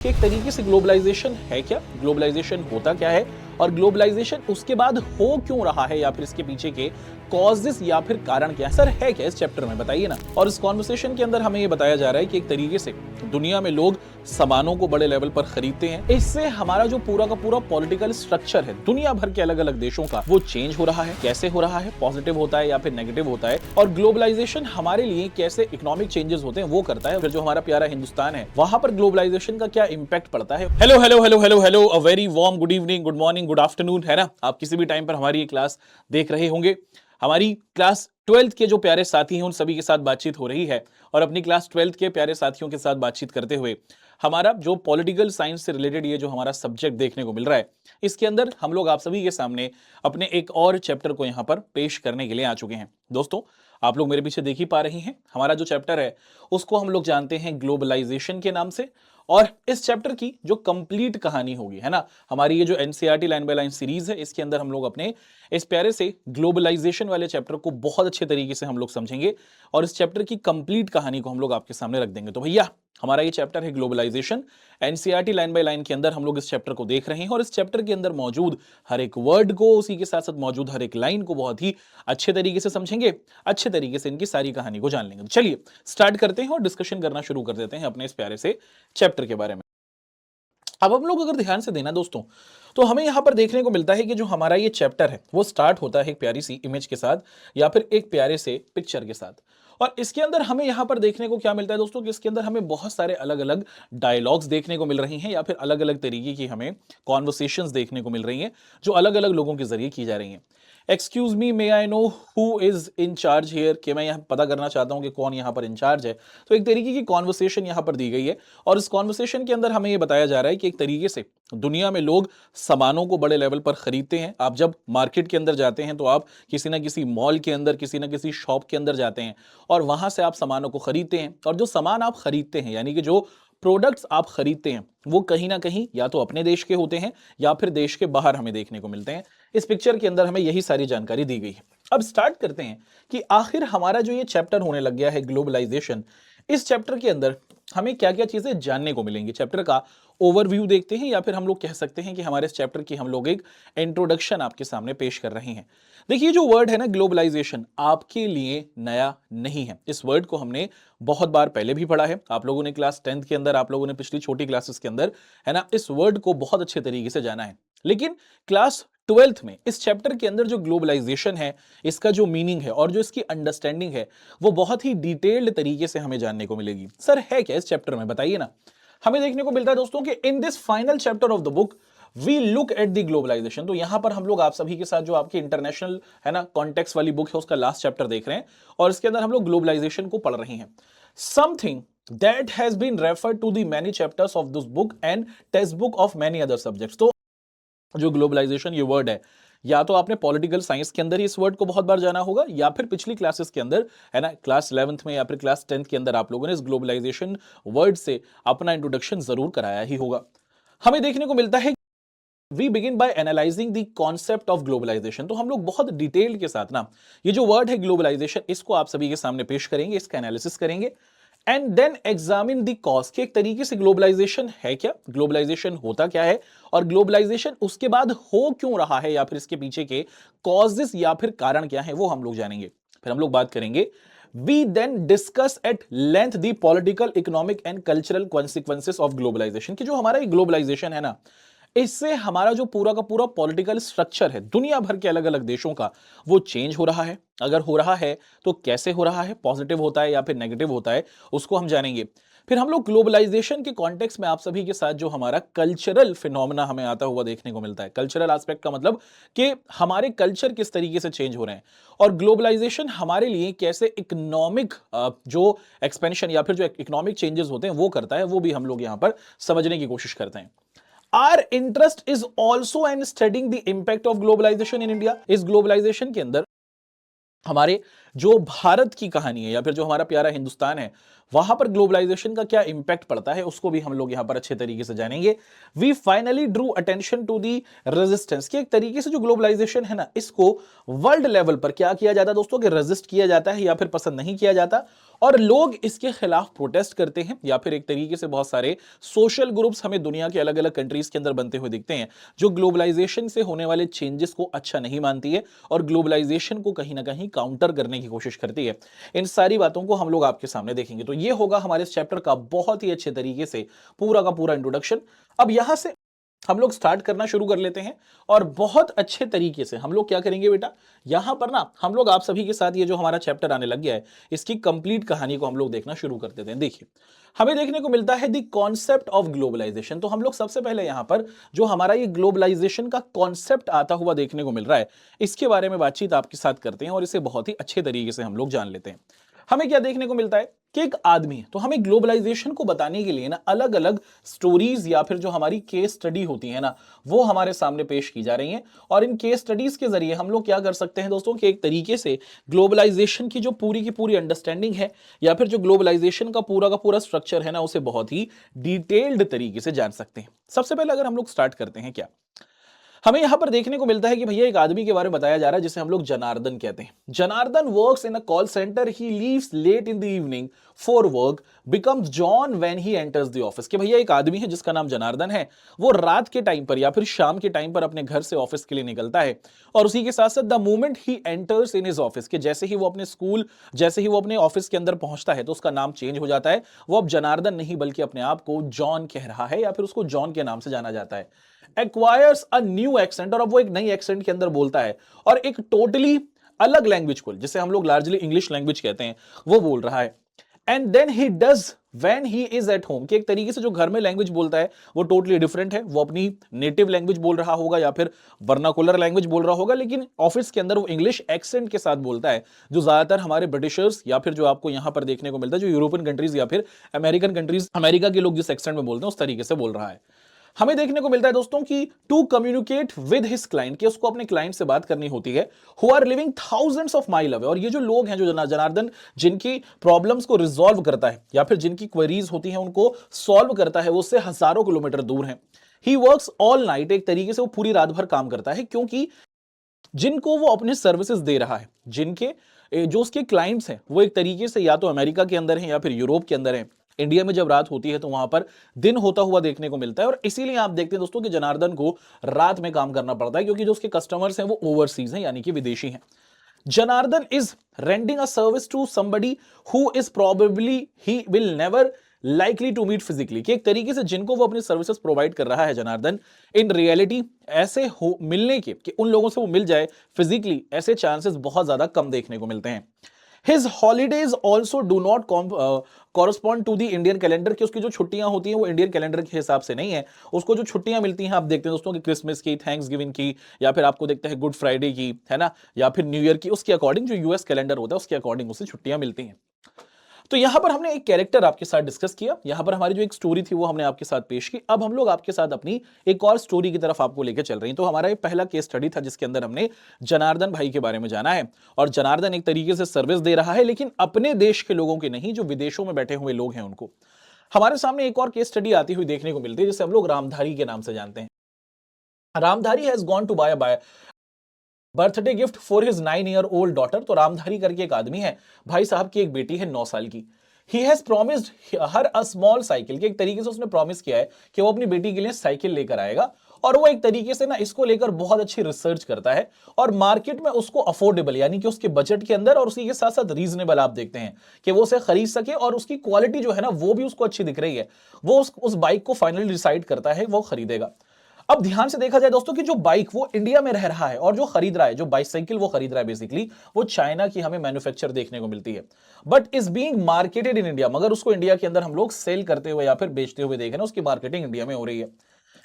कि एक तरीके से ग्लोबलाइजेशन है क्या, ग्लोबलाइजेशन होता क्या है और ग्लोबलाइजेशन उसके बाद हो क्यों रहा है या फिर इसके पीछे के कॉजेस या फिर कारण क्या है, सर है क्या इस चैप्टर में बताइए ना। और इस कॉन्वर्सेशन के अंदर हमें ये बताया जा रहा है कि एक तरीके से दुनिया में लोग सामानों को बड़े लेवल पर खरीदते हैं, इससे हमारा जो पूरा का पूरा पॉलिटिकल स्ट्रक्चर है दुनिया भर के अलग अलग देशों का वो चेंज हो रहा है। कैसे हो रहा है, पॉजिटिव होता है या फिर नेगेटिव होता है, और ग्लोबलाइजेशन हमारे लिए कैसे इकोनॉमिक चेंजेस होते हैं वो करता है। फिर जो हमारा प्यारा हिंदुस्तान है वहां पर ग्लोबलाइजेशन का क्या इंपैक्ट पड़ता है। Hello hello hello hello hello, a very warm good evening, good morning, good afternoon, है ना। आप किसी भी टाइम पर हमारी ये क्लास देख रहे होंगे। हमारी क्लास 12th के जो प्यारे साथी हैं उन सभी के साथ बातचीत हो रही है, और अपनी क्लास 12th के प्यारे साथियों के साथ बातचीत करते हुए हमारा जो पॉलिटिकल साइंस से रिलेटेड ये जो हमारा सब्जेक्ट देखने को मिल रहा है, इसके अंदर हम लोग आप सभी के सामने अपने एक और चैप्टर को यहां पर पेश करने के लिए आ चुके हैं। दोस्तों, आप लोग मेरे पीछे देख ही पा रही हैं, हमारा जो चैप्टर है उसको हम लोग जानते हैं ग्लोबलाइजेशन के नाम से। और इस चैप्टर की जो कंप्लीट कहानी होगी, है ना, हमारी ये जो NCERT line by line series है इसके अंदर हम लोग अपने इस प्यारे से ग्लोबलाइजेशन वाले चैप्टर को बहुत अच्छे तरीके से हम लोग समझेंगे और इस चैप्टर की कंप्लीट कहानी को हम लोग आपके सामने रख देंगे। तो भैया, हमारा ये चैप्टर है globalisation, NCERT line by line के अंदर हम लोग इस चैप्टर को देख रहे हैं, और इस चैप्टर के अंदर मौजूद हर एक वर्ड को, उसी के साथ साथ मौजूद हर एक लाइन को बहुत ही अच्छे तरीके से समझेंगे, अच्छे तरीके से इनकी सारी कहानी को जान लेंगे। तो चलिए स्टार्ट करते हैं और डिस्कशन करना शुरू कर देते हैं अपने इस प्यारे से चैप्टर के बारे में। अब हम लोग अगर ध्यान से देना दोस्तों, तो हमें यहां पर देखने को मिलता है कि जो हमारा ये चैप्टर है वो स्टार्ट होता है एक प्यारी सी इमेज के साथ या फिर एक प्यारे से पिक्चर के साथ। और इसके अंदर हमें यहां पर देखने को क्या मिलता है दोस्तों, कि इसके अंदर हमें बहुत सारे अलग अलग डायलॉग्स देखने को मिल रही हैं या फिर अलग अलग तरीके की हमें कॉन्वर्सेशंस देखने को मिल रही हैं जो अलग अलग लोगों के जरिए की जा रही हैं। Excuse me, may I know who is in charge here, कि मैं यहां पता करना चाहता हूं कि कौन यहां पर इंचार्ज है। तो एक तरीके की कॉन्वर्सेशन यहां पर दी गई है, और इस कॉन्वर्सेशन के अंदर हमें यह बताया जा रहा है कि एक तरीके से दुनिया में लोग सामानों को बड़े लेवल पर खरीदते हैं। आप जब मार्केट के अंदर जाते हैं तो आप किसी ना किसी मॉल के अंदर, किसी ना किसी शॉप के अंदर जाते हैं और वहां से आप सामानों को खरीदते हैं, और जो सामान आप खरीदते हैं यानी कि जो प्रोडक्ट्स आप खरीदते हैं वो कहीं ना कहीं या तो अपने देश के होते हैं या फिर देश के बाहर हमें देखने को मिलते हैं। इस पिक्चर के अंदर हमें यही सारी जानकारी दी गई है। अब स्टार्ट करते हैं कि आखिर हमारा जो ये चैप्टर होने लग गया है ग्लोबलाइजेशन, इस चैप्टर के अंदर हमें क्या क्या चीजें जानने को मिलेंगी। चैप्टर का ओवरव्यू देखते हैं, या फिर हम लोग कह सकते हैं कि हमारे इस चैप्टर की हम लोग एक इंट्रोडक्शन आपके सामने पेश कर रहे हैं। देखिए, जो वर्ड है ना ग्लोबलाइजेशन, आपके लिए नया नहीं है। इस वर्ड को हमने बहुत बार पहले भी पढ़ा है। आप लोगों ने क्लास 10th के अंदर, आप लोगों ने पिछली छोटी क्लासेस के अंदर, है ना, इस वर्ड को बहुत अच्छे तरीके से जाना है। लेकिन क्लास 12th में इस चैप्टर के अंदर जो ग्लोबलाइजेशन है, इसका जो मीनिंग है और जो इसकी अंडरस्टैंडिंग है वो बहुत ही डिटेल्ड तरीके से हमें जानने को मिलेगी। सर है क्या इस चैप्टर में बताइए ना। हमें देखने को मिलता है दोस्तों कि in this final chapter of the book we look at the globalisation. तो यहां पर हम लोग आप सभी के साथ जो आपकी इंटरनेशनल, है ना, कॉन्टेक्स्ट वाली बुक है उसका लास्ट चैप्टर देख रहे हैं, और इसके अंदर हम लोग ग्लोबलाइजेशन को पढ़ रहे हैं। Something that has been referred to the many chapters of this book and test book of many other subjects। तो जो ग्लोबलाइजेशन ये वर्ड है, या तो आपने पॉलिटिकल साइंस के अंदर इस वर्ड को बहुत बार जाना होगा, या फिर पिछली क्लासेस के अंदर, है ना, क्लास 11th में या फिर क्लास 10th के अंदर आप लोगों ने इस ग्लोबलाइजेशन वर्ड से अपना इंट्रोडक्शन जरूर कराया ही होगा। हमें देखने को मिलता है we begin by analysing the concept of globalisation. तो हम लोग बहुत डिटेल के साथ ना ये जो वर्ड है ग्लोबलाइजेशन, इसको आप सभी के सामने पेश करेंगे, इसका एनालिसिस करेंगे, and then examine the cause, कि एक तरीके से ग्लोबलाइजेशन है क्या, ग्लोबलाइजेशन होता क्या है, और ग्लोबलाइजेशन उसके बाद हो क्यों रहा है या फिर इसके पीछे के कॉजेस या फिर कारण क्या है वो हम लोग जानेंगे। फिर हम लोग बात करेंगे, we then discuss at length the political, economic and cultural consequences of globalisation, कि जो हमारा ये ग्लोबलाइजेशन है ना, इससे हमारा जो पूरा का पूरा पॉलिटिकल स्ट्रक्चर है दुनिया भर के अलग अलग देशों का वो चेंज हो रहा है। अगर हो रहा है तो कैसे हो रहा है, पॉजिटिव होता है या फिर नेगेटिव होता है, उसको हम जानेंगे। फिर हम लोग ग्लोबलाइजेशन के कॉन्टेक्स्ट में आप सभी के साथ जो हमारा कल्चरल फिनोमेना हमें आता हुआ देखने को मिलता है, कल्चरल एस्पेक्ट का मतलब कि हमारे कल्चर किस तरीके से चेंज हो रहे हैं, और ग्लोबलाइजेशन हमारे लिए कैसे इकोनॉमिक जो एक्सपेंशन या फिर जो इकोनॉमिक चेंजेस होते हैं वो करता है, वो भी हम लोग यहां पर समझने की कोशिश करते हैं। Our interest is also in studying the impact of globalization in India। इस ग्लोबलाइजेशन के अंदर हमारे जो भारत की कहानी है या फिर जो हमारा प्यारा हिंदुस्तान है वहां पर ग्लोबलाइजेशन का क्या इंपैक्ट पड़ता है उसको भी हम लोग यहां पर अच्छे तरीके से जानेंगे। We finally drew attention to the resistance, कि एक तरीके से जो ग्लोबलाइजेशन है ना, इसको वर्ल्ड लेवल पर क्या किया जाता है दोस्तों, कि रेजिस्ट किया जाता है या फिर पसंद नहीं किया जाता, और लोग इसके खिलाफ प्रोटेस्ट करते हैं, या फिर एक तरीके से बहुत सारे सोशल ग्रुप्स हमें दुनिया के अलग अलग कंट्रीज के अंदर बनते हुए दिखते हैं, जो ग्लोबलाइजेशन से होने वाले चेंजेस को अच्छा नहीं मानती है और ग्लोबलाइजेशन को कहीं ना कहीं काउंटर करने की कोशिश करती है। इन सारी बातों को हम लोग आपके सामने देखेंगे। तो ये होगा हमारे इस चैप्टर का बहुत ही अच्छे तरीके से पूरा का पूरा इंट्रोडक्शन। अब यहां से हम लोग स्टार्ट करना शुरू कर लेते हैं और बहुत अच्छे तरीके से हम लोग क्या करेंगे बेटा, यहां पर ना हम लोग आप सभी के साथ ये जो हमारा चैप्टर आने लग गया है, इसकी कंप्लीट कहानी को हम लोग देखना शुरू कर देते हैं। देखिए, हमें देखने को मिलता है द कॉन्सेप्ट ऑफ ग्लोबलाइजेशन। तो हम लोग सबसे पहले यहां पर जो हमारा ये ग्लोबलाइजेशन का कॉन्सेप्ट आता हुआ देखने को मिल रहा है, इसके बारे में बातचीत आपके साथ करते हैं और इसे बहुत ही अच्छे तरीके से हम लोग जान लेते हैं। हमें क्या देखने को मिलता है कि एक आदमी है, तो हमें ग्लोबलाइजेशन को बताने के लिए ना अलग अलग स्टोरीज या फिर जो हमारी केस स्टडी होती है ना, वो हमारे सामने पेश की जा रही हैं। और इन केस स्टडीज के जरिए हम लोग क्या कर सकते हैं दोस्तों, कि एक तरीके से ग्लोबलाइजेशन की जो पूरी की पूरी अंडरस्टैंडिंग है या फिर जो ग्लोबलाइजेशन का पूरा स्ट्रक्चर है ना, उसे बहुत ही डिटेल्ड तरीके से जान सकते हैं। सबसे पहले अगर हम लोग स्टार्ट करते हैं, क्या हमें यहां पर देखने को मिलता है कि भैया एक आदमी के बारे में बताया जा रहा है जिसे हम लोग जनार्दन कहते हैं। Janardan works in a call centre, he leaves late in the evening for work, becomes John when he enters the office. कि भैया एक आदमी है जिसका नाम जनार्दन है, वो रात के टाइम पर या फिर शाम के टाइम पर अपने घर से ऑफिस के लिए निकलता है। और उसी के साथ साथ the moment he enters in his office, कि जैसे ही वो अपने स्कूल, जैसे ही वो अपने ऑफिस के अंदर पहुंचता है तो उसका नाम चेंज हो जाता है। वो अब जनार्दन नहीं बल्कि अपने आप को जॉन कह रहा है या फिर उसको जॉन के नाम से जाना जाता है। एक्वायर्स अ न्यू एक्सेंट, और अब वो एक नई एक्सेंट के अंदर बोलता है और एक टोटली अलग लैंग्वेज को, जिसे हम लोग लार्जली इंग्लिश लैंग्वेज कहते हैं, वो बोल रहा है। And then he does when he is at home, कि एक तरीके से जो घर में लैंग्वेज बोलता है वो टोटली डिफरेंट है। वो अपनी नेटिव लैंग्वेज बोल रहा होगा या फिर वर्नाकुलर लैंग्वेज बोल रहा होगा, लेकिन ऑफिस के अंदर वो इंग्लिश एक्सेंट के साथ बोलता है, जो ज्यादातर हमारे ब्रिटिशर्स या फिर जो आपको यहां पर देखने को मिलता है जो यूरोपियन कंट्रीज या फिर अमेरिकन कंट्रीज, अमेरिका के लोग जिस एक्सेंट में बोलते हैं उस तरीके से बोल रहा है। हमें देखने को मिलता है दोस्तों कि to communicate with his client, कि उसको अपने क्लाइंट से बात करनी होती है, who are living thousands of mile away. और ये जो लोग हैं, जो जनार्दन जिनकी प्रॉब्लम्स को रिजॉल्व करता है या फिर जिनकी क्वेरीज होती हैं उनको सॉल्व करता है, वो उससे हजारों किलोमीटर दूर हैं। ही वर्क्स ऑल नाइट, एक तरीके से वो पूरी रात भर काम करता है, क्योंकि जिनको वो अपने सर्विसेज दे रहा है, जिनके जो उसके क्लाइंट्स हैं, वो एक तरीके से या तो अमेरिका के अंदर हैं या फिर यूरोप के अंदर हैं। इंडिया में जब रात होती है तो वहां पर दिन होता हुआ देखने को मिलता है, और इसीलिए आप देखते हैं दोस्तों कि जनार्दन को रात में काम करना पड़ता है, क्योंकि जो उसके कस्टमर्स हैं वो ओवरसीज हैं, यानी कि विदेशी हैं। Janardan is rendering a service to somebody who is probably he will never likely to meet physically, कि एक तरीके से जिनको वो अपनी सर्विसेज प्रोवाइड कर रहा है जनार्दन, इन रियलिटी ऐसे हो मिलने के कि उन लोगों से वो मिल जाए फिजिकली, ऐसे चांसेस बहुत ज्यादा कम देखने को मिलते हैं। His holidays also do not correspond to the Indian calendar, कि उसकी जो छुट्टियां होती हैं वो इंडियन कैलेंडर के हिसाब से नहीं है। उसको जो छुट्टियां मिलती हैं, आप देखते हैं दोस्तों कि क्रिसमस की, थैंक्स गिविंग की, या फिर आपको देखते हैं गुड फ्राइडे की, है ना, या फिर न्यू ईयर की, उसके अकॉर्डिंग जो यूएस कैलेंडर होता है उसके अकॉर्डिंग उसे छुट्टियां मिलती हैं। तो यहां पर हमने एक कैरेक्टर आपके साथ डिस्कस किया, यहां पर हमारी जो एक स्टोरी थी वो हमने आपके साथ पेश की। अब हम लोग आपके साथ अपनी एक और स्टोरी की तरफ आपको लेकर चल रही हैं। तो हमारा ये पहला केस स्टडी था जिसके अंदर हमने जनार्दन भाई के बारे में जाना है। और जनार्दन एक तरीके से सर्विस दे रहा है, लेकिन अपने देश के लोगों के नहीं, जो विदेशों में बैठे हुए लोग हैं उनको। हमारे सामने एक और केस स्टडी आती हुई देखने को मिलती है, जिसे हम लोग रामधारी के नाम से जानते हैं। Ramdhari has gone to buy birthday gift for his 9-year-old daughter. तो रामधारी करके एक आदमी है, भाई साहब की एक बेटी है 9 साल की। He has promised her a small cycle, के एक तरीके से उसने प्रॉमिस किया है कि वो अपनी बेटी के लिए साइकिल लेकर आएगा। और वो एक तरीके से ना इसको लेकर बहुत अच्छी रिसर्च करता है और मार्केट में उसको अफोर्डेबल, यानी कि उसके बजट के अंदर और उसी के साथ साथ रीजनेबल आप देखते हैं कि वो उसे खरीद सके, और उसकी क्वालिटी जो है ना वो भी उसको अच्छी दिख रही है। वो उस बाइक को फाइनली डिसाइड करता है वो खरीदेगा। अब ध्यान से देखा जाए दोस्तों कि जो बाइक वो इंडिया में रह रहा है और जो खरीद रहा है, जो बाइसाइकिल वो खरीद रहा है, बेसिकली वो चाइना की हमें मैन्युफैक्चर देखने को मिलती है, but is being marketed in India. मगर उसको इंडिया के अंदर हम लोग सेल करते हुए या फिर बेचते हुए देख रहे हैं, उसकी मार्केटिंग इंडिया में हो रही है।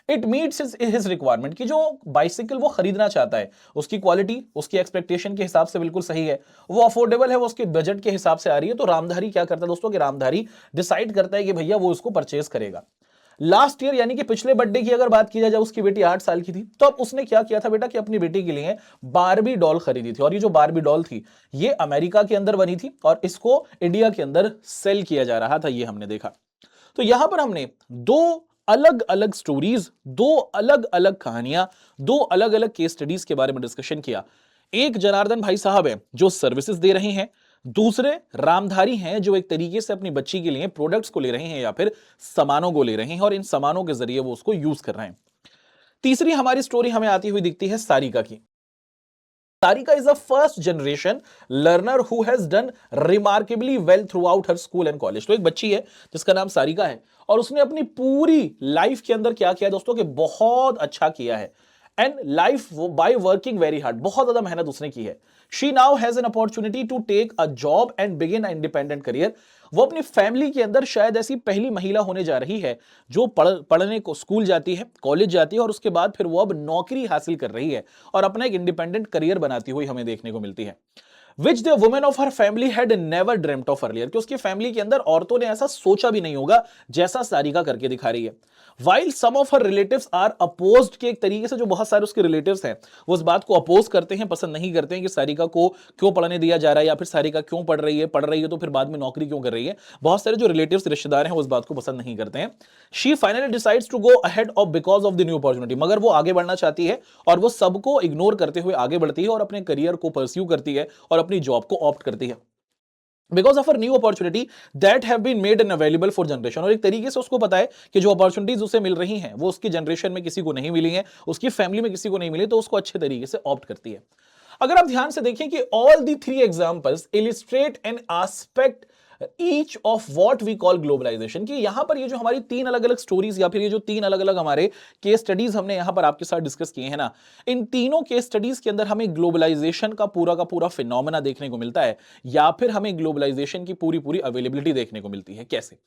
इट मीट्स हिज रिक्वायरमेंट, की जो बाइसाइकिल वो खरीदना चाहता है उसकी क्वालिटी उसकी एक्सपेक्टेशन के हिसाब से बिल्कुल सही है, वो अफोर्डेबल है, वो उसके बजट के हिसाब से आ रही है। तो रामधारी क्या करता है दोस्तों कि रामधारी डिसाइड करता है कि भैया वो उसको परचेज करेगा। लास्ट ईयर यानी कि पिछले बर्थडे की अगर बात की जाए, उसकी बेटी 8 साल की थी, तो अब उसने क्या किया था बेटा कि अपनी बेटी के लिए बारबी डॉल खरीदी थी। और ये जो बारबी डॉल थी ये अमेरिका के अंदर बनी थी और इसको इंडिया के अंदर सेल किया जा रहा था, ये हमने देखा। तो यहां पर हमने दो अलग अलग स्टोरीज, दो अलग अलग कहानियां, दो अलग अलग केस स्टडीज के बारे में डिस्कशन किया। एक जनार्दन भाई साहब है जो सर्विसेज दे रहे हैं, दूसरे रामधारी हैं जो एक तरीके से अपनी बच्ची के लिए प्रोडक्ट्स को ले रहे हैं या फिर सामानों को ले रहे हैं और इन सामानों के जरिए वो उसको यूज कर रहे हैं। तीसरी हमारी स्टोरी हमें आती हुई दिखती है सारिका की। Sarika is a first generation learner who has done remarkably well throughout her school and college। तो एक बच्ची है जिसका नाम सारिका है और उसने अपनी पूरी लाइफ के अंदर क्या किया दोस्तों कि बहुत अच्छा किया है। And life by working very hard, बहुत ज्यादा मेहनत उसने की है। She now has an opportunity to take a job and begin independent career. वो अपनी फैमिली के अंदर शायद ऐसी पहली महिला होने जा रही है जो पढ़ने को स्कूल जाती है, कॉलेज जाती है और उसके बाद फिर वो अब नौकरी हासिल कर रही है और अपना एक इंडिपेंडेंट करियर बनाती हुई हमें देखने को मिलती है। Which the women of her family had never dreamed of earlier, कि उसकी फैमिली के अंदर औरतों ने ऐसा सोचा भी नहीं होगा जैसा सारिका करके दिखा रही है। While some of her relatives are opposed, के एक तरीके से जो बहुत सारे उसके रिलेटिव्स हैं वो इस बात को अपोज करते हैं, पसंद नहीं करते हैं कि सारिका को क्यों पढ़ने दिया जा रहा है या फिर सारिका क्यों पढ़ रही है तो फिर बाद में नौकरी क्यों कर रही है। बहुत सारे जो रिलेटिव्स रिश्तेदार हैं वो इस बात को पसंद नहीं करते हैं। She finally decides to go ahead of because of the new opportunity, मगर वो आगे बढ़ना चाहती है और वो सबको इग्नोर करते हुए आगे बढ़ती है और अपने करियर को परस्यू करती है और अपनी जॉब को ऑप्ट करती है because of a new opportunity that have been made and available for generation. और एक तरीके से उसको पता है कि जो अपॉर्चुनिटीज उसे मिल रही हैं वो उसकी जनरेशन में किसी को नहीं मिली हैं, उसकी फैमिली में किसी को नहीं मिली, तो उसको अच्छे तरीके से ऑप्ट करती है। अगर आप ध्यान से देखें कि all the three examples illustrate an aspect each of what we call globalisation, कि यहां पर ये जो हमारी तीन अलग अलग स्टोरीज या फिर ये जो तीन अलग अलग हमारे केस स्टडीज हमने यहां पर आपके साथ डिस्कस किए हैं ना, इन तीनों केस स्टडीज के अंदर हमें ग्लोबलाइजेशन का पूरा फिनोमेना देखने को मिलता है या फिर हमें ग्लोबलाइजेशन की पूरी अवेलेबिलिटी देखने को मिलती है। कैसे?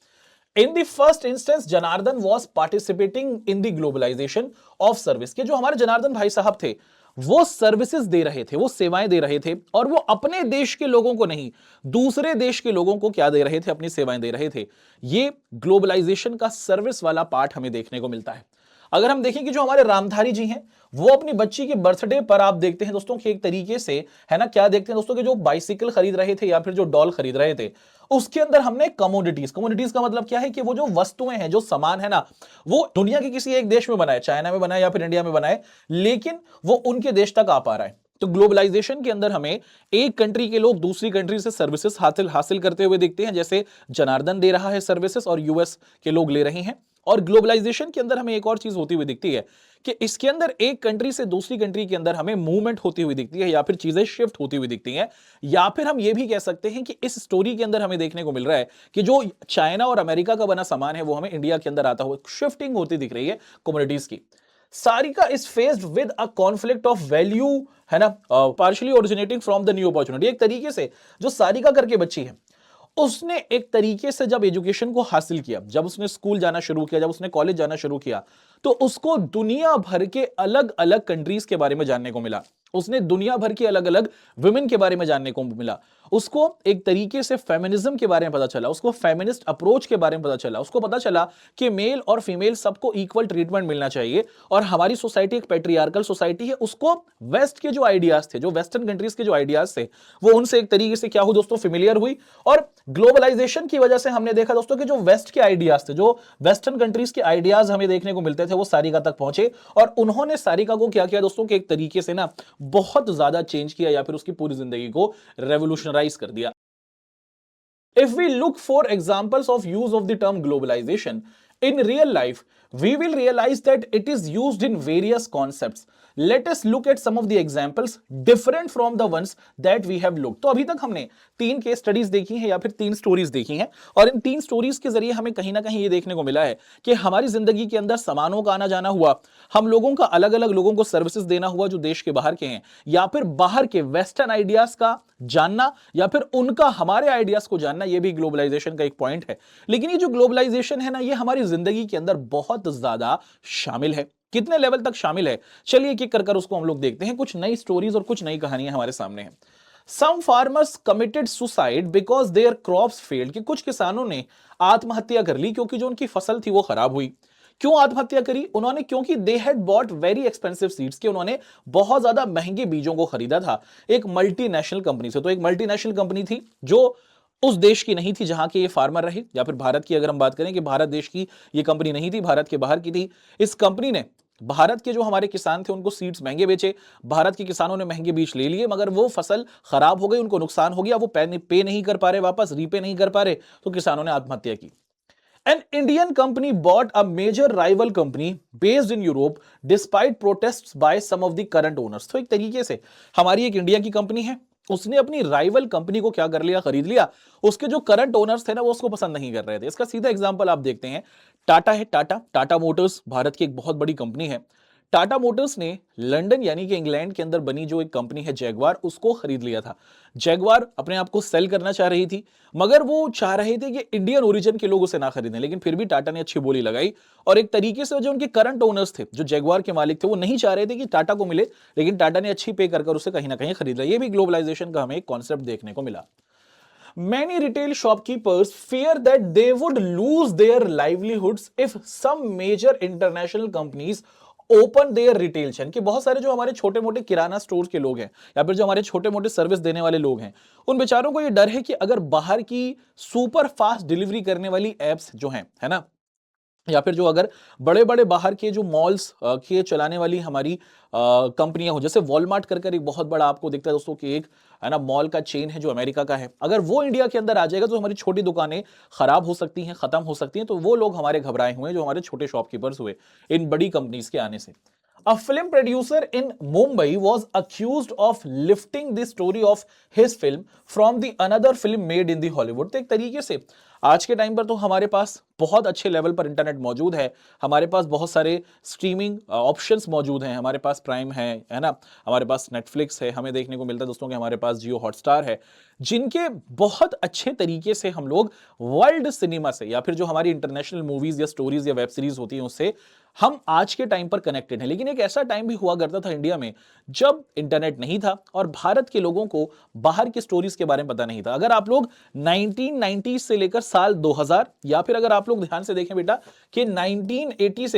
In the first instance Janardan was participating in the globalisation of service, के जो हमारे जनार्दन भाई साहब थे वो सर्विसेज दे रहे थे, वो सेवाएं दे रहे थे और वो अपने देश के लोगों को नहीं, दूसरे देश के लोगों को क्या दे रहे थे? अपनी सेवाएं दे रहे थे। ये ग्लोबलाइजेशन का सर्विस वाला पार्ट हमें देखने को मिलता है। अगर हम देखें कि जो हमारे रामधारी जी हैं वो अपनी बच्ची के बर्थडे पर आप देखते हैं दोस्तों कि एक तरीके से है ना, क्या देखते हैं दोस्तों कि जो बाइसिकल खरीद रहे थे या फिर जो डॉल खरीद रहे थे उसके अंदर हमने कमोडिटीज का मतलब क्या है कि वो जो वस्तुएं हैं, जो सामान है ना, वो दुनिया के किसी एक देश में बनाए, चाइना में बनाए या फिर इंडिया में बनाए, लेकिन वो उनके देश तक आ पा रहा है। तो ग्लोबलाइजेशन के अंदर हमें एक कंट्री के लोग दूसरी कंट्री से सर्विसेज हासिल करते हुए दिखते हैं, जैसे जनार्दन दे रहा है सर्विसेज और यूएस के लोग ले रहे हैं। और ग्लोबलाइजेशन के अंदर हमें एक और चीज होती हुई दिखती है कि इसके अंदर एक कंट्री से दूसरी कंट्री के अंदर हमें मूवमेंट होती हुई दिखती है या फिर चीजें शिफ्ट होती हुई दिखती हैं, या फिर हम ये भी कह सकते हैं कि इस स्टोरी के अंदर हमें देखने को मिल रहा है कि जो चाइना और अमेरिका का बना सामान है वो हमें इंडिया के अंदर आता हुआ शिफ्टिंग होती दिख रही है कमोडिटीज की। Sarika is faced with a conflict of value, है ना, partially originating from the new opportunity. एक तरीके से जो सारिका करके बच्ची है उसने एक तरीके से जब एजुकेशन को हासिल किया, जब उसने स्कूल जाना शुरू किया, जब उसने कॉलेज जाना शुरू किया, तो उसको दुनिया भर के अलग अलग कंट्रीज के बारे में जानने को मिला। उसने दुनिया भर की अलग अलग वुमेन के बारे में जानने को मिला। उसको एक तरीके से फेमिनिज्म के बारे में पता चला, उसको फेमिनिस्ट अप्रोच के बारे में पता चला, उसको पता चला कि मेल और फीमेल सबको इक्वल ट्रीटमेंट मिलना चाहिए और हमारी सोसाइटी एक पैट्रियार्कल सोसाइटी है। उसको वेस्ट के जो आइडियाज थे, जो वेस्टर्न कंट्रीज के जो आइडियाज थे, वो उनसे एक तरीके से क्या हुई दोस्तों, फेमिलियर हुई। और ग्लोबलाइजेशन की वजह से हमने देखा दोस्तों कि जो वेस्ट के आइडियाज थे, जो वेस्टर्न कंट्रीज के आइडियाज हमें देखने को मिलते थे, वो सारिका तक पहुंचे और उन्होंने सारिका को क्या किया दोस्तों कि एक तरीके से ना बहुत ज्यादा चेंज किया या फिर उसकी पूरी जिंदगी को रेवोल्यूशनराइज कर दिया। If we look for examples of use of the term globalization in real life, we will realize that it is used in various concepts. Let us look at some of the examples different from the ones that we have looked. तो अभी तक हमने तीन case studies देखी हैं या फिर तीन स्टोरीज देखी हैं और इन तीन स्टोरीज के जरिए हमें कहीं ना कहीं ये देखने को मिला है कि हमारी जिंदगी के अंदर सामानों का आना जाना हुआ, हम लोगों का अलग अलग लोगों को सर्विसेज देना हुआ जो देश के बाहर के हैं, या फिर बाहर के वेस्टर्न आइडियाज का जानना या फिर उनका हमारे आइडियाज को जानना, ये भी ग्लोबलाइजेशन का एक पॉइंट है। लेकिन ये जो ग्लोबलाइजेशन है ना, ये हमारी जिंदगी के अंदर बहुत ज्यादा शामिल है। कितने लेवल तक शामिल है, चलिए एक एक कर उसको हम लोग देखते हैं। कुछ नई स्टोरीज और कुछ नई कहानियां हमारे सामने हैं। Some farmers committed suicide because their crops failed, कि कुछ किसानों ने आत्महत्या कर ली क्योंकि जो उनकी फसल थी वो खराब हुई। क्यों आत्महत्या करी उन्होंने? क्योंकि they had bought very expensive seeds, के उन्होंने बहुत ज्यादा महंगे बीजों को खरीदा था एक मल्टीनेशनल कंपनी से। तो एक मल्टीनेशनल कंपनी थी जो उस देश की नहीं थी जहां के ये फार्मर रहे, या फिर भारत की अगर हम बात करें कि भारत देश की ये कंपनी नहीं थी, भारत के बाहर की थी। इस कंपनी ने भारत के जो हमारे किसान थे उनको सीड्स महंगे बेचे, भारत के किसानों ने महंगे बीज ले लिए, मगर वो फसल खराब हो गई, उनको नुकसान हो गया, वो पे नहीं कर पा रहे, वापस रीपे नहीं कर पा रहे, तो किसानों ने आत्महत्या की। An Indian company bought a major rival company based in Europe despite protests by some of the current owners। तो एक तरीके से हमारी एक इंडिया की कंपनी है, उसने अपनी राइवल कंपनी को क्या कर लिया, खरीद लिया। उसके जो करंट ओनर्स थे ना, वो उसको पसंद नहीं कर रहे थे। इसका सीधा एग्जांपल आप देखते हैं, टाटा है, टाटा मोटर्स भारत की एक बहुत बड़ी कंपनी है। टाटा मोटर्स ने लंदन यानी कि इंग्लैंड के अंदर बनी जो एक कंपनी है जैगवार, उसको खरीद लिया था। जैगवार अपने आप को सेल करना चाह रही थी, मगर वो चाह रहे थे कि इंडियन ओरिजिन के लोग उसे ना खरीदें, लेकिन फिर भी टाटा ने अच्छी बोली लगाई और एक तरीके से जो उनके करंट ओनर्स थे, जो जैगवार के मालिक थे, वो नहीं चाह रहे थे कि टाटा को मिले, लेकिन टाटा ने अच्छी पे कर उसे कहीं ना कहीं खरीद लिया। ये भी ग्लोबलाइजेशन का हमें एक कॉन्सेप्ट देखने को मिला। Many retail shopkeepers fear that they would lose their livelihoods if some major international companies open there retail chain. कि बहुत सारे जो हमारे छोटे मोटे किराना स्टोर के लोग हैं या फिर जो हमारे छोटे मोटे सर्विस देने वाले लोग हैं, उन बेचारों को ये डर है कि अगर बाहर की सुपर फास्ट डिलीवरी करने वाली एप्स जो हैं, है ना, या फिर जो अगर बड़े बड़े बाहर के जो मॉल्स के चलाने वाली हमारी कंपनियां हो, जैसे वॉलमार्ट कर एक बहुत बड़ा आपको दिखता है दोस्तों कि एक है ना मॉल का चेन है जो अमेरिका का है, अगर वो इंडिया के अंदर आ जाएगा तो हमारी छोटी दुकानें खराब हो सकती हैं, खत्म हो सकती हैं। तो वो लोग हमारे घबराए हुए हैं, जो हमारे छोटे शॉपकीपर्स हुए इन बड़ी कंपनीज के आने से। A film producer in Mumbai was accused of lifting the story of his film from the another film made in the Hollywood। तो एक तरीके से आज के टाइम पर तो हमारे पास बहुत अच्छे लेवल पर इंटरनेट मौजूद है, हमारे पास बहुत सारे स्ट्रीमिंग ऑप्शंस मौजूद हैं, हमारे पास प्राइम है ना, हमारे पास नेटफ्लिक्स है, हमें देखने को मिलता है दोस्तों कि हमारे पास जियो हॉटस्टार है, जिनके बहुत अच्छे तरीके से हम लोग वर्ल्ड सिनेमा से या फिर जो हमारी इंटरनेशनल मूवीज या स्टोरीज या वेब सीरीज होती हैं उससे हम आज के टाइम पर कनेक्टेड हैं। लेकिन एक ऐसा टाइम भी हुआ करता था इंडिया में जब इंटरनेट नहीं था और भारत के लोगों को बाहर की स्टोरीज के बारे में पता नहीं था। अगर आप लोग 1990 से लेकर साल 2000 या फिर अगर आप लोग ध्यान से देखें बेटा कि 1980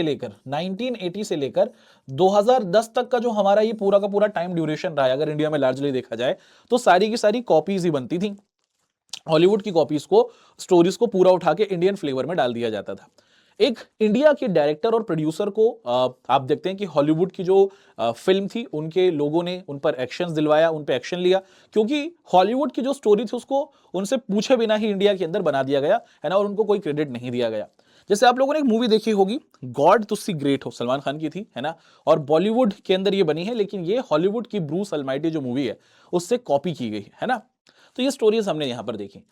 से लेकर 2010 तक का जो हमारा ये पूरा का पूरा टाइम ड्यूरेशन रहा है, अगर इंडिया में लार्जली देखा जाए तो सारी की सारी कॉपीज ही बनती थी। हॉलीवुड की कॉपीज को, स्टोरीज को पूरा उठा के इंडियन फ्लेवर में डाल दिया जाता था। एक इंडिया के डायरेक्टर और प्रोड्यूसर को आप देखते हैं कि हॉलीवुड की जो फिल्म थी उनके लोगों ने उन पर एक्शंस दिलवाया, उन पर एक्शन लिया, क्योंकि हॉलीवुड की जो स्टोरी थी उसको उनसे पूछे बिना ही इंडिया के अंदर बना दिया गया, है ना, और उनको कोई क्रेडिट नहीं दिया गया। जैसे आप लोगों ने एक मूवी देखी होगी गॉड तुस्सी ग्रेट हो, सलमान खान की थी, है ना, और बॉलीवुड के अंदर ये बनी है, लेकिन ये हॉलीवुड की ब्रूस अलमाइटी जो मूवी है उससे कॉपी की गई है ना। तो ये स्टोरीज हमने यहां पर देखी।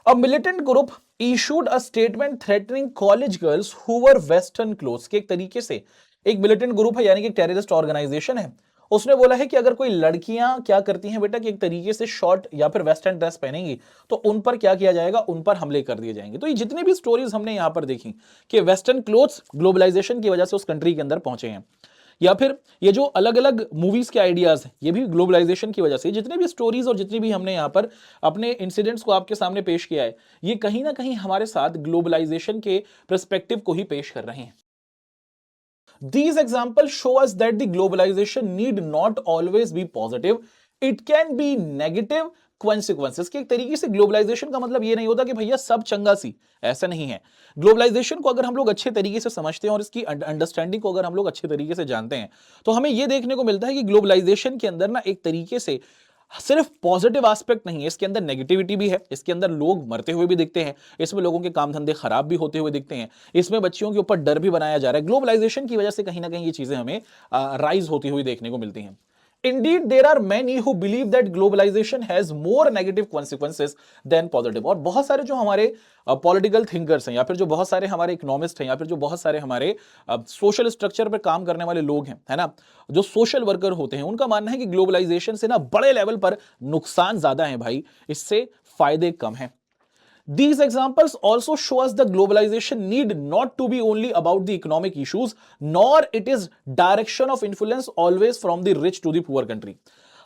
A militant group issued a statement threatening college girls who were western clothes। के एक तरीके से एक मिलिटेंट ग्रुप है यानी कि टेररिस्ट ऑर्गेनाइजेशन है, उसने बोला है कि अगर कोई लड़कियां क्या करती हैं बेटा कि एक तरीके से शॉर्ट या फिर वेस्टर्न ड्रेस पहनेंगी तो उन पर क्या किया जाएगा, उन पर हमले कर दिए जाएंगे। तो ये जितनी भी स्टोरीज हमने यहां पर देखी कि वेस्टर्न क्लोथ्स ग्लोबलाइजेशन की वजह से उस कंट्री के अंदर पहुंचे हैं, या फिर ये जो अलग अलग मूवीज के आइडियाज हैं ये भी ग्लोबलाइजेशन की वजह से, जितने भी स्टोरीज और जितनी भी हमने यहाँ पर अपने इंसिडेंट्स को आपके सामने पेश किया है, ये कहीं ना कहीं हमारे साथ ग्लोबलाइजेशन के पर्सपेक्टिव को ही पेश कर रहे हैं। These examples show us that the globalization need not always be positive, it can be negative consequences। कि एक तरीके से ग्लोबलाइजेशन का मतलब ये नहीं होता कि भैया सब चंगा सी, ऐसा नहीं है। ग्लोबलाइजेशन को अगर हम लोग अच्छे तरीके से समझते हैं और इसकी अंडरस्टैंडिंग को अगर हम लोग अच्छे तरीके से जानते हैं तो हमें यह देखने को मिलता है कि ग्लोबलाइजेशन के अंदर ना एक तरीके से सिर्फ पॉजिटिव एस्पेक्ट नहीं है, इसके अंदर नेगेटिविटी भी है, इसके अंदर लोग मरते हुए भी दिखते हैं, इसमें लोगों के काम धंधे खराब भी होते हुए दिखते हैं, इसमें बच्चियों के ऊपर डर भी बनाया जा रहा है। ग्लोबलाइजेशन की वजह से कहीं ना कहीं ये चीजें हमें राइज होती हुई देखने को मिलती हैं। Indeed, there are many who believe that globalization has more negative consequences than positive। और बहुत सारे जो हमारे पॉलिटिकल थिंकर्स हैं या फिर जो बहुत सारे हमारे इकोनॉमिस्ट हैं या फिर जो बहुत सारे हमारे सोशल स्ट्रक्चर पर काम करने वाले लोग हैं, है ना, जो सोशल वर्कर होते हैं, उनका मानना है कि ग्लोबलाइजेशन से ना बड़े लेवल पर नुकसान ज्यादा है भाई, इससे फायदे कम हैं। These examples also show us the globalization need not to be only about the economic issues, nor it is direction of influence always from the rich to the poor country।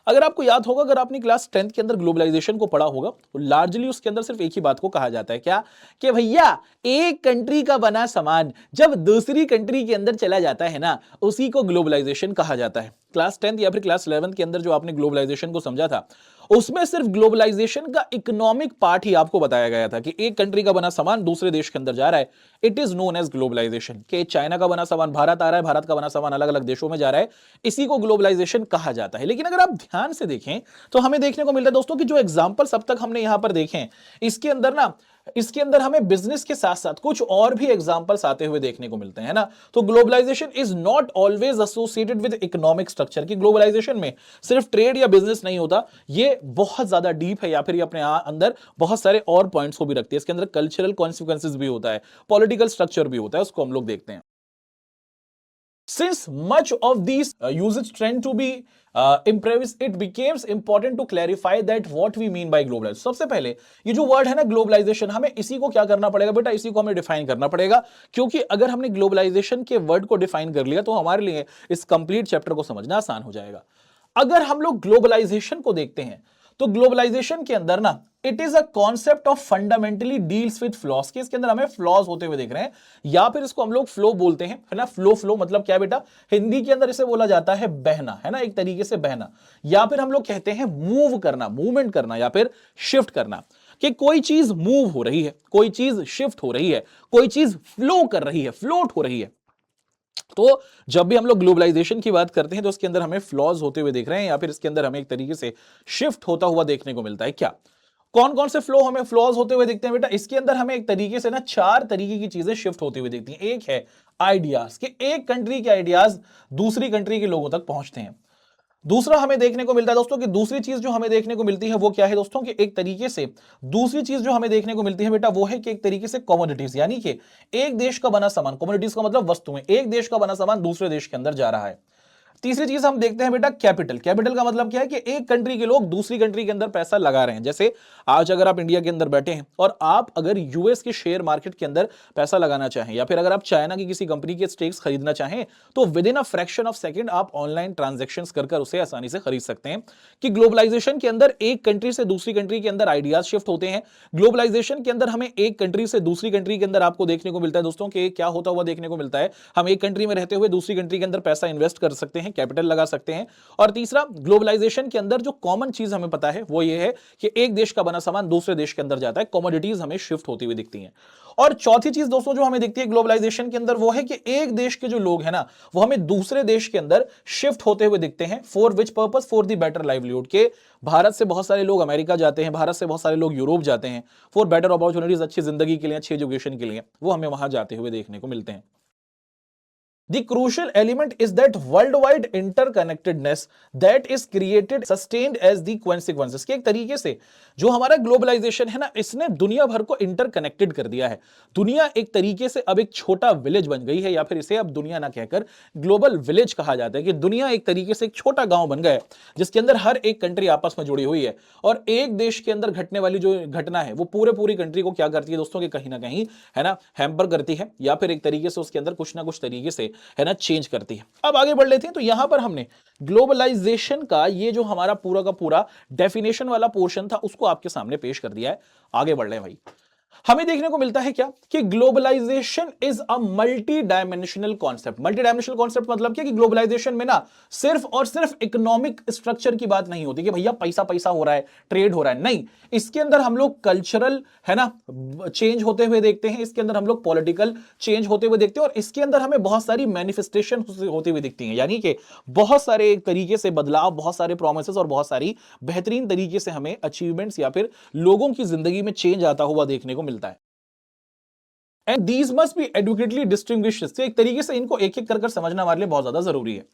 अगर आपको याद होगा, अगर आपने क्लास 10th के अंदर globalisation को पढ़ा होगा तो लार्जली उसके अंदर सिर्फ एक ही बात को कहा जाता है, क्या, कि भैया एक कंट्री का बना सामान जब दूसरी कंट्री के अंदर चला जाता है ना, उसी को ग्लोबलाइजेशन कहा जाता है। क्लास 10th या फिर क्लास 11th के अंदर जो आपने ग्लोबलाइजेशन को समझा था, उसमें सिर्फ ग्लोबलाइजेशन का इकोनॉमिक पार्ट ही आपको बताया गया था कि एक कंट्री का बना सामान दूसरे देश के अंदर जा रहा है, it is known as globalisation. कि चाइना का बना सामान भारत आ रहा है, भारत का बना सामान अलग अलग देशों में जा रहा है, इसी को ग्लोबलाइजेशन कहा जाता है। लेकिन अगर आप ध्यान से देखें तो हमें देखने को मिलता है दोस्तों कि जो एग्जाम्पल्स अब तक हमने यहां पर देखे, इसके अंदर हमें बिजनेस के साथ साथ कुछ और भी एग्जांपल्स आते हुए देखने को मिलते हैं ना। तो globalisation is not always associated with economic structure, की ग्लोबलाइजेशन में सिर्फ ट्रेड या बिजनेस नहीं होता, ये बहुत ज्यादा डीप है या फिर ये अपने अंदर बहुत सारे और पॉइंट्स को भी रखती है। इसके अंदर कल्चरल कॉन्सिक्वेंसेस भी होता है, पॉलिटिकल स्ट्रक्चर भी होता है, उसको हम लोग देखते हैं। Since much of these usage trend to be improvised, it becomes important to clarify that what we mean by globalization. सबसे पहले ये जो वर्ड है ना ग्लोबलाइजेशन, हमें इसी को क्या करना पड़ेगा बेटा, इसी को हमें डिफाइन करना पड़ेगा, क्योंकि अगर हमने ग्लोबलाइजेशन के वर्ड को डिफाइन कर लिया तो हमारे लिए इस कंप्लीट चैप्टर को समझना आसान हो जाएगा। अगर हम लोग ग्लोबलाइजेशन को देखते हैं तो ग्लोबलाइजेशन के अंदर ना it is a concept of fundamentally deals with flaws, के इसके अंदर हमें फ्लॉज होते हुए देख रहे हैं, या फिर इसको हम लोग फ्लो बोलते हैं, है ना। फ्लो मतलब क्या बेटा, हिंदी के अंदर इसे बोला जाता है बहना, है ना, एक तरीके से बहना, या फिर हम लोग कहते हैं मूव करना, मूवमेंट करना, या फिर शिफ्ट करना, कि कोई चीज मूव हो रही है, कोई चीज शिफ्ट हो रही है, कोई चीज फ्लो कर रही है, फ्लोट हो रही है। तो जब भी हम लोग ग्लोबलाइजेशन की बात करते हैं तो इसके अंदर हमें फ्लॉज होते हुए देख रहे हैं, या फिर इसके अंदर हमें एक तरीके से शिफ्ट होता हुआ देखने को मिलता है। क्या कौन कौन से फ्लो हमें फ्लॉज होते हुए दिखते हैं बेटा, इसके अंदर हमें एक तरीके से ना 4 तरीके की चीजें शिफ्ट होती हुई दिखती हैं। एक है आइडियाज, कि एक कंट्री के आइडियाज दूसरी कंट्री के लोगों तक पहुंचते हैं। दूसरा हमें देखने को मिलता है दोस्तों कि दूसरी चीज जो हमें देखने को मिलती है वो क्या है दोस्तों, कि एक तरीके से दूसरी चीज जो हमें देखने को मिलती है बेटा वो है कि एक तरीके से कमोडिटीज, यानी कि एक देश का बना सामान, कमोडिटीज का मतलब वस्तुएं, एक देश का बना सामान दूसरे देश के अंदर जा रहा है। तीसरी चीज हम देखते हैं बेटा कैपिटल, कैपिटल का मतलब क्या है कि एक कंट्री के लोग दूसरी कंट्री के अंदर पैसा लगा रहे हैं। जैसे आज अगर आप इंडिया के अंदर बैठे हैं और आप अगर यूएस के शेयर मार्केट के अंदर पैसा लगाना चाहें, या फिर अगर आप चाइना की किसी कंपनी के स्टेक्स खरीदना चाहें, तो with in a fraction of second आप ऑनलाइन ट्रांजैक्शंस कर उसे आसानी से खरीद सकते हैं। कि ग्लोबलाइजेशन के अंदर एक कंट्री से दूसरी कंट्री के अंदर आइडियाज शिफ्ट होते हैं। ग्लोबलाइजेशन के अंदर हमें एक कंट्री से दूसरी कंट्री के अंदर आपको देखने को मिलता है दोस्तों कि क्या होता हुआ देखने को मिलता है, हम एक कंट्री में रहते हुए दूसरी कंट्री के अंदर पैसा इन्वेस्ट कर सकते हैं, कैपिटल लगा सकते हैं। और तीसरा, ग्लोबलाइजेशन के अंदर जो कॉमन चीज हमें पता है वो ये है कि एक देश का बना सामान दूसरे देश के अंदर जाता है, कमोडिटीज हमें शिफ्ट होती हुई दिखती हैं। और चौथी चीज दोस्तों जो हमें दिखती है ग्लोबलाइजेशन के अंदर वो है कि एक देश के जो लोग हैं ना वो हमें दूसरे देश के अंदर शिफ्ट होते हुए दिखते हैं। For which purpose, for the better livelihood, के भारत से बहुत सारे लोग अमेरिका जाते हैं, भारत से बहुत सारे लोग यूरोप जाते हैं फॉर बेटर अपॉर्चुनिटीज, अच्छी जिंदगी के लिए, अच्छी एजुकेशन के लिए, वो हमें वहां जाते हुए देखने को मिलते हैं। The crucial element is that worldwide interconnectedness that is created sustained as the consequences, कि एक तरीके से जो हमारा ग्लोबलाइजेशन है ना इसने दुनिया भर को इंटरकनेक्टेड कर दिया है। दुनिया एक तरीके से अब एक छोटा विलेज बन गई है, या फिर इसे अब दुनिया ना कहकर ग्लोबल विलेज कहा जाता है, कि दुनिया एक तरीके से एक छोटा गांव बन गया है जिसके अंदर हर एक कंट्री आपस में जुड़ी हुई है, और एक देश के अंदर घटने वाली जो घटना है वो पूरी कंट्री को क्या करती है दोस्तों, कि कहीं ना कहीं है ना हैम्पर करती है, या फिर एक तरीके से उसके अंदर कुछ ना कुछ तरीके से है ना चेंज करती है। अब आगे बढ़ लेते हैं। तो यहां पर हमने ग्लोबलाइजेशन का ये जो हमारा पूरा का पूरा डेफिनेशन वाला पोर्शन था उसको आपके सामने पेश कर दिया है। आगे बढ़ रहे हैं भाई। हमें देखने को मिलता है क्या कि globalisation is a multidimensional concept. Multidimensional concept मतलब क्या कि ग्लोबलाइजेशन में ना सिर्फ और सिर्फ इकोनॉमिक स्ट्रक्चर की बात नहीं होती कि भैया पैसा पैसा हो रहा है, ट्रेड हो रहा है, नहीं, इसके अंदर हम लोग कल्चरल है ना चेंज होते हुए देखते हैं, इसके अंदर हम लोग पॉलिटिकल चेंज होते हुए देखते हैं, और इसके अंदर हमें बहुत सारी मैनिफेस्टेशन होती हुई दिखती हैं, यानी कि बहुत सारे एक तरीके से बदलाव, बहुत सारे प्रोमिसेस और बहुत सारी बेहतरीन तरीके से हमें अचीवमेंट्स या फिर लोगों की जिंदगी में चेंज आता हुआ देखने को मिलता है। And these must be adequately distinguished, एक तरीके से इनको एक एक कर समझना हमारे लिए बहुत ज्यादा जरूरी है।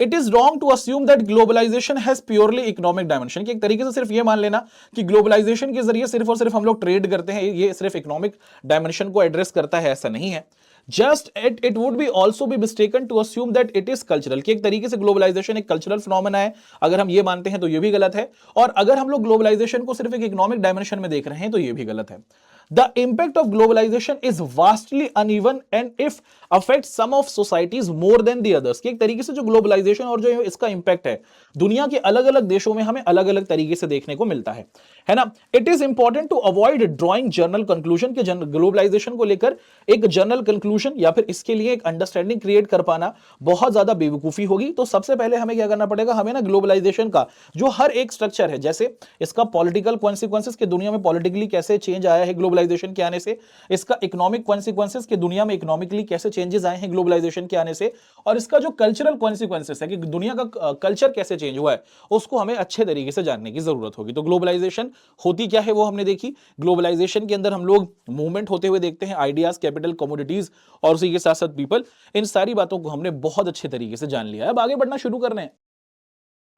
It is wrong to assume that globalisation has purely economic dimension, कि एक तरीके से सिर्फ ये मान लेना कि ग्लोबलाइजेशन के जरिए सिर्फ और सिर्फ हम लोग ट्रेड करते हैं, ये सिर्फ इकोनॉमिक डायमेंशन को एड्रेस करता है, ऐसा नहीं है। Just it would be also be mistaken to assume that it is cultural, कि एक तरीके से ग्लोबलाइजेशन एक कल्चरल फिनोमेना है, अगर हम ये मानते हैं तो ये भी गलत है, और अगर हम लोग ग्लोबलाइजेशन को सिर्फ एक इकोनॉमिक डायमेंशन में देख रहे हैं तो ये भी गलत है। The impact of globalization is vastly uneven and if affects some of societies more than the others। कि एक तरीके से जो ग्लोबलाइजेशन और जो इसका इंपैक्ट है दुनिया के अलग अलग देशों में हमें अलग अलग तरीके से देखने को मिलता है ना। It is important to avoid drawing general conclusion के ग्लोबलाइजेशन को लेकर एक जर्नल कंक्लूजन या फिर इसके लिए एक अंडरस्टैंडिंग क्रिएट कर पाना बहुत ज्यादा बेवकूफी होगी। तो सबसे पहले हमें क्या करना पड़ेगा, हमें ना ग्लोबलाइजेशन का जो हर एक स्ट्रक्चर है, जैसे इसका पॉलिटिकल कॉन्सिक्वेंसेस के दुनिया में पॉलिटिकली कैसे चेंज आया है ग्लोबलाइजेशन के आने से, इसका इकोनॉमिक कॉन्सिक्वेंसेस के दुनिया में इकोनॉमिकली कैसे चेंजेस आए हैं ग्लोबलाइजेशन के आने से, और इसका जो कल्चरल कॉन्सिक्वेंसेस है कि दुनिया का कल्चर कैसे चेंज हुआ है, उसको हमें अच्छे तरीके से जानने की जरूरत होगी। तो ग्लोबलाइजेशन होती क्या है वो हमने देखी। ग्लोबलाइजेशन के अंदर हम लोग मूवमेंट होते हुए देखते हैं, आइडियाज, कैपिटल, कमोडिटीज और उसी के साथ साथ पीपल। इन सारी बातों को हमने बहुत अच्छे तरीके से जान लिया है। अब आगे बढ़ना शुरू करने हैं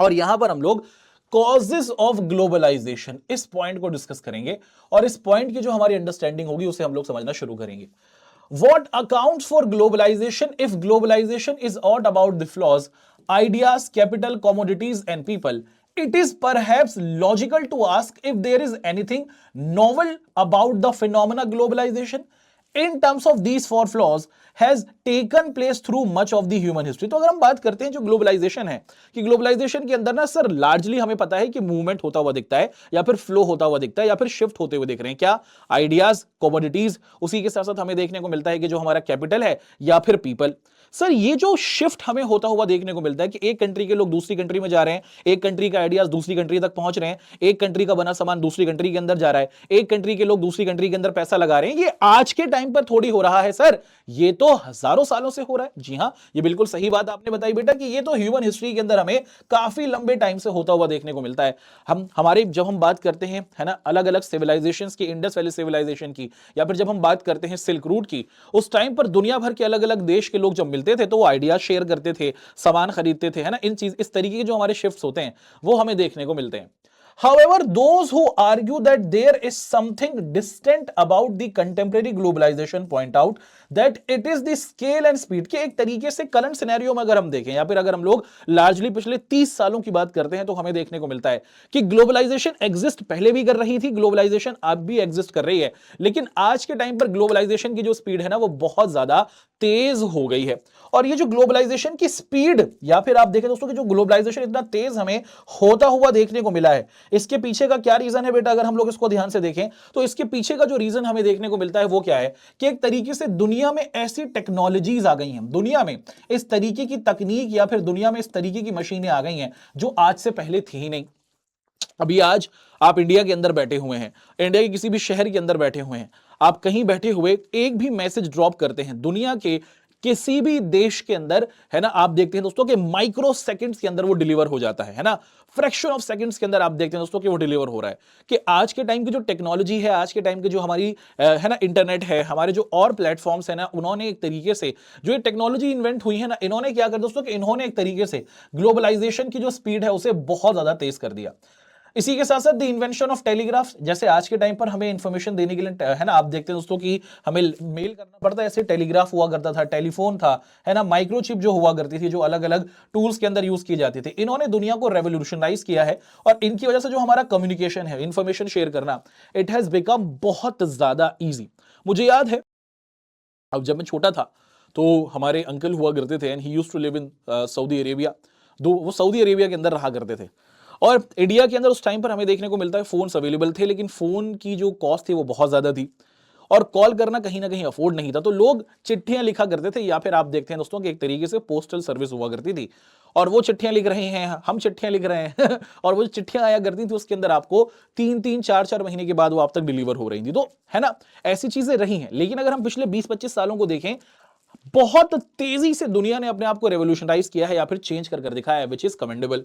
और यहां पर हम लोग कॉजेस ऑफ ग्लोबलाइजेशन इस पॉइंट को डिस्कस करेंगे और इस पॉइंट की जो हमारी अंडरस्टैंडिंग होगी उसे हम लोग समझना शुरू करेंगे। What accounts for globalization if globalization is all about the flaws, ideas, capital, commodities, and people? It is perhaps logical to ask if there is anything novel about the phenomena globalization in terms of these four flaws has taken place through much of the human history। तो अगर हम बात करते हैं जो globalisation है कि globalisation के अंदर ना सर लार्जली हमें पता है कि मूवमेंट होता हुआ दिखता है या फिर फ्लो होता हुआ दिखता है या फिर शिफ्ट होते हुए दिख रहे हैं, क्या आइडियाज, कमोडिटीज, उसी के साथ साथ हमें देखने को मिलता है कि जो हमारा कैपिटल है या फिर पीपल। सर ये जो शिफ्ट हमें होता हुआ देखने को मिलता है कि एक कंट्री के लोग दूसरी कंट्री में जा रहे हैं, एक कंट्री का आइडियाज दूसरी कंट्री तक पहुंच रहे हैं, एक कंट्री का बना सामान दूसरी कंट्री के अंदर जा रहा है, एक कंट्री के लोग दूसरी कंट्री के अंदर पैसा लगा रहे हैं, ये आज के टाइम पर थोड़ी हो रहा है सर, ये तो हजारों सालों से हो रहा है। जी हां, ये बिल्कुल सही बात आपने बताई बेटा कि ये तो ह्यूमन हिस्ट्री के अंदर हमें काफी लंबे टाइम से होता हुआ देखने को मिलता है। जब हम बात करते हैं है ना अलग अलग सिविलाइजेशंस की, इंडस वैली सिविलाइजेशन की, या फिर जब हम बात करते हैं सिल्क रूट की, उस टाइम पर दुनिया भर के अलग अलग देश के लोग जब मिलते थे तो वो आइडियाज शेयर करते थे, सामान खरीदते थे, है ना। इस तरीके के जो हमारे शिफ्ट्स होते हैं वो हमें देखने को मिलते हैं। However, those who argue that there is something distant about the contemporary globalization point out that it is the scale and speed। के एक तरीके से करंट सिनेरियो में अगर हम देखें या फिर अगर हम लोग लार्जली पिछले 30 सालों की बात करते हैं तो हमें देखने को मिलता है कि ग्लोबलाइजेशन एग्जिस्ट पहले भी कर रही थी, ग्लोबलाइजेशन अब भी एग्जिस्ट कर रही है, लेकिन आज के टाइम पर ग्लोबलाइजेशन की जो स्पीड है ना वो बहुत ज्यादा तेज हो गई है। और ये जो ग्लोबलाइजेशन की स्पीड या फिर आप देखें दोस्तों कि जो ग्लोबलाइजेशन इतना तेज हमें होता हुआ देखने को मिला है, इसके पीछे का क्या रीजन है बेटा, अगर हम लोग इसको ध्यान से देखें तो इसके पीछे का जो रीजन हमें देखने को मिलता है वो क्या है कि एक तरीके से दुनिया में ऐसी टेक्नोलॉजीज आ गई हैं, दुनिया में इस तरीके की तकनीक या फिर दुनिया में इस तरीके की मशीनें आ गई हैं जो आज से पहले थी ही नहीं। अभी आज आप इंडिया के अंदर बैठे हुए हैं, इंडिया के किसी भी शहर के अंदर बैठे हुए हैं, आप कहीं बैठे हुए एक भी मैसेज ड्रॉप करते हैं दुनिया के किसी भी देश के अंदर, है ना, आप देखते हैं दोस्तों कि माइक्रो सेकंड्स के अंदर वो डिलीवर हो जाता है ना, फ्रैक्शन ऑफ सेकंड्स के अंदर आप देखते हैं दोस्तों कि वो डिलीवर हो रहा है। कि आज के टाइम की जो टेक्नोलॉजी है, आज के टाइम की जो हमारी है ना इंटरनेट है, हमारे जो और प्लेटफॉर्म्स है ना, उन्होंने एक तरीके से जो ये टेक्नोलॉजी इन्वेंट हुई है ना, इन्होंने क्या कर दोस्तों कि इन्होंने एक तरीके से ग्लोबलाइजेशन की जो स्पीड है उसे बहुत ज्यादा तेज कर दिया। इसी के साथ साथ द इन्वेंशन ऑफ टेलीग्राफ, जैसे आज के टाइम पर हमें इंफॉर्मेशन देने के लिए है ना आप देखते हैं दोस्तों कि हमें मेल करना पड़ता है, ऐसे टेलीग्राफ हुआ करता था, टेलीफोन था, है ना, माइक्रोचिप जो हुआ करती थी जो अलग अलग टूल्स के अंदर यूज की जाती थी, इन्होंने दुनिया को रेवोल्यूशनाइज किया है और इनकी वजह से जो हमारा कम्युनिकेशन है, इंफॉर्मेशन शेयर करना, इट हैज बिकम बहुत ज्यादा ईजी। मुझे याद है अब जब मैं छोटा था तो हमारे अंकल हुआ करते थे and he used to live in Saudi Arabia, वो सऊदी अरेबिया के अंदर रहा करते थे और इंडिया के अंदर उस टाइम पर हमें देखने को मिलता है फोन्स अवेलेबल थे, लेकिन फोन की जो कॉस्ट थी वो बहुत ज्यादा थी और कॉल करना कहीं ना कहीं अफोर्ड नहीं था, तो लोग चिट्ठियां लिखा करते थे या फिर आप देखते हैं दोस्तों कि एक तरीके से पोस्टल सर्विस हुआ करती थी और वो चिट्ठियां लिख रहे हैं, हम चिट्ठियां लिख रहे हैं और वो चिट्ठियां आया करती थी उसके अंदर आपको 3-4 महीने के बाद वो आप तक डिलीवर हो रही थी। तो है ना ऐसी चीजें रही हैं, लेकिन अगर हम पिछले 20-25 सालों को देखें, बहुत तेजी से दुनिया ने अपने आप को रेवोल्यूशनाइज किया है या फिर चेंज कर दिखाया है, which is commendable.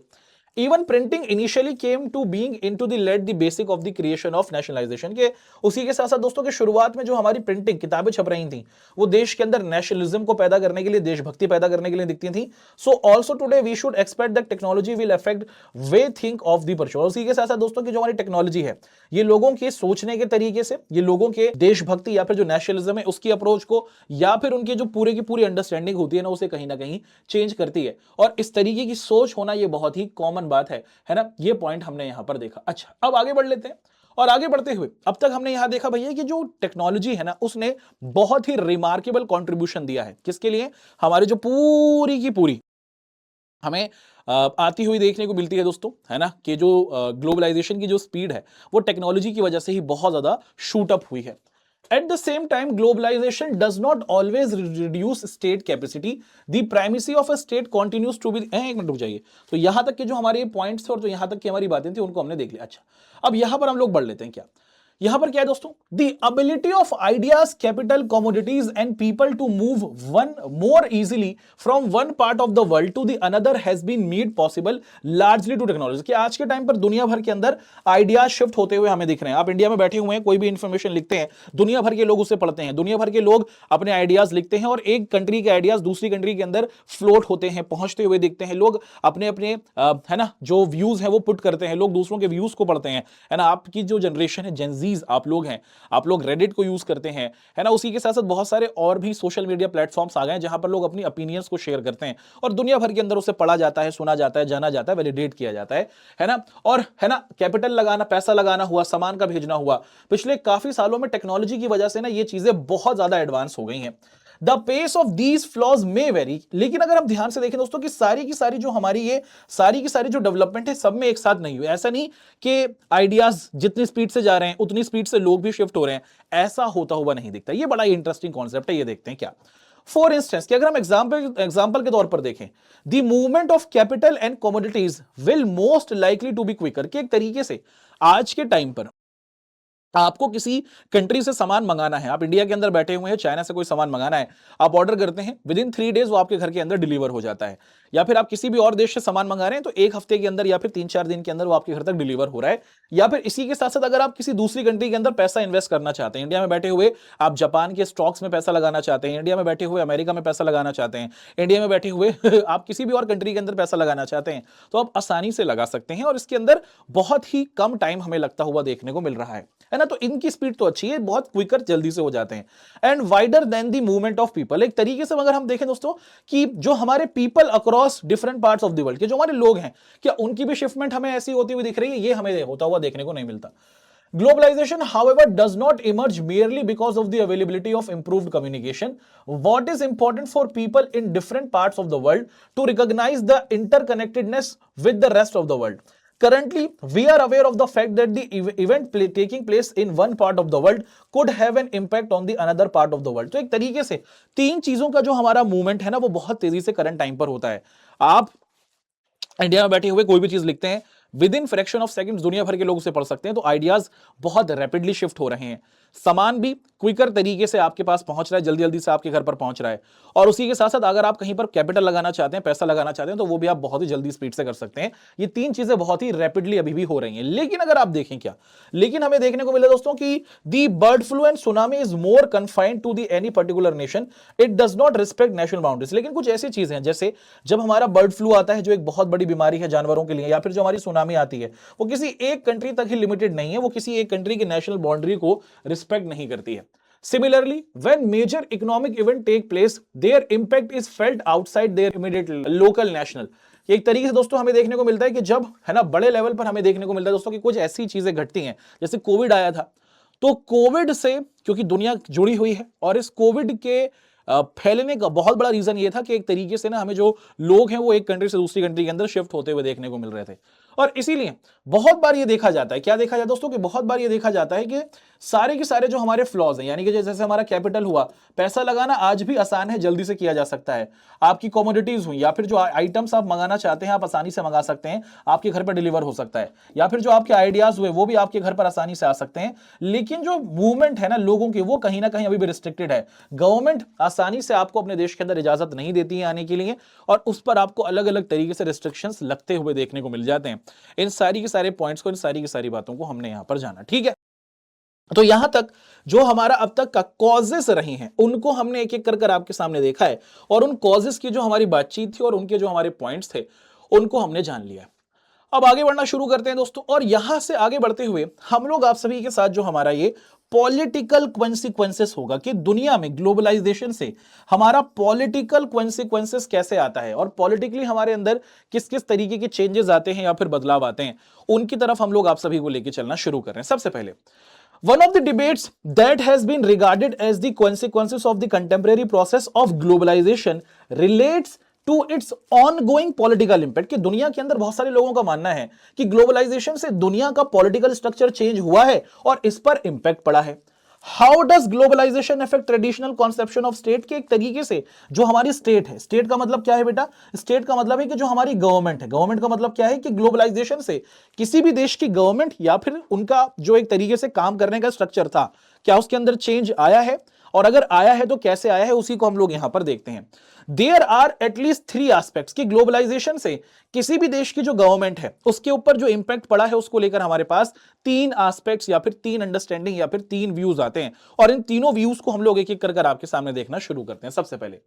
Even printing initially came to being into the led the basic of the creation of nationalization। के उसी के साथ साथ दोस्तों के शुरुआत में जो हमारी प्रिंटिंग किताबें छप रही थी वो देश के अंदर नेशनलिज्म को पैदा करने के लिए, देशभक्ति पैदा करने के लिए दिखती थी। So also today we should expect that technology will affect way think of the person. उसी के साथ साथ दोस्तों की जो हमारी टेक्नोलॉजी है ये लोगों के सोचने के तरीके से, ये लोगों के देशभक्ति या फिर जो नेशनलिज्म है उसकी अप्रोच को या फिर उनकी जो पूरे की पूरी अंडरस्टैंडिंग होती है ना उसे कहीं ना कहीं चेंज करती है और इस तरीके की सोच होना ये बहुत ही कॉमन बात है ना, ये पॉइंट हमने यहां पर देखा। अच्छा अब आगे बढ़ लेते हैं और आगे बढ़ते हुए अब तक हमने यहां देखा भैया कि जो टेक्नोलॉजी है ना उसने बहुत ही रिमार्केबल कंट्रीब्यूशन दिया है। किसके लिए? हमारे जो पूरी की पूरी हमें आती हुई देखने को मिलती है दोस्तों, है ना, कि जो ग्लोबलाइजेशन की जो स्पीड है वो टेक्नोलॉजी की वजह से ही बहुत ज्यादा शूट अप हुई है। At the same time, globalization does not always reduce state capacity. The primacy of a state continues to be। एक मिनट रुक जाइए। तो यहां तक के जो हमारे पॉइंट्स थे और जो यहां तक की हमारी बातें थी उनको हमने देख लिया। अच्छा, अब यहां पर हम लोग बढ़ लेते हैं। क्या यहां पर क्या है दोस्तों? The ability of ideas, capital, commodities and people to move one more easily from one part of the world to the another has been made possible largely to technology. कि आज के टाइम पर दुनिया भर के अंदर आइडियाज शिफ्ट होते हुए हमें दिख रहे हैं। आप इंडिया में बैठे हुए हैं, कोई भी इंफॉर्मेशन लिखते हैं, दुनिया भर के लोग उसे पढ़ते हैं, दुनिया भर के लोग अपने आइडियाज लिखते हैं और एक कंट्री के आइडियाज दूसरी कंट्री के अंदर फ्लोट होते हैं, पहुंचते हुए दिखते हैं। लोग अपने अपने है ना जो व्यूज हैं वो पुट करते हैं, लोग दूसरों के व्यूज को पढ़ते हैं, है ना। आपकी जो जनरेशन है जेनजीज आप लोग हैं, आप लोग रेडिट को यूज करते हैं, है ना। उसी के साथ साथ बहुत सारे और भी सोशल मीडिया प्लेटफॉर्म्स आ गए हैं जहां पर लोग अपनी ओपिनियंस को शेयर करते हैं और दुनिया भर के अंदर उसे पढ़ा जाता है, सुना जाता है, जाना जाता है, वैलिडेट किया जाता है ना। और है ना कैपिटल लगाना, पैसा लगाना हुआ, सामान का भेजना हुआ, पिछले काफी सालों में टेक्नोलॉजी की वजह से ना ये चीजें बहुत ज्यादा एडवांस हो गई हैं। The pace of these flows may vary, लेकिन अगर हम ध्यान से देखें दोस्तों कि सारी की सारी जो हमारी ये सारी की सारी जो डेवलपमेंट है सब में एक साथ नहीं हुई। ऐसा नहीं कि आइडियाज जितनी स्पीड से जा रहे हैं उतनी स्पीड से लोग भी शिफ्ट हो रहे हैं, ऐसा होता हुआ नहीं दिखता। ये बड़ा इंटरेस्टिंग कॉन्सेप्ट है, ये देखते हैं क्या। फॉर इंस्टेंस कि अगर हम एग्जाम्पल के तौर पर देखें, the movement of capital and commodities will most likely to be quicker. कि एक तरीके से आज के टाइम पर आपको किसी कंट्री से सामान मंगाना है, आप इंडिया के अंदर बैठे हुए हैं, चाइना से कोई सामान मंगाना है, आप ऑर्डर करते हैं, विद इन 3 डेज वो आपके घर के अंदर डिलीवर हो जाता है। या फिर आप किसी भी और देश से सामान मंगा रहे हैं तो 1 हफ्ते के अंदर या फिर 3-4 दिन के अंदर वो आपके घर तक डिलीवर हो रहा है। या फिर इसी के साथ साथ अगर आप किसी दूसरी कंट्री के अंदर पैसा इन्वेस्ट करना चाहते हैं, इंडिया में बैठे हुए आप जापान के स्टॉक्स में पैसा लगाना चाहते हैं, इंडिया में बैठे हुए अमेरिका में पैसा लगाना चाहते हैं, इंडिया में बैठे हुए आप किसी भी और कंट्री के अंदर पैसा लगाना चाहते हैं, तो आप आसानी से लगा सकते हैं और इसके अंदर बहुत ही कम टाइम हमें लगता हुआ देखने को मिल रहा है ना। तो इनकी स्पीड तो अच्छी है, बहुत क्विकर, जल्दी से हो जाते हैं। And wider than the movement of people. एक तरीके से अगर हम देखें दोस्तों कि जो हमारे people across different parts of the world के जो हमारे लोग हैं, क्या उनकी भी शिफ्टमेंट हमें ऐसी होती हुई दिख रही है? ये हमें होता हुआ देखने को नहीं मिलता। Globalization, however, does not emerge merely because of the availability of improved communication. What is important for people in different parts of the world to recognize the interconnectedness with the rest of the world. Currently, we are aware of the fact that the event taking place in one part of the world could have an impact on the another part of the world. तो एक तरीके से 3 चीजों का जो हमारा movement है ना वो बहुत तेजी से करंट टाइम पर होता है। आप इंडिया में बैठे हुए कोई भी चीज लिखते हैं, with in fraction of seconds दुनिया भर के लोग उसे पढ़ सकते हैं। तो आइडियाज बहुत रैपिडली शिफ्ट हो रहे हैं, सामान भी क्विकर तरीके से आपके पास पहुंच रहा है, जल्दी जल्दी से आपके घर पर पहुंच रहा है। और उसी के साथ साथ अगर आप कहीं पर कैपिटल लगाना चाहते हैं, पैसा लगाना चाहते हैं, तो वो भी आप बहुत ही जल्दी स्पीड से कर सकते हैं। ये 3 चीजें बहुत ही रैपिडली अभी भी हो रही हैं। लेकिन अगर आप देखें क्या, लेकिन हमें देखने को मिला दोस्तों कि the bird flu and tsunami is more confined to the any particular nation, it does not respect national boundaries. लेकिन कुछ ऐसी चीजें हैं जैसे जब हमारा बर्ड फ्लू आता है जो एक बहुत बड़ी बीमारी है जानवरों के लिए, या फिर जो हमारी सुनामी आती है वो किसी एक कंट्री तक ही लिमिटेड नहीं है, वो किसी एक कंट्री की नेशनल बाउंड्री को रिस्पेक्ट नहीं करती है। Similarly, when major economic event take place, their impact is felt outside their immediate local national. एक तरीके से दोस्तों हमें देखने को मिलता है कि जब है ना बड़े लेवल पर हमें देखने को मिलता है दोस्तों कि कुछ ऐसी चीजें घटती हैं, जैसे कोविड आया था, तो कोविड से क्योंकि दुनिया जुड़ी हुई है और इस कोविड के फैलने का बहुत बड़ा रीजन ये था कि एक तरीके से ना हमें जो लोग हैं वो एक कंट्री से दूसरी कंट्री के अंदर शिफ्ट होते हुए देखने को मिल रहे थे। और इसीलिए बहुत बार ये देखा जाता है, क्या देखा जाता है दोस्तों कि बहुत बार ये देखा जाता है कि सारे के सारे जो हमारे फ्लॉज हैं, यानी कि जैसे हमारा कैपिटल हुआ, पैसा लगाना आज भी आसान है, जल्दी से किया जा सकता है। आपकी कमोडिटीज हुई या फिर जो आइटम्स आप मंगाना चाहते हैं आप आसानी से मंगा सकते हैं, आपके घर पर डिलीवर हो सकता है। या फिर जो आपके आइडियाज हुए वो भी आपके घर पर आसानी से आ सकते हैं। लेकिन जो मूवमेंट है ना लोगों की, वो कहीं ना कहीं अभी भी रिस्ट्रिक्टेड है। गवर्नमेंट आसानी से आपको अपने देश के अंदर इजाजत नहीं देती है आने के लिए, और उस पर आपको अलग अलग तरीके से रिस्ट्रिक्शंस लगते हुए देखने को मिल जाते हैं। इन सारी के सारे पॉइंट्स को, इन सारी की सारी बातों को हमने यहां पर जाना, ठीक है। तो यहां तक जो हमारा अब तक का कॉजेस रही हैं उनको हमने एक एक कर आपके सामने देखा है, और उन कॉजेस की जो हमारी बातचीत थी और उनके जो हमारे पॉइंट्स थे उनको हमने जान लिया। अब आगे बढ़ना शुरू करते हैं दोस्तों, और यहां से आगे बढ़ते हुए हम लोग आप सभी के साथ जो हमारा ये पॉलिटिकल कॉन्सिक्वेंसेस होगा कि दुनिया में ग्लोबलाइजेशन से हमारा पॉलिटिकल कॉन्सिक्वेंसेस कैसे आता है और पॉलिटिकली हमारे अंदर किस किस तरीके के चेंजेस आते हैं या फिर बदलाव आते हैं, उनकी तरफ हम लोग आप सभी को लेकर चलना शुरू कर रहे हैं। सबसे पहले, one of the debates that has been regarded as the consequences of the contemporary process of globalization relates to its ongoing political impact, कि दुनिया के अंदर बहुत सारे लोगों का मानना है कि ग्लोबलाइजेशन से दुनिया का पॉलिटिकल स्ट्रक्चर चेंज हुआ है और इस पर इंपैक्ट पड़ा है। How does globalization affect traditional conception of state, के एक तरीके से जो हमारी स्टेट है, स्टेट का मतलब क्या है बेटा, स्टेट का मतलब है कि जो हमारी गवर्नमेंट है, गवर्नमेंट का मतलब क्या है कि ग्लोबलाइजेशन से किसी भी देश की गवर्नमेंट या फिर उनका जो एक तरीके से काम करने का स्ट्रक्चर था, क्या उसके अंदर चेंज आया है, और अगर आया है तो कैसे आया है, उसी को हम लोग यहां पर देखते हैं। देयर आर एटलीस्ट 3 एस्पेक्ट्स कि ग्लोबलाइजेशन से किसी भी देश की जो गवर्नमेंट है उसके ऊपर जो इंपैक्ट पड़ा है उसको लेकर हमारे पास 3 एस्पेक्ट्स या फिर 3 अंडरस्टैंडिंग या फिर 3 व्यूज आते हैं, और इन तीनों व्यूज को हम लोग एक एक कर आपके सामने देखना शुरू करते हैं। सबसे पहले,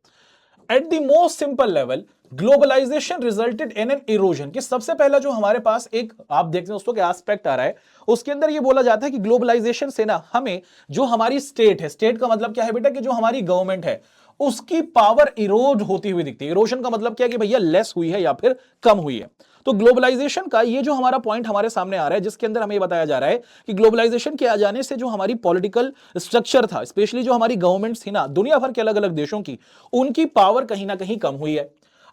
at the most simple level, globalization resulted in an erosion, कि सबसे पहला जो हमारे पास एक आप देखते हैं दोस्तों के एस्पेक्ट आ रहा है, उसके अंदर ये बोला जाता है कि ग्लोबलाइजेशन से ना हमें जो हमारी स्टेट है, स्टेट का मतलब क्या है बेटा, कि जो हमारी गवर्नमेंट है उसकी पावर इरोड होती हुई दिखती है। इरोजन का मतलब क्या है कि भैया लेस हुई है या फिर कम हुई है। तो ग्लोबलाइजेशन का ये जो हमारा पॉइंट हमारे सामने आ रहा है, जिसके अंदर हमें बताया जा रहा है कि ग्लोबलाइजेशन के आ जाने से जो हमारी पॉलिटिकल स्ट्रक्चर था, स्पेशली जो हमारी गवर्नमेंट्स थी ना दुनिया भर के अलग अलग देशों की, उनकी पावर कहीं ना कहीं कम हुई है।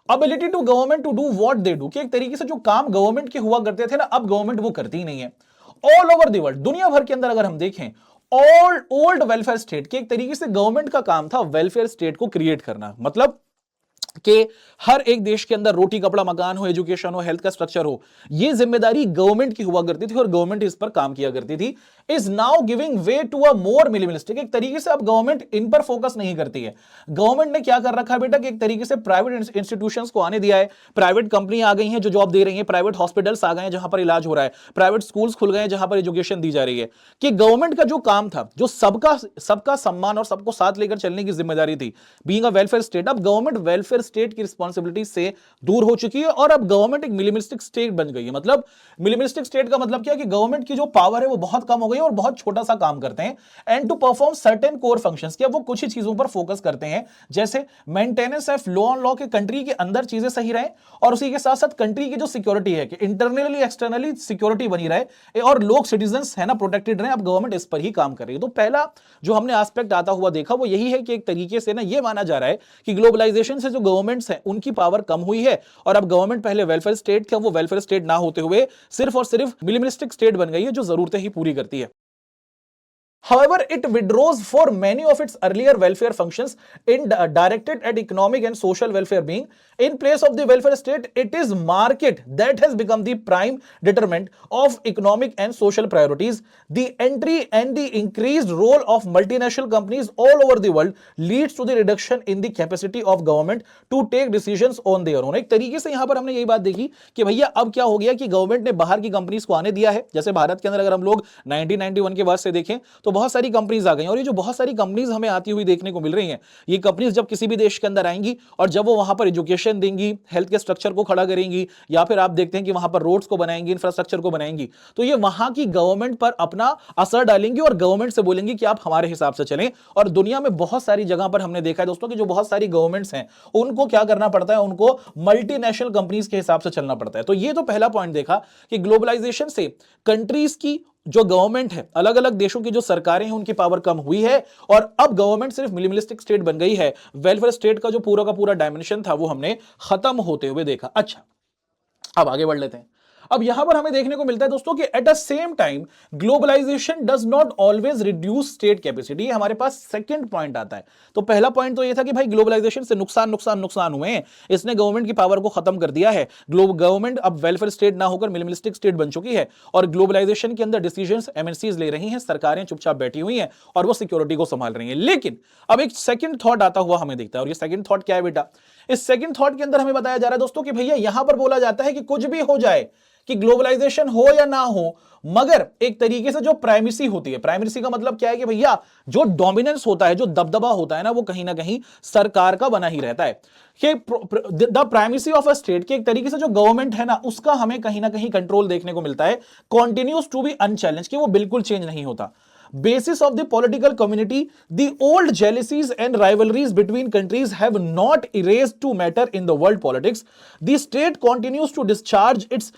Ability to government to do what they do, कि एक तरीके से जो काम गवर्नमेंट के हुआ करते थे ना, अब गवर्नमेंट वो करती ही नहीं है। ऑल ओवर द वर्ल्ड, दुनिया भर के अंदर अगर हम देखें, ओल्ड वेलफेयर स्टेट, के एक तरीके से गवर्नमेंट का काम था वेलफेयर स्टेट को क्रिएट करना, मतलब कि हर एक देश के अंदर रोटी कपड़ा मकान हो, एजुकेशन हो, हेल्थ का स्ट्रक्चर हो, ये जिम्मेदारी गवर्नमेंट की हुआ करती थी और गवर्नमेंट इस पर काम किया करती थी। Is now giving way to a more minimalistic, एक तरीके से अब गवर्नमेंट इन पर फोकस नहीं करती है। गवर्नमेंट ने क्या कर रखा है बेटा, कि एक तरीके से प्राइवेट इंस्टीट्यूशंस को आने दिया है, प्राइवेट कंपनी आ गई हैं जो जॉब दे रही हैं, प्राइवेट हॉस्पिटल्स आ गए हैं जहां पर इलाज हो रहा है, प्राइवेट स्कूल्स खुल गए हैं जहां पर एजुकेशन दी जा रही है। कि गवर्नमेंट का जो काम था, जो सबका सम्मान और सबको साथ लेकर चलने की जिम्मेदारी थी, बीइंग अ वेलफेयर स्टेट, अब गवर्नमेंट वेलफेयर स्टेट की रिस्पॉन्सिबिलिटी से दूर हो चुकी है और अब गवर्नमेंट एक मिनिमलिस्टिक स्टेट बन गई है। मतलब मिनिमलिस्टिक स्टेट का मतलब क्या है कि गवर्नमेंट की जो पावर है वो बहुत कम हो गई है और बहुत छोटा सा काम करते हैं। And to perform certain core functions, क्या वो कुछ ही चीजों पर फोकस करते हैं, जैसे maintenance of law and law, के कंट्री के अंदर चीजें सही रहे और उसी के साथ साथ कंट्री की जो सिक्योरिटी है कि इंटरनली एक्सटर्नली सिक्योरिटी बनी रहे और लोग सिटीजंस है ना प्रोटेक्टेड रहे। अब गवर्नमेंट इस पर ही काम कर रही है। तो पहला जो हमने एस्पेक्ट आता हुआ देखा वो यही है कि एक तरीके से ना ये माना जा रहा है कि ग्लोबलाइजेशन से जो गवर्नमेंट्स हैं उनकी पावर कम हुई है और अब गवर्नमेंट पहले वेलफेयर स्टेट था, वो वेलफेयर स्टेट ना होते हुए सिर्फ और सिर्फ मिनिमलिस्टिक स्टेट बन गई है जो जरूरतें ही पूरी करती है। However, it withdraws for many of its earlier welfare functions directed at economic and social welfare being. In place of the welfare state, it is market that has become the prime determinant of economic and social priorities. The entry and the increased role of multinational companies all over the world leads to the reduction in the capacity of government to take decisions on their own. एक तरीके से यहां पर हमने यही बात देखी कि भैया अब क्या हो गया कि गवर्नमेंट ने बाहर की कंपनीज को आने दिया है। जैसे भारत के अंदर अगर हम लोग 1991 के बाद से देखें तो बहुत सारी कंपनीज आ गई और ये जो बहुत सारी कंपनीज हमें आती हुई देखने को मिल रही हैं, ये कंपनीज जब किसी भी देश के अंदर आएंगी और जब वो वहां पर एजुकेशन देंगी, हेल्थ के स्ट्रक्चर को खड़ा करेंगी या फिर आप देखते हैं कि वहां पर रोड्स को बनाएंगी, इंफ्रास्ट्रक्चर को बनाएंगी, तो ये वहां की गवर्नमेंट पर अपना असर डालेंगी और गवर्नमेंट से बोलेंगी कि आप हमारे हिसाब से चलें। और दुनिया में बहुत सारी जगह पर हमने देखा है दोस्तों कि जो बहुत सारी गवर्नमेंट्स हैं उनको क्या करना पड़ता है, उनको मल्टीनेशनल कंपनीज के हिसाब से चलना पड़ता है। तो ये तो पहला पॉइंट देखा कि ग्लोबलाइजेशन से कंट्रीज की जो गवर्नमेंट है, अलग अलग देशों की जो सरकारें हैं उनकी पावर कम हुई है और अब गवर्नमेंट सिर्फ मिनिमलिस्टिक स्टेट बन गई है। वेलफेयर स्टेट का जो पूरा का पूरा डायमेंशन था वो हमने खत्म होते हुए देखा। अच्छा, अब आगे बढ़ लेते हैं। अब यहां पर हमें देखने को मिलता है दोस्तों कि at the same time globalization does not always reduce state capacity. हमारे पास सेकंड पॉइंट आता है। तो पहला पॉइंट तो ये था कि भाई ग्लोबलाइजेशन से नुकसान हुए हैं, इसने गवर्नमेंट की पावर को खत्म कर दिया है। गवर्नमेंट अब वेलफेयर स्टेट ना होकर मिनिमलिस्टिक स्टेट बन चुकी है और ग्लोबलाइजेशन के अंदर डिसीजंस एमएनसीज ले रही हैं, सरकारें चुपचाप बैठी हुई हैं और वो सिक्योरिटी को संभाल रही हैं। लेकिन अब एक सेकंड थॉट आता हुआ हमें दिखता है और ये सेकंड थॉट क्या है बेटा, इस सेकंड थॉट के अंदर हमें बताया जा रहा है दोस्तों कि भैया यहां पर बोला जाता है कि कुछ भी हो जाए, कि ग्लोबलाइजेशन हो या ना हो, मगर एक तरीके से जो प्राइमेसी होती है, प्राइमेसी का मतलब क्या है कि भैया जो डोमिनेंस होता है, जो दबदबा होता है ना, वो कहीं ना कहीं सरकार का बना ही रहता है। The primacy of a state, के एक तरीके से जो गवर्नमेंट है ना उसका हमें कहीं ना कहीं कंट्रोल देखने को मिलता है, कॉन्टिन्यूज टू बी अनचैलेंज, कि वो बिल्कुल चेंज नहीं होता। basis of the political community, the old jealousies and rivalries between countries have not erased to matter in the world politics. The state continues to discharge its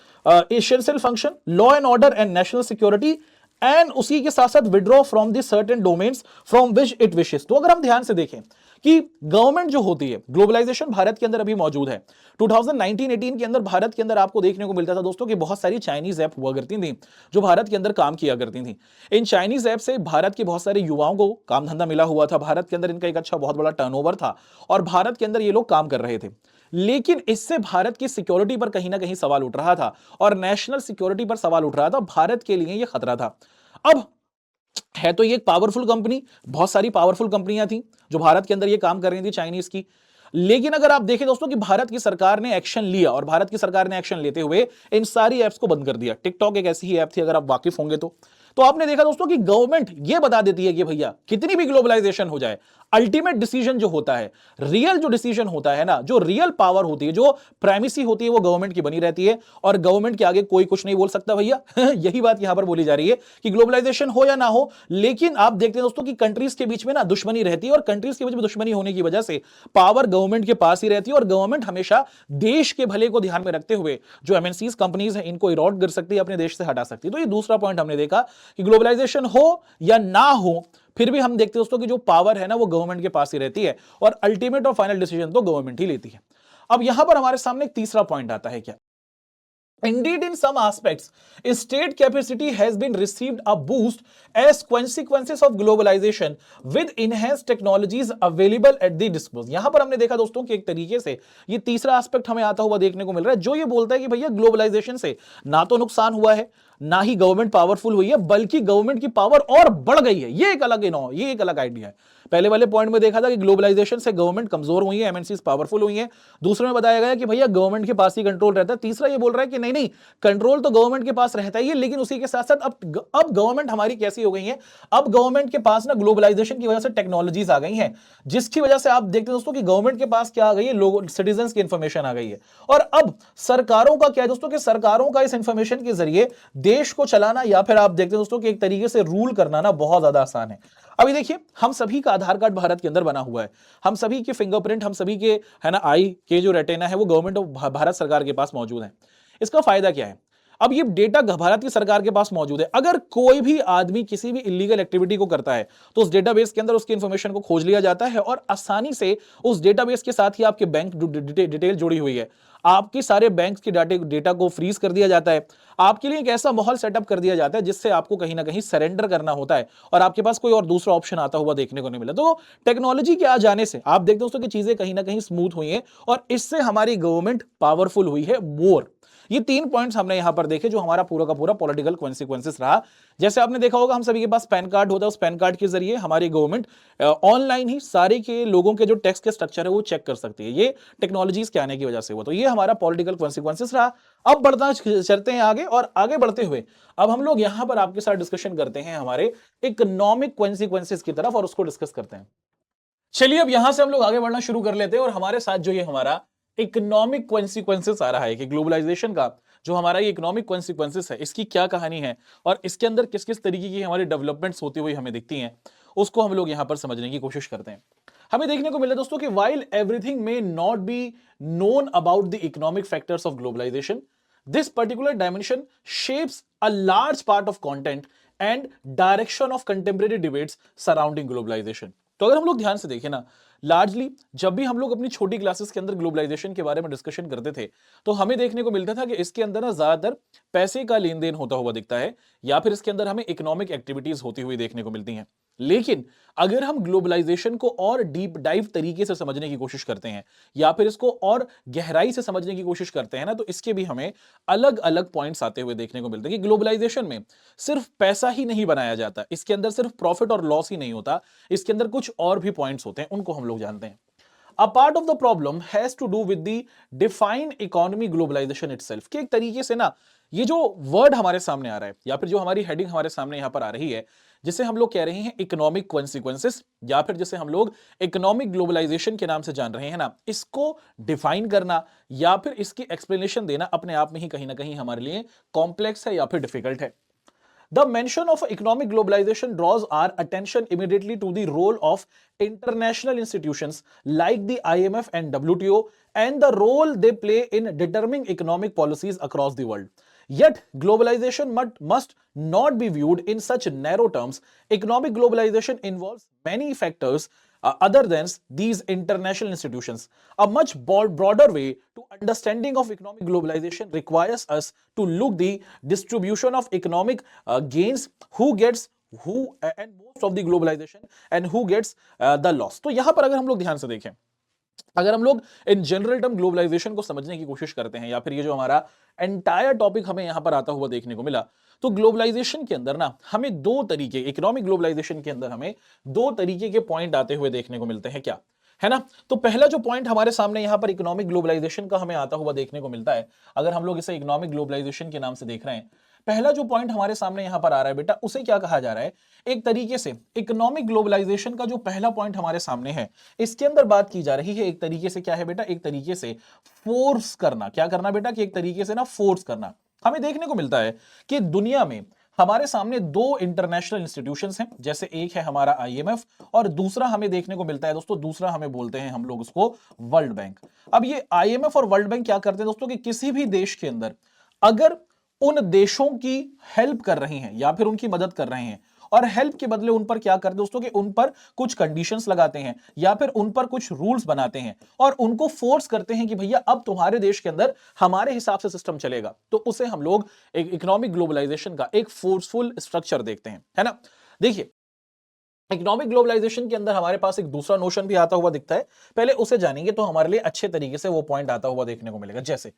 essential function, law and order and national security, and उसी के साथ साथ withdraw from the certain domains from which it wishes. तो अगर हम ध्यान से देखें कि गवर्नमेंट जो होती है, ग्लोबलाइजेशन भारत के अंदर अभी मौजूद है। 2019-18 के अंदर भारत के अंदर आपको देखने को मिलता था दोस्तों कि बहुत सारी चाइनीज ऐप हुआ करती थी जो भारत के अंदर काम किया करती थी। इन चाइनीज ऐप से भारत के बहुत सारे युवाओं को काम धंधा मिला हुआ था, भारत के अंदर इनका एक अच्छा बहुत बड़ा टर्नओवर था और भारत के अंदर ये लोग काम कर रहे थे। लेकिन इससे भारत की सिक्योरिटी पर कहीं ना कहीं सवाल उठ रहा था और नेशनल सिक्योरिटी पर सवाल उठ रहा था, भारत के लिए यह खतरा था। अब है तो ये एक पावरफुल कंपनी, बहुत सारी पावरफुल कंपनियां थी जो भारत के अंदर ये काम कर रही थी चाइनीज की। लेकिन अगर आप देखें दोस्तों कि भारत की सरकार ने एक्शन लिया और भारत की सरकार ने एक्शन लेते हुए इन सारी एप्स को बंद कर दिया। टिकटॉक एक ऐसी ही ऐप थी, अगर आप वाकिफ होंगे तो आपने देखा दोस्तों कि गवर्नमेंट ये बता देती है कि भैया कितनी भी ग्लोबलाइजेशन हो जाए, अल्टीमेट डिसीजन जो होता है, रियल जो डिसीजन होता है ना, जो रियल पावर होती है, जो प्राइमेसी होती है, वो गवर्नमेंट की बनी रहती है और गवर्नमेंट के आगे कोई कुछ नहीं बोल सकता भैया। यही बात यहां पर बोली जा रही है कि ग्लोबलाइजेशन हो या ना हो, लेकिन आप देखते हैं दोस्तों कि कंट्रीज के बीच में ना दुश्मनी रहती है और कंट्रीज के बीच में दुश्मनी होने की वजह से पावर गवर्नमेंट के पास ही रहती है और गवर्नमेंट हमेशा देश के भले को ध्यान में रखते हुए जो एमएनसीज कंपनीज हैं इनको इरोड कर सकती है, अपने देश से हटा सकती है। तो ये दूसरा पॉइंट हमने देखा कि ग्लोबलाइजेशन हो या ना हो, फिर भी हम देखते हैं दोस्तों कि जो पावर है ना वो गवर्नमेंट के पास ही रहती है और अल्टीमेट और फाइनल डिसीजन तो गवर्नमेंट ही लेती है। अब यहां पर हमारे सामने एक तीसरा पॉइंट आता है, क्या Indeed, in some aspects, state capacity has been received a boost as consequences of globalization with enhanced technologies available at the disposal। यहां पर हमने देखा दोस्तों कि एक तरीके से ये तीसरा एस्पेक्ट हमें आता हुआ देखने को मिल रहा है जो ये बोलता है कि भैया ग्लोबलाइजेशन से ना तो नुकसान हुआ है, ना ही गवर्नमेंट पावरफुल हुई है, बल्कि गवर्नमेंट की पावर और बढ़ गई है। ये एक अलग आइडिया है। पहले वाले पॉइंट में देखा था कि ग्लोबलाइजेशन से गवर्नमेंट कमजोर हुई है, एमएनसीज पावरफुल हुई है। दूसरे में बताया गया कि भैया गवर्नमेंट के पास ही कंट्रोल रहता है। तीसरा ये बोल रहा है कि नहीं, कंट्रोल तो गवर्नमेंट के पास रहता ही है, लेकिन उसी के साथ साथ अब गवर्नमेंट हमारी कैसी हो गई है, अब गवर्नमेंट के पास ना ग्लोबलाइजेशन की वजह से टेक्नोलॉजीज आ गई हैं, जिसकी वजह से आप देखते हैं दोस्तों कि गवर्नमेंट के पास क्या आ गई है, लोगों सिटीजन की इंफॉर्मेशन आ गई है। और अब सरकारों का क्या है दोस्तों कि सरकारों का इस इंफॉर्मेशन के जरिए देश को चलाना या फिर आप देखते हैं दोस्तों कि एक तरीके से रूल करना ना बहुत ज्यादा आसान है। अभी देखिए, हम सभी का आधार कार्ड भारत के अंदर बना हुआ है, हम सभी के फिंगरप्रिंट, हम सभी के है ना आई के जो रेटिना है वो गवर्नमेंट ऑफ भारत सरकार के पास मौजूद है। इसका फायदा क्या है? अब ये डेटा भारत की सरकार के पास मौजूद है। अगर कोई भी आदमी किसी भी इलीगल एक्टिविटी को करता है तो उस डेटाबेस के अंदर उसकी इंफॉर्मेशन को खोज लिया जाता है और आसानी से उस डेटाबेस के साथ ही आपके बैंक डिटेल जुड़ी हुई है, आपके सारे बैंक के डेटा को फ्रीज कर दिया जाता है। आपके लिए एक ऐसा माहौल सेटअप कर दिया जाता है जिससे आपको कहीं ना कहीं सरेंडर करना होता है और आपके पास कोई और दूसरा ऑप्शन आता हुआ देखने को नहीं मिला। तो टेक्नोलॉजी के आ जाने से आप देखते दोस्तों कि चीजें कहीं ना कहीं स्मूथ हुई हैं और इससे हमारी गवर्नमेंट पावरफुल हुई है मोर। ये 3 पॉइंट्स हमने यहां पर देखे जो हमारा पूरा का पूरा पॉलिटिकल कॉन्सिक्वेंसेस रहा। जैसे आपने देखा होगा हम सभी के पास पैन कार्ड होता है, उस पैन कार्ड के जरिए हमारी गवर्नमेंट ऑनलाइन ही सारे के लोगों के जो टैक्स के स्ट्रक्चर है वो चेक कर सकती है। ये टेक्नोलॉजीज के आने की वजह से हुआ। तो ये हमारा पॉलिटिकल कॉन्सिक्वेंसेस रहा। अब बढ़ना चलते हैं आगे और आगे बढ़ते हुए अब हम लोग यहां पर आपके साथ डिस्कशन करते हैं हमारे इकोनॉमिक कॉन्सिक्वेंसेस की तरफ और उसको डिस्कस करते हैं। चलिए अब यहां से हम लोग आगे बढ़ना शुरू कर लेते हैं और हमारे साथ जो ये हमारा इकोनॉमिक कॉन्सिक्वेंसेस आ रहा है कि ग्लोबलाइजेशन का जो हमारा ये इकोनॉमिक कॉन्सिक्वेंसेस है इसकी क्या कहानी है और इसके अंदर किस किस तरीके की हमारी डेवलपमेंट्स होती हुई हमें दिखती हैं, उसको हम लोग यहां पर समझने की कोशिश करते हैं। हमें देखने को मिला दोस्तों कि while everything may not be known about the economic factors of globalization, this particular dimension shapes a large part of content and direction of contemporary debates surrounding globalization। तो अगर हम लोग ध्यान से देखें ना, लार्जली जब भी हम लोग अपनी छोटी क्लासेस के अंदर ग्लोबलाइजेशन के बारे में डिस्कशन करते थे तो हमें देखने को मिलता था कि इसके अंदर ना ज्यादातर पैसे का लेन देन होता हुआ दिखता है या फिर इसके अंदर हमें इकोनॉमिक एक्टिविटीज होती हुई देखने को मिलती हैं। लेकिन अगर हम ग्लोबलाइजेशन को और डीप डाइव तरीके से समझने की कोशिश करते हैं या फिर इसको और गहराई से समझने की कोशिश करते हैं ना, तो इसके भी हमें अलग अलग पॉइंट्स आते हुए देखने को मिलते हैं कि ग्लोबलाइजेशन में सिर्फ पैसा ही नहीं बनाया जाता, इसके अंदर सिर्फ प्रॉफिट और लॉस ही नहीं होता, इसके अंदर कुछ और भी पॉइंट्स होते हैं, उनको हम लोग जानते हैं। A part of the problem has to do with the defined economy globalization itself। कि एक तरीके से ना ये जो वर्ड हमारे सामने आ रहा है या फिर जो हमारी हेडिंग हमारे सामने यहां पर आ रही है जिसे हम लोग कह रहे हैं इकोनॉमिक कॉन्सिक्वेंसेस या फिर जिसे हम लोग इकोनॉमिक ग्लोबलाइजेशन के नाम से जान रहे हैं ना, इसको डिफाइन करना या फिर इसकी एक्सप्लेनेशन देना अपने आप में ही कहीं ना कहीं हमारे लिए कॉम्प्लेक्स है या फिर डिफिकल्ट है। The mention of economic globalization draws our attention immediately to the role of international institutions like the IMF and WTO and the role they play in determining economic policies across the world. Yet, globalization must not be viewed in such narrow terms. Economic globalization involves many factors other than these international institutions. A much broader way to understanding of economic globalization requires us to look the distribution of economic gains, who gets who and most of the globalization and who gets the loss. तो यहां पर अगर हम लोग ध्यान से देखें, अगर हम लोग इन जनरल टर्म ग्लोबलाइजेशन को समझने की कोशिश करते हैं या फिर ये जो हमारा एंटायर टॉपिक हमें यहां पर आता हुआ देखने को मिला, तो ग्लोबलाइजेशन के अंदर ना हमें दो तरीके, इकोनॉमिक ग्लोबलाइजेशन के अंदर हमें दो तरीके के पॉइंट आते हुए देखने को मिलते हैं, क्या है ना। तो पहला जो पॉइंट हमारे सामने यहां पर इकोनॉमिक ग्लोबलाइजेशन का हमें आता हुआ देखने को मिलता है, अगर हम लोग इसे इकोनॉमिक ग्लोबलाइजेशन के नाम से देख रहे हैं, पहला जो पॉइंट हमारे सामने यहां पर आ रहा है बेटा, उसे क्या कहा जा रहा है, एक तरीके से इकोनॉमिक ग्लोबलाइजेशन का जो पहला पॉइंट हमारे सामने है, इसके अंदर बात की जा रही है एक तरीके से, क्या है बेटा, एक तरीके से फोर्स करना। क्या करना बेटा, कि एक तरीके से ना फोर्स करना। हमें देखने को मिलता है कि दुनिया में हमारे सामने दो इंटरनेशनल इंस्टीट्यूशंस हैं, जैसे एक है हमारा आईएमएफ और दूसरा हमें देखने को मिलता है दोस्तों, दूसरा हमें बोलते हैं हम लोग उसको वर्ल्ड बैंक। अब ये आईएमएफ और वर्ल्ड बैंक क्या करते हैं दोस्तों, कि किसी भी देश के अंदर अगर उन देशों की हेल्प कर रही हैं या फिर उनकी मदद कर रहे हैं और हेल्प के बदले उन पर क्या करते हैं दोस्तों, कि उन पर कुछ कंडीशंस लगाते हैं या फिर उन पर कुछ रूल्स बनाते हैं और उनको फोर्स करते हैं कि भैया अब तुम्हारे देश के अंदर हमारे हिसाब से सिस्टम चलेगा, तो उसे हम लोग एक इकोनॉमिक ग्लोबलाइजेशन का एक फोर्सफुल स्ट्रक्चर देखते हैं, है ना। देखिए, इकोनॉमिक ग्लोबलाइजेशन के अंदर हमारे पास एक दूसरा नोशन भी आता हुआ दिखता है, पहले उसे जानेंगे तो हमारे लिए अच्छे तरीके से वो पॉइंट आता हुआ देखने को मिलेगा। जैसे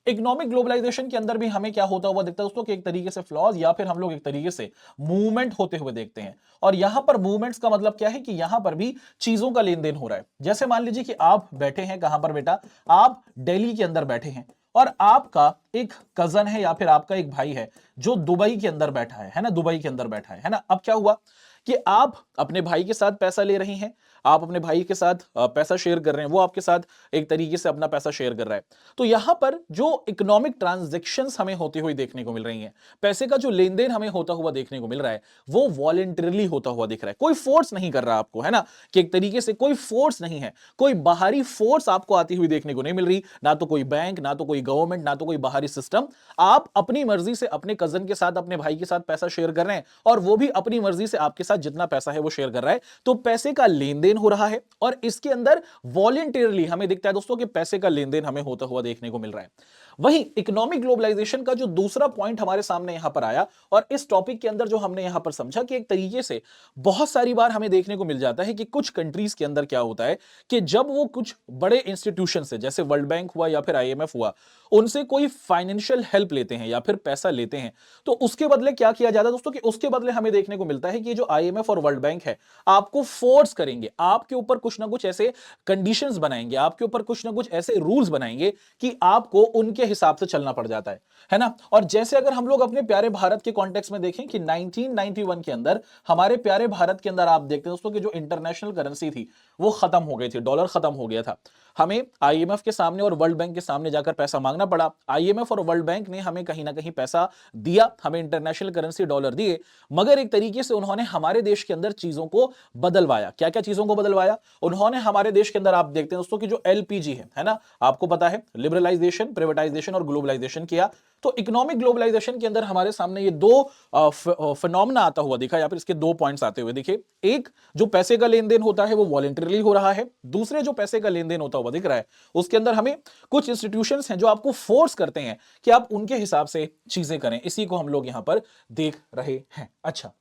इकोनॉमिक ग्लोबलाइजेशन के अंदर भी हमें क्या होता हुआ दिखता है दोस्तों, कि एक तरीके से फ्लॉज या फिर हम लोग एक तरीके से मूवमेंट होते हुए देखते हैं। और यहां पर मूवमेंट्स का मतलब क्या है, कि यहां पर भी चीजों का लेन देन हो रहा है। जैसे मान लीजिए कि आप बैठे हैं कहां पर बेटा, आप दिल्ली के अंदर बैठे हैं और आपका एक कजन है या फिर आपका एक भाई है जो दुबई के अंदर बैठा है ना, दुबई के अंदर बैठा है ना। अब क्या हुआ कि आप अपने भाई के साथ पैसा ले रही हैं, आप अपने भाई के साथ पैसा शेयर कर रहे हैं, वो आपके साथ एक तरीके से अपना पैसा शेयर कर रहा है। तो यहां पर जो इकोनॉमिक ट्रांजैक्शंस हमें होती हुई देखने को मिल रही हैं, पैसे का जो लेन देन हमें होता हुआ देखने को मिल रहा है, वो वॉलंटरीली होता हुआ दिख रहा है। कोई फोर्स नहीं कर रहा आपको, है ना, कि एक तरीके से कोई फोर्स नहीं है, कोई बाहरी फोर्स आपको आती हुई देखने को नहीं मिल रही, ना तो कोई बैंक, ना तो कोई गवर्नमेंट, ना तो कोई बाहरी सिस्टम। आप अपनी मर्जी से अपने कजन के साथ, अपने भाई के साथ पैसा शेयर कर रहे हैं और वो भी अपनी मर्जी से आपके साथ जितना पैसा है वो शेयर कर रहा है। तो पैसे का लेन देन हो रहा है और इसके अंदर वॉलंटरीली हमें दिखता है दोस्तों कि पैसे का लेन देन हमें होता हुआ देखने को मिल रहा है। वहीं इकोनॉमिक ग्लोबलाइजेशन का जो दूसरा पॉइंट हमारे सामने यहां पर आया और इस टॉपिक के अंदर जो हमने यहां पर समझा, कि एक तरीके से बहुत सारी बार हमें देखने को मिल जाता है कि कुछ कंट्रीज के अंदर क्या होता है कि जब वो कुछ बड़े इंस्टीट्यूशन से, जैसे वर्ल्ड बैंक हुआ या फिर आईएमएफ हुआ, उनसे कोई फाइनेंशियल हेल्प लेते हैं या फिर पैसा लेते हैं, तो उसके बदले क्या किया जाता है दोस्तों, कि उसके बदले हमें देखने को मिलता है कि जो आईएमएफ और वर्ल्ड बैंक है आपको फोर्स करेंगे, आपके ऊपर कुछ ना कुछ ऐसे कंडीशंस बनाएंगे, आपके ऊपर कुछ ना कुछ ऐसे रूल्स बनाएंगे कि आपको उनके हिसाब से चलना पड़ जाता है ना। और जैसे अगर हम लोग अपने प्यारे भारत के कॉन्टेक्स्ट में देखें कि 1991 के अंदर हमारे प्यारे भारत के अंदर आप देखते हैं दोस्तों कि जो इंटरनेशनल करेंसी थी वो खत्म हो गई थी, डॉलर खत्म हो गया था। हमें आईएमएफ के सामने और वर्ल्ड बैंक के सामने जाकर पैसा मांगना पड़ा। आईएमएफ और वर्ल्ड बैंक ने हमें कहीं ना कहीं पैसा दिया, हमें इंटरनेशनल करेंसी डॉलर दिए, मगर एक तरीके से उन्होंने हमारे देश के अंदर चीजों को बदलवाया। क्या क्या चीजों को बदलवाया उन्होंने हमारे देश के अंदर? आप देखते हैं दोस्तों कि जो एलपीजी है ना, आपको पता है, लिबरलाइजेशन, प्राइवेटाइजेशन और ग्लोबलाइजेशन किया। तो इकोनॉमिक ग्लोबलाइजेशन के अंदर हमारे सामने ये दो फिनोमेना आता हुआ दिखा, या फिर इसके दो पॉइंट्स आते हुए दिखे। एक, जो पैसे का लेन देन होता है वो वॉलंटरीली हो रहा है। दूसरे, जो पैसे का लेन देन होता हुआ दिख रहा है उसके अंदर हमें कुछ इंस्टीट्यूशंस हैं जो आपको फोर्स करते हैं कि आप उनके हिसाब से चीजें करें। इसी को हम लोग यहां पर देख रहे हैं। अच्छा,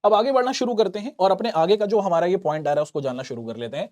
अब आगे बढ़ना शुरू करते हैं और अपने आगे का जो हमारा ये पॉइंट आ रहा है उसको जानना शुरू कर लेते हैं।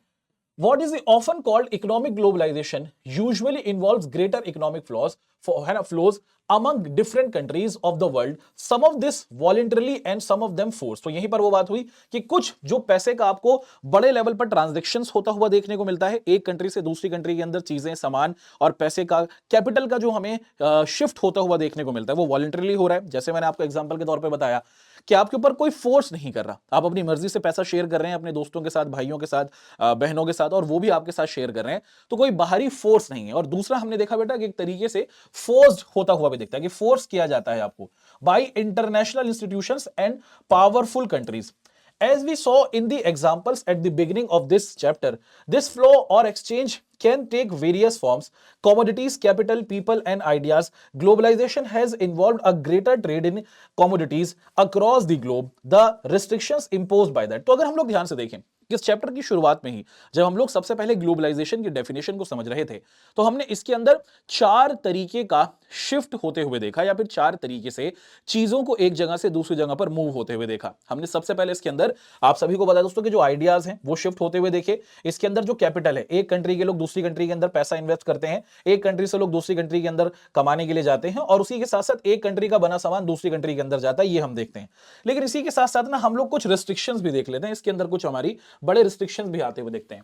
What is often called economic globalization usually involves greater economic flows among different countries of the world. Some of this voluntarily and some of them forced. तो यहीं पर वो बात हुई कि कुछ जो पैसे का आपको बड़े लेवल पर ट्रांजैक्शंस होता हुआ देखने को मिलता है, एक कंट्री से दूसरी कंट्री के अंदर चीजें, सामान और पैसे का, कैपिटल का जो हमें शिफ्ट होता हुआ देखने को मिलता है वो वॉलंटरीली हो रहा है। जैसे मैंने आपको एग्जांपल के तौर पे बताया कि आपके ऊपर कोई फोर्स नहीं कर रहा, आप अपनी मर्जी से पैसा शेयर कर रहे हैं अपने दोस्तों के साथ, भाइयों के साथ, बहनों के साथ, साथ और वो भी आपके साथ शेयर कर रहे हैं, तो कोई बाहरी फोर्स नहीं है। और दूसरा हमने देखा बेटा कि एक तरीके से फोर्स्ड होता हुआ भी दिखता है, कि फोर्स किया जाता है आपको bye international institutions and powerful countries. As we saw in the examples at the beginning of this chapter, this flow or exchange can take various forms: commodities, capital, people, and ideas. Globalization has involved a greater trade in commodities across the globe. The restrictions imposed by that. तो अगर हम लोग ध्यान से देखें इस chapter की शुरुआत में ही जब हम लोग सबसे पहले ग्लोबलाइजेशन की डेफिनेशन को समझ रहे थे, तो हमने इसके अंदर चार तरीके का शिफ्ट होते हुए देखा, या फिर चार तरीके से चीजों को एक जगह से दूसरी जगह पर मूव होते हुए देखा। हमने सबसे पहले इसके अंदर आप सभी को बताया दोस्तों कि जो आइडियाज हैं वो शिफ्ट होते हुए देखे। इसके अंदर जो कैपिटल है, एक कंट्री के लोग दूसरी कंट्री के अंदर पैसा इन्वेस्ट करते हैं, एक कंट्री से लोग दूसरी कंट्री के अंदर कमाने के लिए जाते हैं, और उसी के साथ साथ एक कंट्री का बना सामान दूसरी कंट्री के अंदर जाता है, ये हम देखते हैं। लेकिन इसी के साथ साथ ना हम लोग कुछ रिस्ट्रिक्शंस भी देख लेते हैं, इसके अंदर कुछ हमारी बड़े रिस्ट्रिक्शंस भी आते हुए देखते हैं।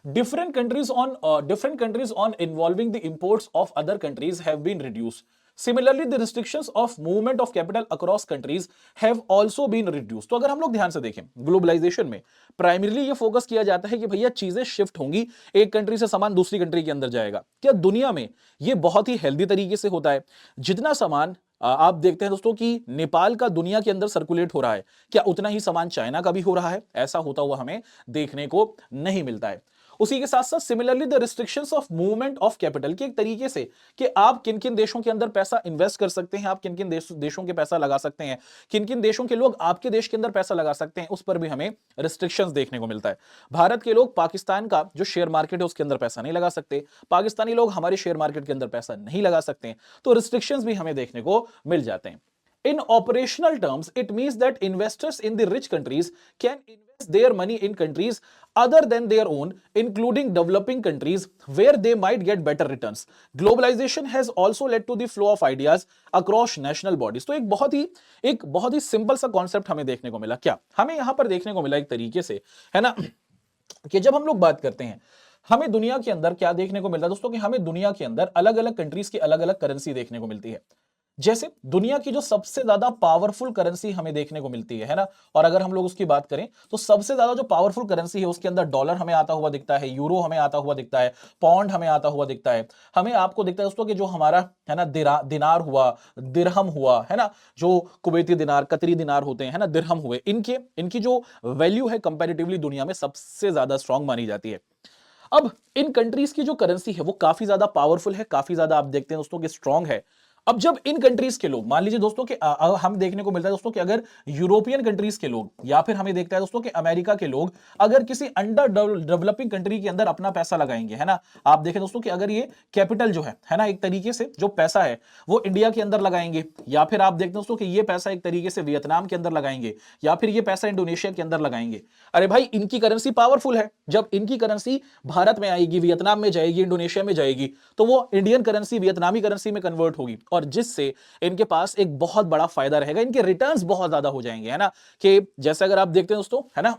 different countries on involving the imports of other countries have been reduced. Similarly, the restrictions of movement of capital across countries have also been reduced. तो अगर हम लोग ध्यान से देखें ग्लोबलाइजेशन में प्राइमरीली ये फोकस किया जाता है कि भैया चीजें शिफ्ट होंगी, एक कंट्री से सामान दूसरी कंट्री के अंदर जाएगा। क्या दुनिया में ये बहुत ही हेल्दी तरीके से होता है? जितना सामान आप देखते हैं दोस्तों कि नेपाल का दुनिया के अंदर सर्कुलेट हो रहा है, क्या उतना ही सामान चाइना का भी हो रहा है? ऐसा होता हुआ हमें देखने को नहीं मिलता है। उसी के साथ साथ similarly the restrictions of movement of capital, के एक तरीके से कि आप किन किन देशों के अंदर पैसा इन्वेस्ट कर सकते हैं, आप किन किन देशों के पैसा लगा सकते हैं, किन किन देशों के लोग आपके देश के अंदर पैसा लगा सकते हैं, उस पर भी हमें रिस्ट्रिक्शंस देखने को मिलता है। भारत के लोग पाकिस्तान का जो शेयर मार्केट है उसके अंदर पैसा नहीं लगा सकते, पाकिस्तानी लोग हमारे शेयर मार्केट के अंदर पैसा नहीं लगा सकते, तो रिस्ट्रिक्शंस भी हमें देखने को मिल जाते हैं। In operational terms, it means that investors in the rich countries can invest their money in countries other than their own, including developing countries, where they might get better returns. Globalization has also led to the flow of ideas across national bodies. तो एक बहुत ही simple सा concept हमें देखने को मिला। क्या हमें यहां पर देखने को मिला एक तरीके से, है ना, कि जब हम लोग बात करते हैं हमें दुनिया के अंदर क्या देखने को मिलता है दोस्तों, कि हमें दुनिया के अंदर अलग अलग कंट्रीज की अलग अलग करेंसी देखने को मिलती है। जैसे दुनिया की जो सबसे ज्यादा पावरफुल करेंसी हमें देखने को मिलती है ना, और अगर हम लोग उसकी बात करें तो सबसे ज्यादा जो पावरफुल करेंसी है उसके अंदर डॉलर हमें आता हुआ दिखता है, यूरो हमें आता हुआ दिखता है, पाउंड हमें आता हुआ दिखता है। हमें आपको दिखता है दोस्तों कि जो हमारा है ना दिनार हुआ, दिरहम हुआ, है ना, जो कुवैती दिनार, कतरी दिनार होते हैं, है ना, दिरहम हुए, इनकी जो वैल्यू है कंपैरेटिवली दुनिया में सबसे ज्यादा स्ट्रांग मानी जाती है। अब इन कंट्रीज की जो करेंसी है वो काफी ज्यादा पावरफुल है, काफी ज्यादा आप देखते हैं दोस्तों कि स्ट्रांग है। अब जब इन कंट्रीज के लोग, मान लीजिए दोस्तों कि हम देखने को मिलता है दोस्तों कि अगर यूरोपियन कंट्रीज के लोग, या फिर हमें देखता है दोस्तों कि अमेरिका के लोग अगर किसी अंडर डेवलपिंग कंट्री के अंदर अपना पैसा लगाएंगे, है ना, आप देखें दोस्तों कि अगर ये कैपिटल जो है ना, एक तरीके से जो पैसा है वो इंडिया के अंदर लगाएंगे, या फिर आप देखते हैं दोस्तों कि ये पैसा एक तरीके से वियतनाम के अंदर लगाएंगे, या फिर ये पैसा इंडोनेशिया के अंदर लगाएंगे। अरे भाई, इनकी करेंसी पावरफुल है, जब इनकी करेंसी भारत में आएगी, वियतनाम में जाएगी, इंडोनेशिया में जाएगी, तो वो इंडियन करेंसी वियतनामी करेंसी में कन्वर्ट होगी, और जिससे इनके पास एक बहुत बड़ा फायदा रहेगा, इनके रिटर्न्स बहुत ज्यादा हो जाएंगे, है ना। कि जैसे अगर आप देखते हैं दोस्तों, है ना,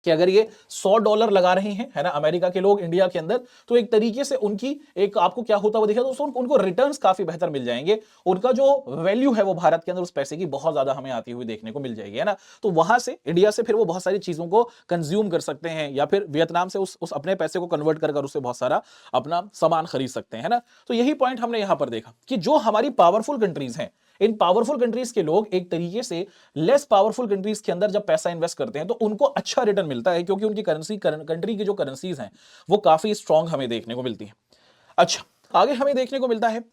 कि अगर ये $100 लगा रहे हैं, है ना, अमेरिका के लोग इंडिया के अंदर, तो एक तरीके से उनकी एक आपको क्या होता हुआ दिखेगा दोस्तों, उनको रिटर्न्स काफी बेहतर मिल जाएंगे, उनका जो वैल्यू है वो भारत के अंदर उस पैसे की बहुत ज्यादा हमें आती हुई देखने को मिल जाएगी, है ना। तो वहां से इंडिया से फिर वो बहुत सारी चीजों को कंज्यूम कर सकते हैं, या फिर वियतनाम से उस अपने पैसे को कन्वर्ट कर उससे बहुत सारा अपना सामान खरीद सकते हैं, है ना। तो यही पॉइंट हमने यहां पर देखा कि जो हमारी पावरफुल कंट्रीज हैं, इन पावरफुल कंट्रीज के लोग एक तरीके से लेस पावरफुल कंट्रीज के अंदर जब पैसा इन्वेस्ट करते हैं तो उनको अच्छा रिटर्न मिलता है, क्योंकि उनकी कंट्री की जो करेंसीज हैं वो काफी स्ट्रांग हमें देखने को मिलती है। अच्छा, आगे हमें देखने को मिलता है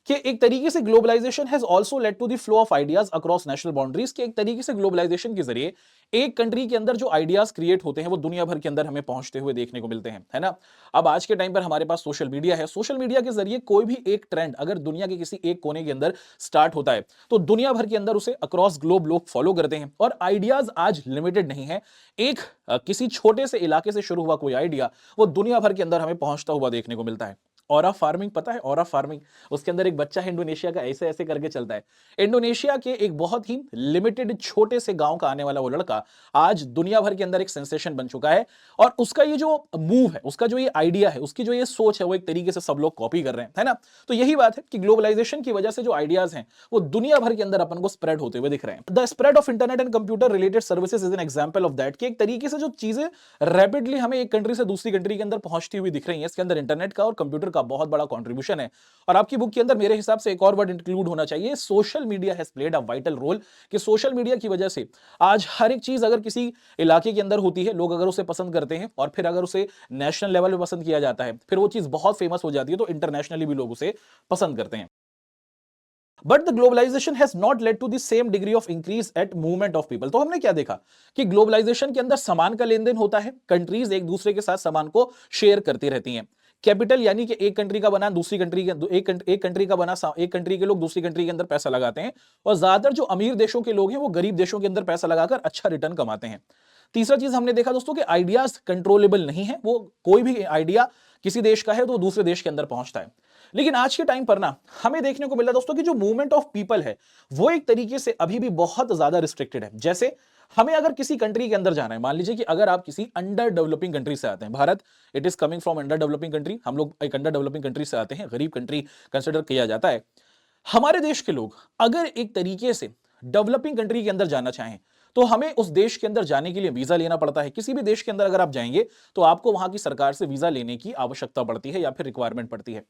कि एक तरीके से globalization has also led to the flow of ideas across national boundaries, के एक तरीके से ग्लोबलाइजेशन के जरिए एक कंट्री के अंदर जो आइडियाज क्रिएट होते हैं वो दुनिया भर के अंदर हमें पहुंचते हुए देखने को मिलते हैं, है ना। अब आज के टाइम पर हमारे पास सोशल मीडिया है, सोशल मीडिया के जरिए कोई भी एक ट्रेंड अगर दुनिया के किसी एक कोने के अंदर स्टार्ट होता है तो दुनिया भर के अंदर उसे अक्रॉस ग्लोब लोग फॉलो करते हैं, और आइडियाज आज लिमिटेड नहीं है। एक किसी छोटे से इलाके से शुरू हुआ कोई आइडिया वो दुनिया भर के अंदर हमें पहुंचता हुआ देखने को मिलता है। ऑरा फार्मिंग पता है? ऑरा फार्मिंग, उसके अंदर एक बच्चा है इंडोनेशिया का, ऐसे ऐसे करके चलता है। इंडोनेशिया के एक बहुत ही लिमिटेड छोटे से गांव का आने वाला वो लड़का आज दुनिया भर के अंदर एक सेंसेशन बन चुका है। और उसका ये जो मूव है, उसका जो ये आइडिया है, उसकी जो ये सोच है, वो एक तरीके से सब लोग कॉपी कर रहे हैं, है ना? तो यही बात है कि ग्लोबलाइजेशन की वजह से जो आइडियाज हैं वो दुनिया भर के अंदर अपन को स्प्रेड होते हुए दिख रहे हैं। The spread of internet and computer related services is an example of that, कि एक तरीके से जो चीजें रैपिडली हमें एक कंट्री से दूसरी कंट्री के अंदर पहुंचती हुई दिख रही है, इसके अंदर इंटरनेट का और कंप्यूटर का बहुत बड़ा कंट्रीब्यूशन है। और आपकी बुक के अंदर मेरे हिसाब से एक और वर्ड इंक्लूड होना चाहिए, social media has played a vital role, कि सोशल मीडिया की वजह से आज हर एक चीज अगर किसी इलाके के अंदर होती है, लोग अगर उसे पसंद करते हैं और फिर अगर उसे नेशनल लेवल पे पसंद किया जाता है, फिर वो चीज बहुत फेमस हो जाती है, तो इंटरनेशनली भी लोग उसे पसंद करते हैं। But the globalization has not led to the same degree of increase at movement of people. तो हमने क्या देखा कि ग्लोबलाइजेशन के अंदर सामान का लेन देन होता है, कंट्रीज एक दूसरे के साथ सामान को शेयर करती रहती हैं। कैपिटल यानी कि एक कंट्री का बना दूसरी कंट्री के एक कंट्री का बना एक कंट्री के लोग दूसरी कंट्री के अंदर पैसा लगाते हैं, और ज्यादातर जो अमीर देशों के लोग हैं वो गरीब देशों के अंदर पैसा लगाकर अच्छा रिटर्न कमाते हैं। तीसरा चीज हमने देखा दोस्तों कि आइडियाज कंट्रोलेबल नहीं है, वो कोई भी आइडिया किसी देश का है तो दूसरे देश के अंदर पहुंचता है। लेकिन आज के टाइम पर ना हमें देखने को मिल रहा है दोस्तों कि जो मूवमेंट ऑफ पीपल है वो एक तरीके से अभी भी बहुत ज्यादा रिस्ट्रिक्टेड है। जैसे हमें अगर किसी कंट्री के अंदर जाना है, मान लीजिए कि अगर आप किसी अंडर डेवलपिंग कंट्री से आते हैं, Bharat it is coming from under developing country, हम लोग एक अंडर डेवलपिंग कंट्री से आते हैं, गरीब कंट्री कंसिडर किया जाता है। हमारे देश के लोग अगर एक तरीके से डेवलपिंग कंट्री के अंदर जाना चाहें तो हमें उस देश के अंदर जाने के लिए वीजा लेना पड़ता है। किसी भी देश के अंदर अगर आप जाएंगे तो आपको वहां की सरकार से वीजा लेने की आवश्यकता पड़ती है या फिर रिक्वायरमेंट पड़ती है।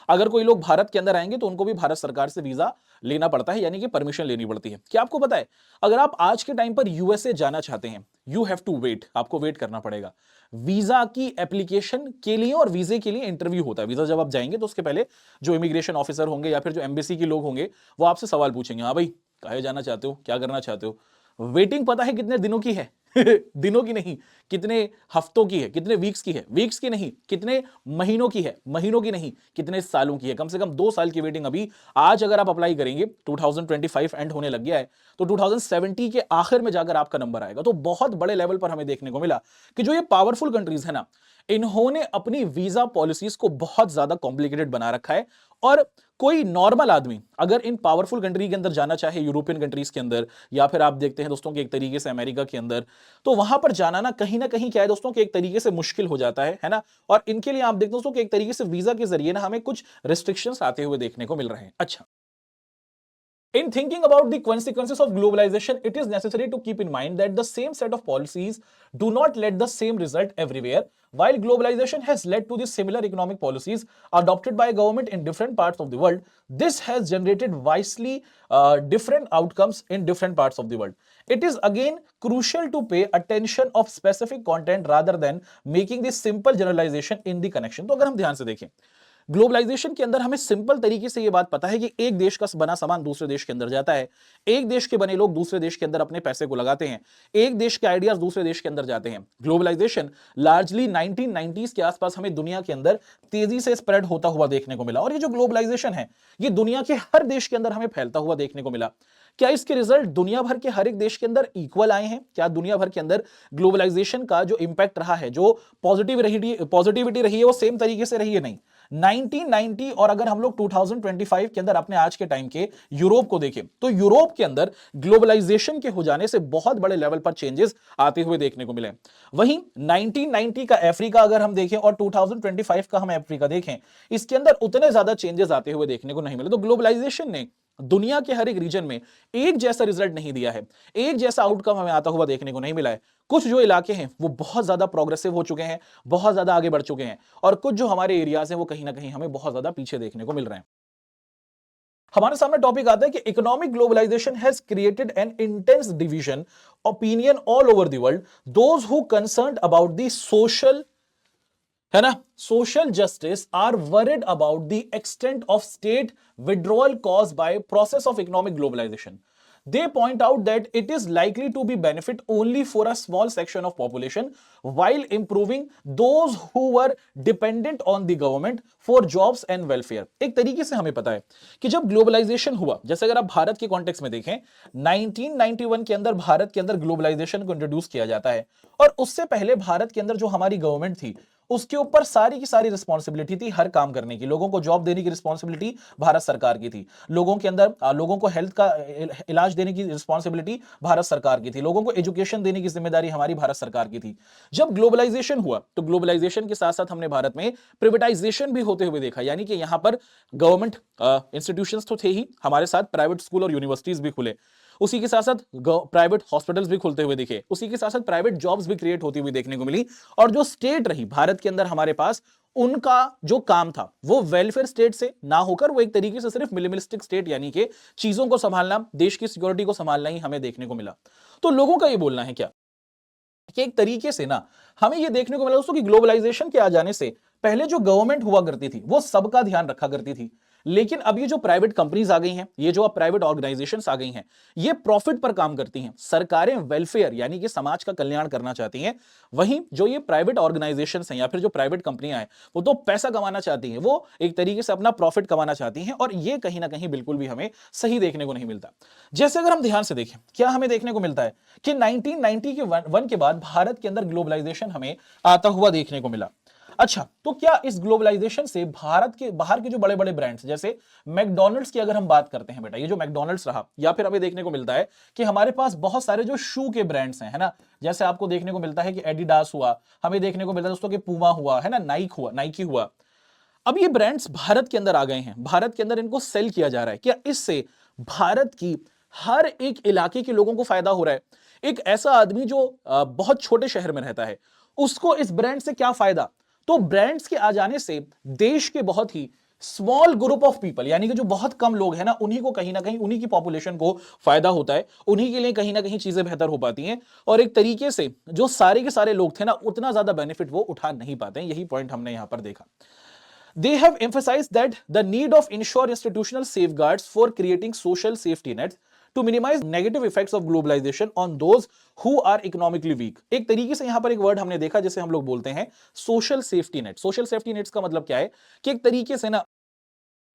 अगर कोई लोग भारत के अंदर आएंगे तो उनको भी भारत सरकार से वीजा लेना पड़ता है, यानी कि परमिशन लेनी पड़ती है। क्या आपको पता है अगर आप आज के टाइम पर यूएसए जाना चाहते हैं, यू हैव टू वेट, आपको वेट करना पड़ेगा वीजा की एप्लीकेशन के लिए, और वीजे के लिए इंटरव्यू होता है। वीजा जब आप जाएंगे तो उसके पहले जो इमिग्रेशन ऑफिसर होंगे या फिर जो एम्बेसी के लोग होंगे वो आपसे सवाल पूछेंगे, हाँ भाई कहे जाना चाहते हो, क्या करना चाहते हो। वेटिंग पता है कितने दिनों की है? दिनों की नहीं, कितने हफ्तों की है, कितने वीक्स की है, वीक्स की नहीं, कितने महीनों की है, महीनों की नहीं, कितने सालों की है। कम से कम 2 साल की वेटिंग अभी आज अगर आप अप्लाई करेंगे, 2025 एंड होने लग गया है, तो 2070 के आखिर में जाकर आपका नंबर आएगा। तो बहुत बड़े लेवल पर हमें देखने को मिला कि जो ये पावरफुल कंट्रीज है ना, इन्होंने अपनी वीजा पॉलिसीज को बहुत ज्यादा कॉम्प्लिकेटेड बना रखा है। और कोई नॉर्मल आदमी अगर इन पावरफुल कंट्री के अंदर जाना चाहे, यूरोपियन कंट्रीज के अंदर, या फिर आप देखते हैं दोस्तों कि एक तरीके से अमेरिका के अंदर, तो वहां पर जाना ना कहीं क्या है दोस्तों कि एक तरीके से मुश्किल हो जाता है ना। और इनके लिए आप देखते दोस्तों कि एक तरीके से वीजा के जरिए ना हमें कुछ रिस्ट्रिक्शंस आते हुए देखने को मिल रहे हैं। अच्छा, in thinking about the consequences of globalization, it is necessary to keep in mind that the same set of policies do not lead the same result everywhere. While globalization has led to the similar economic policies adopted by government in different parts of the world, this has generated vastly different outcomes in different parts of the world. It is again crucial to pay attention of specific content rather than making this simple generalization in the connection. तो अगर हम ध्यान से देखें, globalisation के अंदर हमें simple तरीके से यह बात पता है कि एक देश का बना सामान दूसरे देश के अंदर जाता है, एक देश के बने लोग दूसरे देश के अंदर अपने पैसे को लगाते हैं, एक देश के आइडियाज दूसरे देश के अंदर जाते हैं। ग्लोबलाइजेशन लार्जली 1990s के आसपास हमें दुनिया के अंदर तेजी से स्प्रेड होता हुआ देखने को मिला, और ये जो ग्लोबलाइजेशन है ये दुनिया के हर देश के अंदर हमें फैलता हुआ देखने को मिला। क्या इसके रिजल्ट दुनिया भर के हर एक देश के अंदर इक्वल आए हैं? क्या दुनिया भर के अंदर ग्लोबलाइजेशन का जो इंपैक्ट रहा है, जो पॉजिटिविटी रही है, वो सेम तरीके से रही है? नहीं। 1990 और अगर हम लोग 2025 के अंदर अपने आज के टाइम के यूरोप को देखें तो यूरोप के अंदर ग्लोबलाइजेशन के हो जाने से बहुत बड़े लेवल पर चेंजेस आते हुए देखने को मिले। वहीं 1990 का अफ्रीका अगर हम देखें और 2025 का हम अफ्रीका देखें, इसके अंदर उतने ज्यादा चेंजेस आते हुए देखने को नहीं मिले। तो ग्लोबलाइजेशन ने दुनिया के हर एक रीजन में एक जैसा रिजल्ट नहीं दिया है, एक जैसा आउटकम हमें आता हुआ देखने को नहीं मिला है। कुछ जो इलाके हैं वो बहुत ज्यादा प्रोग्रेसिव हो चुके हैं, बहुत ज्यादा आगे बढ़ चुके हैं, और कुछ जो हमारे एरियाज हैं वो कहीं ना कहीं हमें बहुत ज्यादा पीछे देखने को मिल रहे हैं। हमारे सामने टॉपिक आता है कि economic globalization has created an intense division opinion all over the world, those who concerned about the social, है ना, social justice are worried about the extent of state withdrawal caused by process of economic globalization. They point out that it is likely to be benefit only for a small section of population while improving those who were dependent on the government for jobs and welfare. एक तरीके से हमें पता है कि जब globalisation हुआ, जैसे अगर आप भारत के कॉन्टेक्स्ट में देखें, 1991 के अंदर भारत के अंदर ग्लोबलाइजेशन को इंट्रोड्यूस किया जाता है, और उससे पहले भारत के अंदर जो हमारी गवर्नमेंट थी उसके ऊपर सारी की सारी रिस्पॉन्सिबिलिटी थी हर काम करने की, लोगों को जॉब देने की रिस्पॉन्सिबिलिटी भारत सरकार की थी, लोगों के अंदर लोगों को हेल्थ का इलाज देने की रिस्पॉन्सिबिलिटी भारत सरकार की थी, लोगों को एजुकेशन देने की जिम्मेदारी हमारी भारत सरकार की थी। जब ग्लोबलाइजेशन हुआ तो ग्लोबलाइजेशन के साथ साथ हमने भारत में प्राइवेटाइजेशन भी होते हुए देखा, यानी कि यहां पर गवर्नमेंट इंस्टीट्यूशंस तो थे ही, हमारे साथ प्राइवेट स्कूल और यूनिवर्सिटीज भी खुले, उसी के साथ साथ प्राइवेट हॉस्पिटल्स भी खुलते हुए दिखे, उसी के साथ साथ प्राइवेट जॉब्स भी क्रिएट होती हुई देखने को मिली। और जो स्टेट रही भारत के अंदर हमारे पास, उनका जो काम था वो वेलफेयर स्टेट से ना होकर वो एक तरीके से सिर्फ मिनिमलिस्टिक स्टेट, यानी कि चीजों को संभालना, देश की सिक्योरिटी को संभालना ही हमें देखने को मिला। तो लोगों का ये बोलना है क्या कि एक तरीके से ना हमें ये देखने को मिला दोस्तों कि ग्लोबलाइजेशन के आ जाने से पहले जो गवर्नमेंट हुआ करती थी वो सबका ध्यान रखा करती थी, लेकिन अब ये जो प्राइवेट कंपनीज आ गई हैं, ये जो अब प्राइवेट ऑर्गेनाइजेशंस आ गई हैं, ये प्रॉफिट पर काम करती हैं, सरकारें वेलफेयर यानी कि समाज का कल्याण करना चाहती हैं, वहीं जो ये प्राइवेट ऑर्गेनाइजेशंस हैं या फिर जो प्राइवेट कंपनियां हैं वो तो पैसा कमाना चाहती हैं, वो एक तरीके से अपना प्रॉफिट कमाना चाहती हैं, और ये कहीं ना कहीं बिल्कुल भी हमें सही देखने को नहीं मिलता। जैसे अगर हम ध्यान से देखें, क्या हमें देखने को मिलता है कि 1990 के वन के बाद भारत के अंदर ग्लोबलाइजेशन हमें आता हुआ देखने को मिला। अच्छा, तो क्या इस ग्लोबलाइजेशन से भारत के बाहर के जो बड़े बड़े ब्रांड्स, जैसे मैकडॉनल्ड्स की अगर हम बात करते हैं बेटा, ये जो मैकडॉनल्ड्स रहा, या फिर हमें देखने को मिलता है कि हमारे पास बहुत सारे जो शू के ब्रांड्स हैं, है ना, जैसे आपको देखने को मिलता है कि एडिडास हुआ, हमें देखने को मिलता है दोस्तों कि पूमा हुआ, है ना, नाइकी हुआ। अब ये ब्रांड्स भारत के अंदर आ गए हैं, भारत के अंदर इनको सेल किया जा रहा है। क्या इससे भारत की हर एक इलाके के लोगों को फायदा हो रहा है? एक ऐसा आदमी जो बहुत छोटे शहर में रहता है, उसको इस ब्रांड से क्या फायदा? तो ब्रांड्स के आ जाने से देश के बहुत ही स्मॉल ग्रुप ऑफ पीपल, यानी कि जो बहुत कम लोग हैं ना, उन्हीं को कहीं ना कहीं, उन्हीं की पॉपुलेशन को फायदा होता है, उन्हीं के लिए कहीं ना कहीं चीजें बेहतर हो पाती हैं, और एक तरीके से जो सारे के सारे लोग थे ना, उतना ज्यादा बेनिफिट वो उठा नहीं पाते हैं। यही पॉइंट हमने यहां पर देखा। They have emphasized that the need of ensure institutional safeguards for creating social safety nets to minimize negative effects of globalization on those who are economically weak। एक तरीके से यहां पर एक वर्ड हमने देखा जिसे हम लोग बोलते हैं social safety net. Social safety nets का मतलब क्या है कि एक तरीके से ना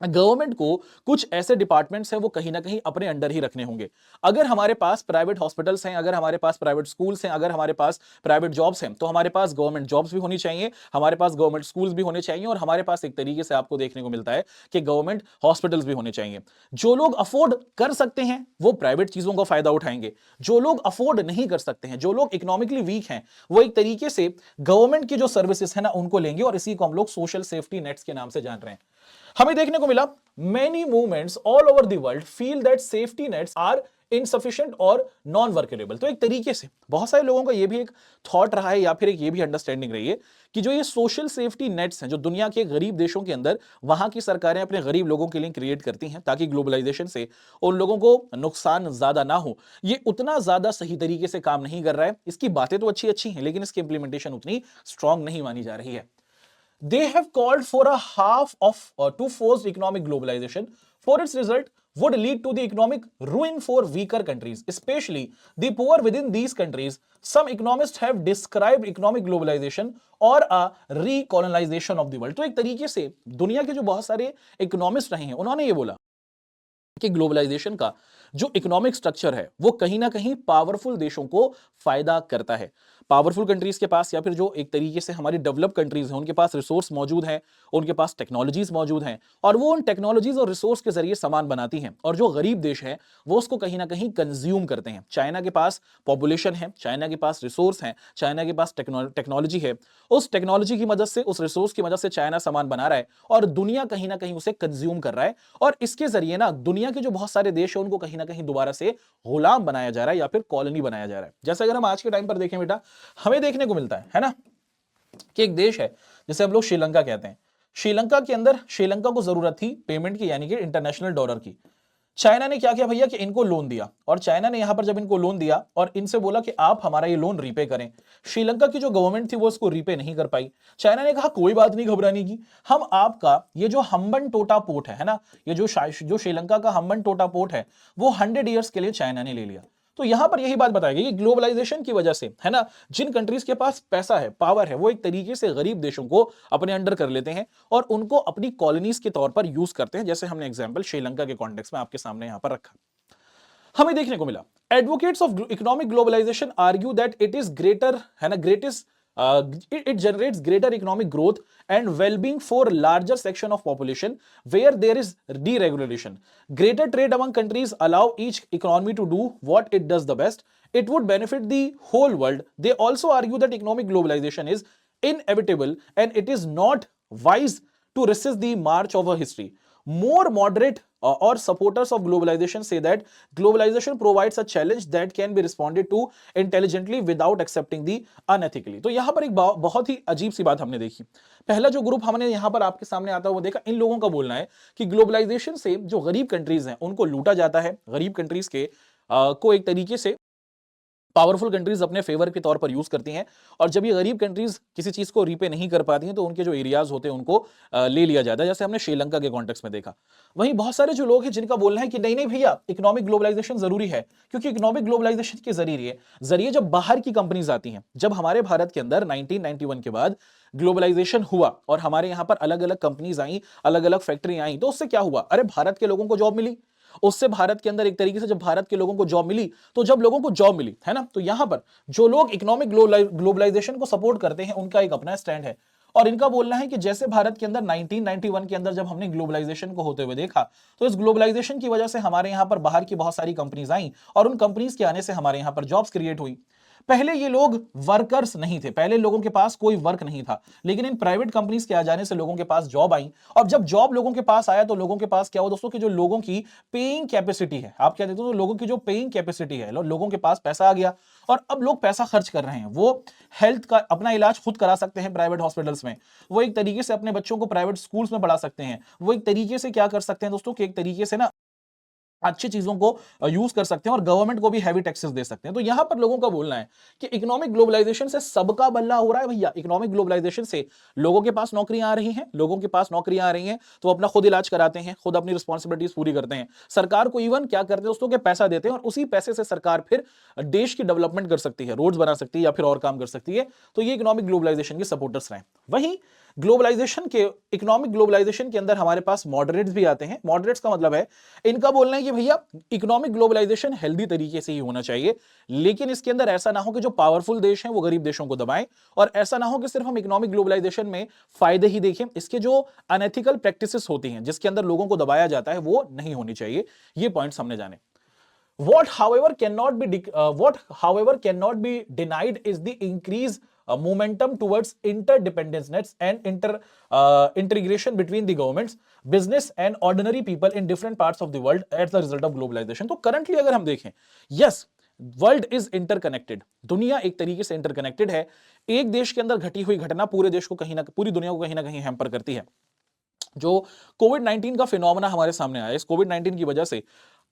गवर्नमेंट को कुछ ऐसे डिपार्टमेंट्स हैं वो कहीं ना कहीं अपने अंडर ही रखने होंगे। अगर हमारे पास प्राइवेट हॉस्पिटल्स हैं, अगर हमारे पास प्राइवेट स्कूल्स हैं, अगर हमारे पास प्राइवेट जॉब्स हैं, तो हमारे पास गवर्नमेंट जॉब्स भी होनी चाहिए, हमारे पास गवर्नमेंट स्कूल्स भी होने चाहिए, और हमारे पास एक तरीके से आपको देखने को मिलता है कि गवर्नमेंट हॉस्पिटल्स भी होने चाहिए। जो लोग अफोर्ड कर सकते हैं वो प्राइवेट चीजों का फायदा उठाएंगे, जो लोग अफोर्ड नहीं कर सकते हैं, जो लोग इकोनॉमिकली वीक हैं, वो एक तरीके से गवर्नमेंट की जो सर्विसेज है ना उनको लेंगे, और इसी को हम लोग सोशल सेफ्टी नेट्स के नाम से जान रहे हैं। हमें देखने को मिला many movements all over the world feel that safety nets are insufficient और नॉन वर्केबल। तो एक तरीके से बहुत सारे लोगों का ये भी एक थॉट रहा है, या फिर एक ये भी अंडरस्टैंडिंग रही है कि जो ये सोशल सेफ्टी नेट्स हैं जो दुनिया के गरीब देशों के अंदर वहां की सरकारें अपने गरीब लोगों के लिए क्रिएट करती हैं ताकि ग्लोबलाइजेशन से उन लोगों को नुकसान ज्यादा ना हो, ये उतना ज्यादा सही तरीके से काम नहीं कर रहा है। इसकी बातें तो अच्छी अच्छी हैं, लेकिन इसकी इंप्लीमेंटेशन उतनी स्ट्रांग नहीं मानी जा रही है। They have called for a half of to forced economic globalization. For its result, would lead to the economic ruin for weaker countries, especially the poor within these countries. Some economists have described economic globalization or a recolonization of the world. तो एक तरीके से दुनिया के जो बहुत सारे economist रहे हैं उन्होंने ये बोला कि ग्लोबलाइजेशन का जो इकोनॉमिक स्ट्रक्चर है वो कहीं ना कहीं पावरफुल देशों को फायदा करता है। पावरफुल कंट्रीज के पास, या फिर जो एक तरीके से हमारी डेवलप कंट्रीज हैं, उनके पास रिसोर्स मौजूद हैं, उनके पास टेक्नोलॉजीज मौजूद हैं, और वो उन टेक्नोलॉजीज और रिसोर्स के जरिए सामान बनाती हैं, और जो गरीब देश है वो उसको कहीं ना कहीं कंज्यूम करते हैं। चाइना के पास पॉपुलेशन है, चाइना के पास रिसोर्स है, चाइना के पास टेक्नोलॉजी है, उस टेक्नोलॉजी की मदद से, उस रिसोर्स की मदद से चाइना सामान बना रहा है, और दुनिया कहीं ना कहीं उसे कंज्यूम कर रहा है, और इसके जरिए ना दुनिया के जो बहुत सारे देश है उनको कहीं ना कहीं दोबारा से गुलाम बनाया जा रहा है या फिर कॉलोनी बनाया जा रहा है। जैसे अगर हम आज के टाइम पर देखें बेटा, हमें देखने को मिलता है ना, कि एक देश है जिसे हम लोग श्रीलंका कहते हैं। श्रीलंका के अंदर श्रीलंका को जरूरत थी पेमेंट की, यानी कि इंटरनेशनल डॉलर की। चाइना ने क्या किया भैया कि इनको लोन दिया, और चाइना ने यहां पर जब इनको लोन दिया और इनसे बोला कि आप हमारा ये लोन रीपे करें, श्रीलंका की जो गवर्नमेंट थी वो इसको रीपे नहीं कर पाई। चाइना ने कहा कोई बात नहीं घबराने की, हम आपका ये जो हम्बन टोटा पोर्ट है ना, ये जो श्रीलंका का हम्बन टोटा पोर्ट है वो 100 ईयर्स के लिए चाइना ने ले लिया। तो यहां पर यही बात बताई गई कि ग्लोबलाइजेशन की वजह से, है ना, जिन कंट्रीज के पास पैसा है, पावर है, वो एक तरीके से गरीब देशों को अपने अंडर कर लेते हैं और उनको अपनी कॉलोनीज के तौर पर यूज करते हैं, जैसे हमने एग्जांपल श्रीलंका के कॉन्टेक्स्ट में आपके सामने यहां पर रखा। हमें देखने को मिला advocates of economic globalization argue that it is greater, है ना, greatest it generates greater economic growth and well-being for larger section of population where there is deregulation. Greater trade among countries allow each economy to do what it does the best. It would benefit the whole world. They also argue that economic globalization is inevitable and it is not wise to resist the march of a history. More moderate or supporters of globalization say that globalization provides a challenge that can be responded to intelligently without accepting the unethically. तो यहां पर एक बहुत ही अजीब सी बात हमने देखी। पहला जो ग्रुप हमने यहां पर आपके सामने आता हुआ देखा, इन लोगों का बोलना है कि ग्लोबलाइजेशन से जो गरीब कंट्रीज हैं उनको लूटा जाता है, गरीब कंट्रीज के को एक तरीके से पावरफुल कंट्रीज अपने फेवर के तौर पर यूज करती हैं, और जब ये गरीब कंट्रीज किसी चीज को रीपे नहीं कर पाती हैं तो उनके जो एरियाज होते हैं उनको ले लिया जाता है, जैसे हमने श्रीलंका के कॉन्टेक्स्ट में देखा। वहीं बहुत सारे जो लोग हैं जिनका बोलना है कि नहीं नहीं भैया, इकोनॉमिक ग्लोबलाइजेशन जरूरी है, क्योंकि इकोनॉमिक ग्लोबलाइजेशन के जरिए जब बाहर की कंपनीज आती हैं, जब हमारे भारत के अंदर 1991 के बाद ग्लोबलाइजेशन हुआ और हमारे यहां पर अलग अलग कंपनीज आई, अलग अलग फैक्ट्री आई, तो उससे क्या हुआ? अरे भारत के लोगों को जॉब मिली, उससे भारत के अंदर एक तरीके से जब भारत के लोगों को जॉब मिली, तो जब लोगों को जॉब मिली है ना, तो यहां पर जो लोग इकोनॉमिक ग्लोबलाइजेशन को सपोर्ट करते हैं उनका एक अपना स्टैंड है, और इनका बोलना है कि जैसे भारत के अंदर 1991 के अंदर जब हमने ग्लोबलाइजेशन को होते हुए देखा, तो इस ग्लोबलाइजेशन की वजह से हमारे यहां पर बाहर की बहुत सारी कंपनीज आई और उन कंपनीज के आने से हमारे यहां पर जॉब्स क्रिएट हुई। पहले ये लोग वर्कर्स नहीं थे, पहले लोगों के पास कोई वर्क नहीं था, लेकिन इन प्राइवेट कंपनीज के आ जाने से लोगों के पास जॉब आई, और जब जॉब लोगों के पास आया तो लोगों के पास क्या हुआ दोस्तों, कि जो लोगों की पेइंग कैपेसिटी है, आप क्या देते हो, तो लोगों की जो पेइंग कैपेसिटी है, लोगों के पास पैसा आ गया, और अब लोग पैसा खर्च कर रहे हैं। वो हेल्थ का अपना इलाज खुद करा सकते हैं प्राइवेट हॉस्पिटल्स में, वो एक तरीके से अपने बच्चों को प्राइवेट स्कूल्स में पढ़ा सकते हैं, वो एक तरीके से क्या कर सकते हैं दोस्तों, कि एक तरीके से ना अच्छी चीजों को यूज कर सकते हैं और गवर्नमेंट को भी हैवी टैक्सेस दे सकते हैं। तो यहां पर लोगों का बोलना है कि इकोनॉमिक ग्लोबलाइजेशन से सबका भला हो रहा है भैया। इकोनॉमिक ग्लोबलाइजेशन से लोगों के पास नौकरियां आ रही हैं, लोगों के पास नौकरियां आ रही हैं तो अपना खुद इलाज कराते हैं, खुद अपनी रिस्पॉन्सिबिलिटीज पूरी करते हैं। सरकार को इवन क्या करते हैं दोस्तों, के पैसा देते हैं, और उसी पैसे से सरकार फिर देश की डेवलपमेंट कर सकती है, रोड्स बना सकती है या फिर और काम कर सकती है। तो ये इकोनॉमिक ग्लोबलाइजेशन के सपोर्टर्स रहे। वहीं ग्लोबलाइजेशन के इकोनॉमिक ग्लोबलाइजेशन के अंदर हमारे पास मॉडरेट्स भी आते हैं। मॉडरेट्स का मतलब है, इनका बोलना है कि भैया इकोनॉमिक ग्लोबलाइजेशन हेल्दी तरीके से ही होना चाहिए, लेकिन इसके अंदर ऐसा ना हो कि जो पावरफुल देश हैं वो गरीब देशों को दबाएं, और ऐसा ना हो कि सिर्फ हम इकोनॉमिक ग्लोबलाइजेशन में फायदे ही देखें। इसके जो अनएथिकल प्रैक्टिसेस होती हैं जिसके अंदर लोगों को दबाया जाता है वो नहीं होनी चाहिए। ये पॉइंट्स हमने जाने। What however cannot be denied is the increase momentum towards interdependence and integration between the governments, business and ordinary people in different parts of the world as the result of globalization. तो currently अगर हम देखें, yes, world is interconnected, दुनिया एक तरीके से interconnected है। एक देश के अंदर घटी हुई घटना पूरे देश को कहीं ना, पूरी दुनिया को कहीं ना कहीं हैम्पर करती है। जो कोविड-19 का फिनोमेना हमारे सामने आया, इस कोविड-19 की वजह से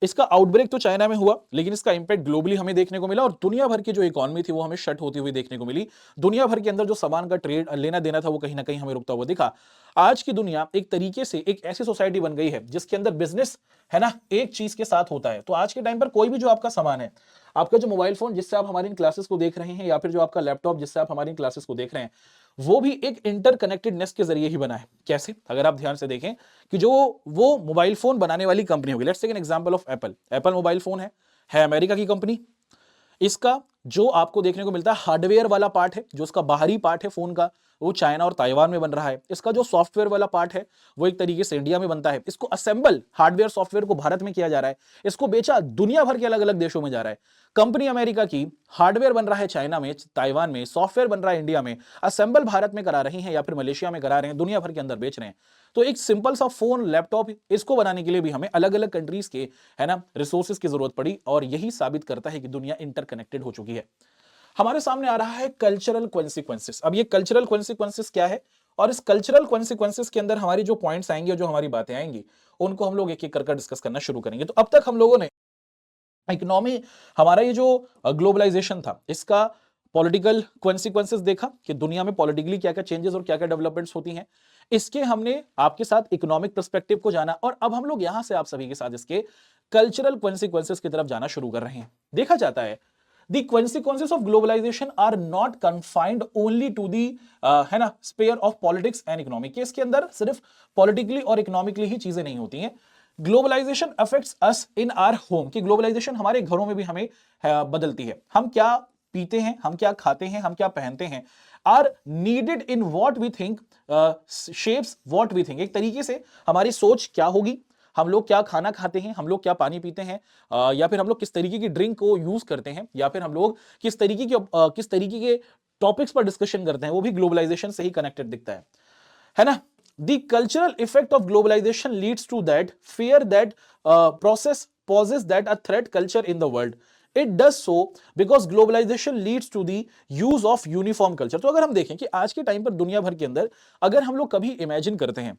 इसका आउटब्रेक तो चाइना में हुआ, लेकिन इसका इंपैक्ट ग्लोबली हमें देखने को मिला, और दुनिया भर की जो इकोनॉमी थी वो हमें शट होती हुई देखने को मिली। दुनिया भर के अंदर जो सामान का ट्रेड लेना देना था वो कहीं ना कहीं हमें रुकता हुआ दिखा। आज की दुनिया एक तरीके से एक ऐसी सोसाइटी बन गई है जिसके अंदर बिजनेस है ना एक चीज के साथ होता है। तो आज के टाइम पर कोई भी जो आपका सामान है, आपका जो मोबाइल फोन जिससे आप हमारी इन क्लासेस को देख रहे हैं, या फिर जो आपका लैपटॉप जिससे आप हमारी इन क्लासेस को देख रहे हैं, वो भी एक इंटरकनेक्टेडनेस के जरिए ही बना है। कैसे? अगर आप ध्यान से देखें कि जो वो मोबाइल फोन बनाने वाली कंपनी होगी, let's take an example of Apple. Apple mobile phone है अमेरिका की कंपनी। इसका जो आपको देखने को मिलता है हार्डवेयर वाला पार्ट है, जो उसका बाहरी पार्ट है फोन का, वो चाइना और ताइवान में बन रहा है। इसका जो सॉफ्टवेयर वाला पार्ट है वो एक तरीके से इंडिया में बनता है। इसको असेंबल हार्डवेयर सॉफ्टवेयर को भारत में किया जा रहा है, इसको बेचा दुनिया भर के अलग अलग देशों में जा रहा है। कंपनी अमेरिका की, हार्डवेयर बन रहा है चाइना में, ताइवान में, सॉफ्टवेयर बन रहा है इंडिया में, असेंबल भारत में करा रही है या फिर मलेशिया में करा रहे हैं, दुनिया भर के अंदर बेच रहे हैं। तो एक सिंपल सा फोन, लैपटॉप, इसको बनाने के लिए भी हमें अलग अलग कंट्रीज के है ना रिसोर्सेज की जरूरत पड़ी, और यही साबित करता है कि दुनिया इंटरकनेक्टेड हो चुकी है। हमारे सामने आ रहा है कल्चरल कॉन्सिक्वेंसेस। अब ये कल्चरल कॉन्सिक्वेंसेस क्या है, और इस कल्चरल कॉन्सिक्वेंसेस के अंदर हमारी जो पॉइंट्स आएंगे और जो हमारी बातें आएंगी उनको हम लोग एक एक करके डिस्कस करना शुरू करेंगे। तो अब तक हम लोगों ने इकोनॉमी, हमारा ये जो ग्लोबलाइजेशन था, इसका पॉलिटिकल कॉन्सिक्वेंसेस देखा कि दुनिया में पॉलिटिकली क्या क्या चेंजेस और क्या क्या डेवलपमेंट्स होती हैं। इसके हमने आपके साथ इकोनॉमिक पर्सपेक्टिव को जाना, और अब हम लोग यहां से आप सभी के साथ इसके कल्चरल कॉन्सिक्वेंसेस की तरफ जाना शुरू कर रहे हैं। देखा जाता है the consequences of globalization are not confined only to the है ना sphere of politics and economic, के इसके अंदर सिर्फ पॉलिटिकली और इकोनॉमिकली ही चीजें नहीं होती हैं। Globalization affects us in our home, कि ग्लोबलाइजेशन हमारे घरों में भी हमें बदलती है। हम क्या पीते हैं, हम क्या खाते हैं, हम क्या पहनते हैं, are needed in what we think shapes what we think. एक तरीके से हमारी सोच क्या होगी, हम लोग क्या खाना खाते हैं, हम लोग क्या पानी पीते हैं, या फिर हम लोग किस तरीके की ड्रिंक को यूज करते हैं, या फिर हम लोग किस तरीके के टॉपिक्स पर डिस्कशन करते हैं, वो भी ग्लोबलाइजेशन से ही कनेक्टेड दिखता है ना। The cultural effect of globalization leads to that fear that process poses that a threat culture in the world. It does so because globalization leads to the use of uniform culture. तो अगर हम देखें कि आज के time पर दुनिया भर के अंदर अगर हम लोग कभी इमेजिन करते हैं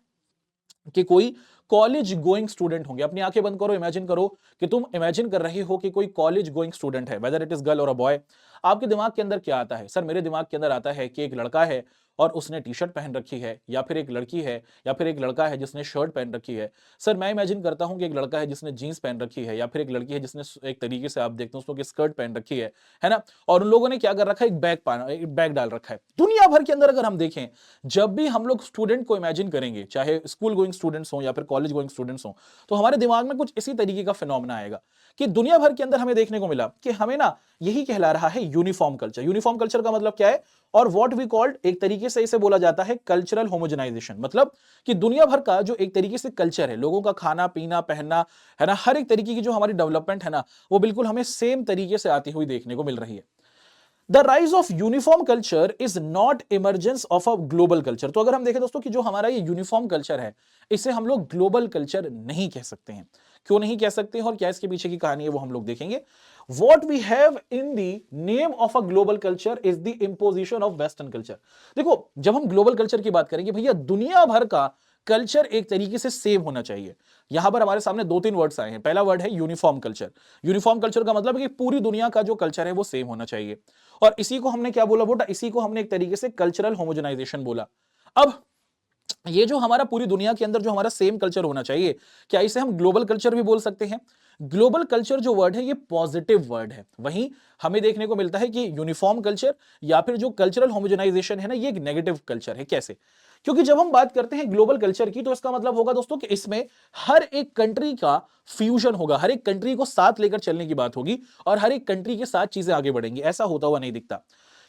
कि कोई कॉलेज गोइंग स्टूडेंट होंगे, अपनी आंखें बंद करो, इमेजिन करो कि तुम इमेजिन कर रहे हो कि कोई कॉलेज गोइंग स्टूडेंट है, वेदर इट इज गर्ल और अ बॉय। आपके दिमाग के अंदर क्या आता है? सर मेरे दिमाग के अंदर आता है कि एक लड़का है और उसने टी शर्ट पहन रखी है, या फिर एक लड़की है, या फिर एक लड़का है जिसने शर्ट पहन रखी है। सर मैं इमेजिन करता हूं कि एक लड़का है जिसने जीन्स पहन रखी है, या फिर एक लड़की है जिसने एक तरीके से आप देखते हो उसको स्कर्ट पहन रखी है ना, और उन लोगों ने क्या कर रखा है, एक बैग डाल रखा है। दुनिया भर के अंदर अगर हम देखें, जब भी हम लोग स्टूडेंट को इमेजिन करेंगे, चाहे स्कूल गोइंग स्टूडेंट्स हो या फिर कॉलेज गोइंग स्टूडेंट्स हो, तो हमारे दिमाग में कुछ इसी तरीके का फिनोमेना आएगा कि दुनिया भर के अंदर हमें देखने को मिला कि हमें ना यही कहला रहा है यूनिफॉर्म कल्चर। यूनिफॉर्म कल्चर का मतलब क्या है? और व्हाट वी कॉल्ड, एक तरीके से इसे बोला जाता है कल्चरल होमोजेनाइजेशन। मतलब कि दुनिया भर का जो एक तरीके से कल्चर है, लोगों का खाना पीना पहनना है ना, हर एक तरीके की जो हमारी डेवलपमेंट है ना, वो बिल्कुल हमें सेम तरीके से आती हुई देखने को मिल रही है। The rise of uniform culture is not emergence of a global culture. तो अगर हम देखें दोस्तों कि जो हमारा ये यूनिफॉर्म कल्चर है, इसे हम लोग ग्लोबल कल्चर नहीं कह सकते हैं। क्यों नहीं कह सकते हैं और क्या इसके पीछे की कहानी है वो हम लोग देखेंगे। What we have in the name of a global culture is the imposition of western culture। देखो जब हम ग्लोबल कल्चर की बात करेंगे भैया, दुनिया भर का कल्चर एक तरीके से सेम होना चाहिए। यहां पर हमारे सामने दो तीन वर्ड्स आए हैं। पहला वर्ड है यूनिफॉर्म कल्चर। यूनिफॉर्म कल्चर का मतलब है कि पूरी दुनिया का जो कल्चर है वो सेम होना चाहिए, और इसी को हमने क्या बोला बेटा? इसी को हमने एक तरीके से कल्चरल होमोजेनाइजेशन बोला। अब ये जो हमारा पूरी दुनिया के अंदर जो हमारा सेम कल्चर होना चाहिए, क्या इसे हम ग्लोबल कल्चर भी बोल सकते हैं? ग्लोबल कल्चर जो वर्ड है ये पॉजिटिव वर्ड है। वहीं हमें देखने को मिलता है कि यूनिफॉर्म कल्चर या फिर जो कल्चरल होमोजेनाइजेशन है ना, ये एक नेगेटिव कल्चर है। कैसे? क्योंकि जब हम बात करते हैं ग्लोबल कल्चर की, तो इसका मतलब होगा दोस्तों कि इसमें हर एक कंट्री का फ्यूजन होगा, हर एक कंट्री को साथ लेकर चलने की बात होगी, और हर एक कंट्री के साथ चीजें आगे बढ़ेंगी। ऐसा होता हुआ नहीं दिखता।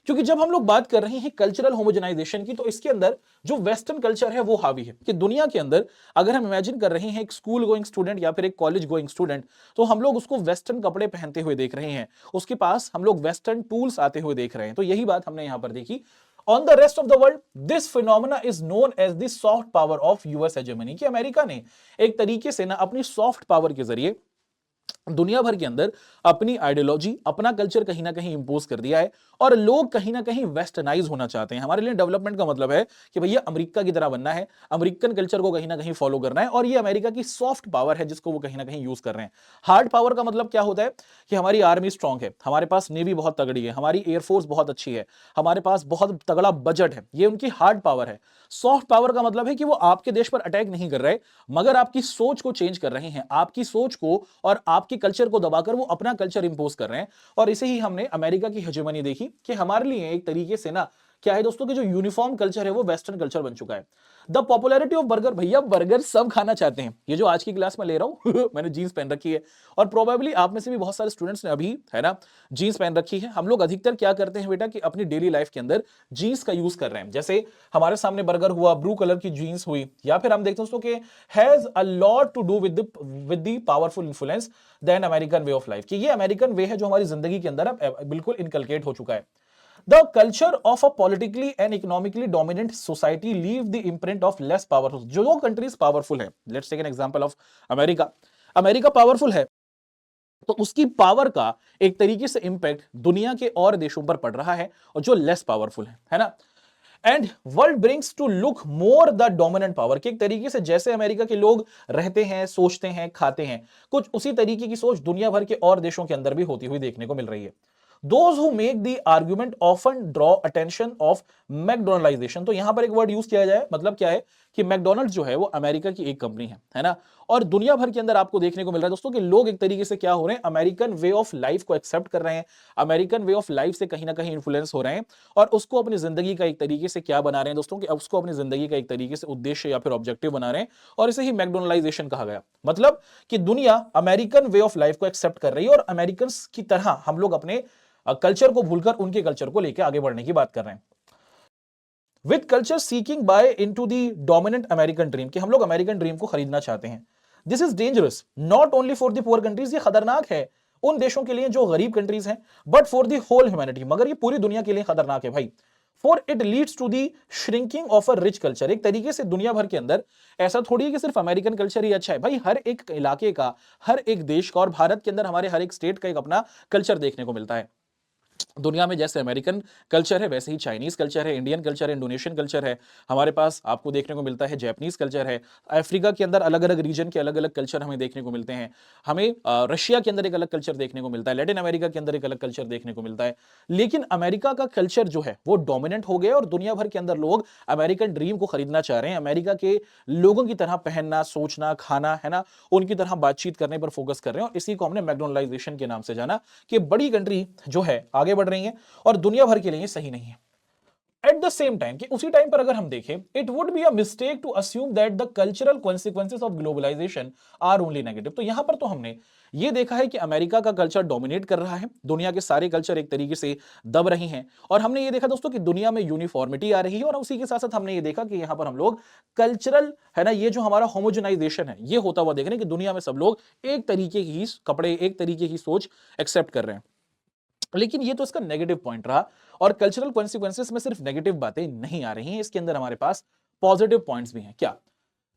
क्योंकि जब हम लोग बात कर रहे हैं कल्चरल होमोजेनाइजेशन की, तो इसके अंदर जो वेस्टर्न कल्चर है वो हावी है। कि दुनिया के अंदर अगर हम इमेजिन कर रहे हैं एक स्कूल गोइंग स्टूडेंट या फिर एक कॉलेज गोइंग स्टूडेंट, तो हम लोग उसको वेस्टर्न कपड़े पहनते हुए देख रहे हैं, उसके पास हम लोग वेस्टर्न टूल्स आते हुए देख रहे हैं। तो यही बात हमने यहां पर देखी। On the rest of the world this phenomena is known as the soft power of US hegemony. कि अमेरिका ने एक तरीके से ना अपनी सॉफ्ट पावर के जरिए दुनिया भर के अंदर अपनी आइडियोलॉजी, अपना कल्चर कहीं ना कहीं इंपोज कर दिया है, और लोग कहीं ना कहीं वेस्टर्नाइज होना चाहते हैं। हमारे लिए डेवलपमेंट का मतलब है कि भैया अमेरिका की तरह बनना है, अमेरिकन कल्चर को कहीं ना कहीं फॉलो करना है, और ये अमेरिका की सॉफ्ट पावर है जिसको वो कहीं ना कहीं यूज कर रहे हैं। हार्ड पावर का मतलब क्या होता है? कि हमारी आर्मी स्ट्रांग है, हमारे पास नेवी बहुत तगड़ी है, हमारी एयरफोर्स बहुत अच्छी है, हमारे पास बहुत तगड़ा बजट है, ये उनकी हार्ड पावर है। सॉफ्ट पावर का मतलब है कि वो आपके देश पर अटैक नहीं कर रहे, मगर आपकी सोच को चेंज कर रहे हैं, आपकी सोच को और आपकी कल्चर को दबाकर वो अपना कल्चर इंपोज कर रहे हैं। और इसे ही हमने अमेरिका की हेजेमनी देखी कि हमारे लिए एक तरीके से ना क्या है दोस्तों कि जो यूनिफॉर्म कल्चर है वो वेस्टर्न कल्चर बन चुका है। द पॉपुलैरिटी ऑफ बर्गर, भैया बर्गर सब खाना चाहते हैं। ये जो आज की क्लास में ले रहा हूं मैंने जीन्स पहन रखी है, और प्रोबेबली आप में से भी बहुत सारे स्टूडेंट्स ने अभी है ना जीन्स पहन रखी है। हम लोग अधिकतर क्या करते हैं बेटा कि अपनी डेली लाइफ के अंदर जीन्स का यूज कर रहे हैं। जैसे हमारे सामने बर्गर हुआ, ब्लू कलर की जीन्स हुई, या फिर हम देखते हैं दोस्तों कि has a lot to do with the powerful influence then American way of life. कि ये अमेरिकन वे है जो हमारी जिंदगी के अंदर अब बिल्कुल इनकलकेट हो चुका है। The culture of a politically and economically dominant society leave the imprint of less powerful। जो कंट्रीज पावरफुल है, let's take an example of America. America powerful है, तो उसकी पावर का एक तरीके से इंपैक्ट दुनिया के और देशों पर पड़ रहा है, और जो लेस पावरफुल है ना। And world brings to look more the dominant power. कि एक तरीके से जैसे अमेरिका के लोग रहते हैं, सोचते हैं, खाते हैं, कुछ उसी तरीके की सोच दुनिया भर के और देशों के अंदर भी होती हुई देखने को मिल रही है। Those who make the argument often draw attention of McDonaldization। तो यहां पर एक वर्ड यूज किया जाए, मतलब क्या है कि मैकडोनल्ड जो है वो अमेरिका की एक कंपनी है ना, और दुनिया भर के अंदर आपको देखने को मिल रहा है दोस्तों कि लोग एक तरीके से क्या हो रहे हैं, अमेरिकन वे ऑफ लाइफ को एक्सेप्ट कर रहे हैं, अमेरिकन वे ऑफ लाइफ से कहीं ना कहीं इन्फ्लुएंस हो रहे हैं, और उसको अपनी जिंदगी का एक तरीके से क्या बना रहे हैं दोस्तों कि उसको अपनी जिंदगी का एक तरीके से उद्देश्य या फिर ऑब्जेक्टिव बना रहे हैं, और इसे ही मैकडोनलाइजेशन कहा गया। मतलब कि दुनिया अमेरिकन वे ऑफ लाइफ को एक्सेप्ट कर रही है, और अमेरिकन की तरह हम लोग अपने कल्चर को भूलकर उनके कल्चर को लेकर आगे बढ़ने की बात कर रहे हैं। With culture seeking buy into the dominant American dream, कि हम लोग अमेरिकन ड्रीम को खरीदना चाहते हैं। This is dangerous not only for the poor countries, ये खतरनाक है उन देशों के लिए जो गरीब कंट्रीज हैं, but for the whole humanity, मगर ये पूरी दुनिया के लिए खतरनाक है भाई। For it leads to the shrinking of a rich culture, एक तरीके से दुनिया भर के अंदर ऐसा थोड़ी है कि सिर्फ अमेरिकन कल्चर ही अच्छा है भाई, हर एक इलाके का, हर एक देश का, और भारत के अंदर हमारे हर एक स्टेट का एक अपना कल्चर देखने को मिलता है। दुनिया में जैसे अमेरिकन कल्चर है वैसे ही चाइनीज कल्चर है, इंडियन कल्चर है, इंडोनेशियन कल्चर है, हमारे पास आपको देखने को मिलता है जैपनीज कल्चर है। अफ्रीका के अंदर अलग अलग रीजन के अलग अलग कल्चर हमें देखने को मिलते हैं। हमें रशिया के अंदर एक अलग कल्चर देखने को मिलता है, लैटिन अमेरिका के अंदर एक अलग कल्चर देखने को मिलता है। लेकिन अमेरिका का कल्चर जो है वो डोमिनेंट हो गया और दुनिया भर के अंदर लोग अमेरिकन ड्रीम को खरीदना चाह रहे हैं, अमेरिका के लोगों की तरह पहनना, सोचना, खाना, है ना, उनकी तरह बातचीत करने पर फोकस कर रहे हैं। और इसी को हमने मैकडोनलाइजेशन के नाम से जाना, कि बड़ी कंट्री जो है आगे बढ़ रही है और दुनिया भर के लिए सही नहीं है। एट द सेम टाइम, कि उसी टाइम पर अगर हम देखें, it would be a mistake to assume that the cultural consequences of globalization are only negative. तो यहां पर तो हमने ये देखा है कि अमेरिका का कल्चर डोमिनेट कर रहा है, दुनिया के सारे कल्चर एक तरीके से दब रही हैं, और हमने ये देखा दोस्तों कि दुनिया में यूनिफॉर्मिटी आ रही है, और उसी के साथ साथ हमने ये देखा कि यहां पर हम लोग कल्चरल, है ना, ये जो हमारा होमोजेनाइजेशन है ये होता हुआ देख रहे हैं, कि दुनिया में सब लोग एक तरीके की कपड़े, एक तरीके की सोच एक्सेप्ट कर रहे हैं। लेकिन ये तो इसका नेगेटिव पॉइंट रहा, और कल्चरल कॉन्सिक्वेंसेस में सिर्फ नेगेटिव बातें नहीं आ रही हैं, इसके अंदर हमारे पास पॉजिटिव पॉइंट्स भी हैं। क्या?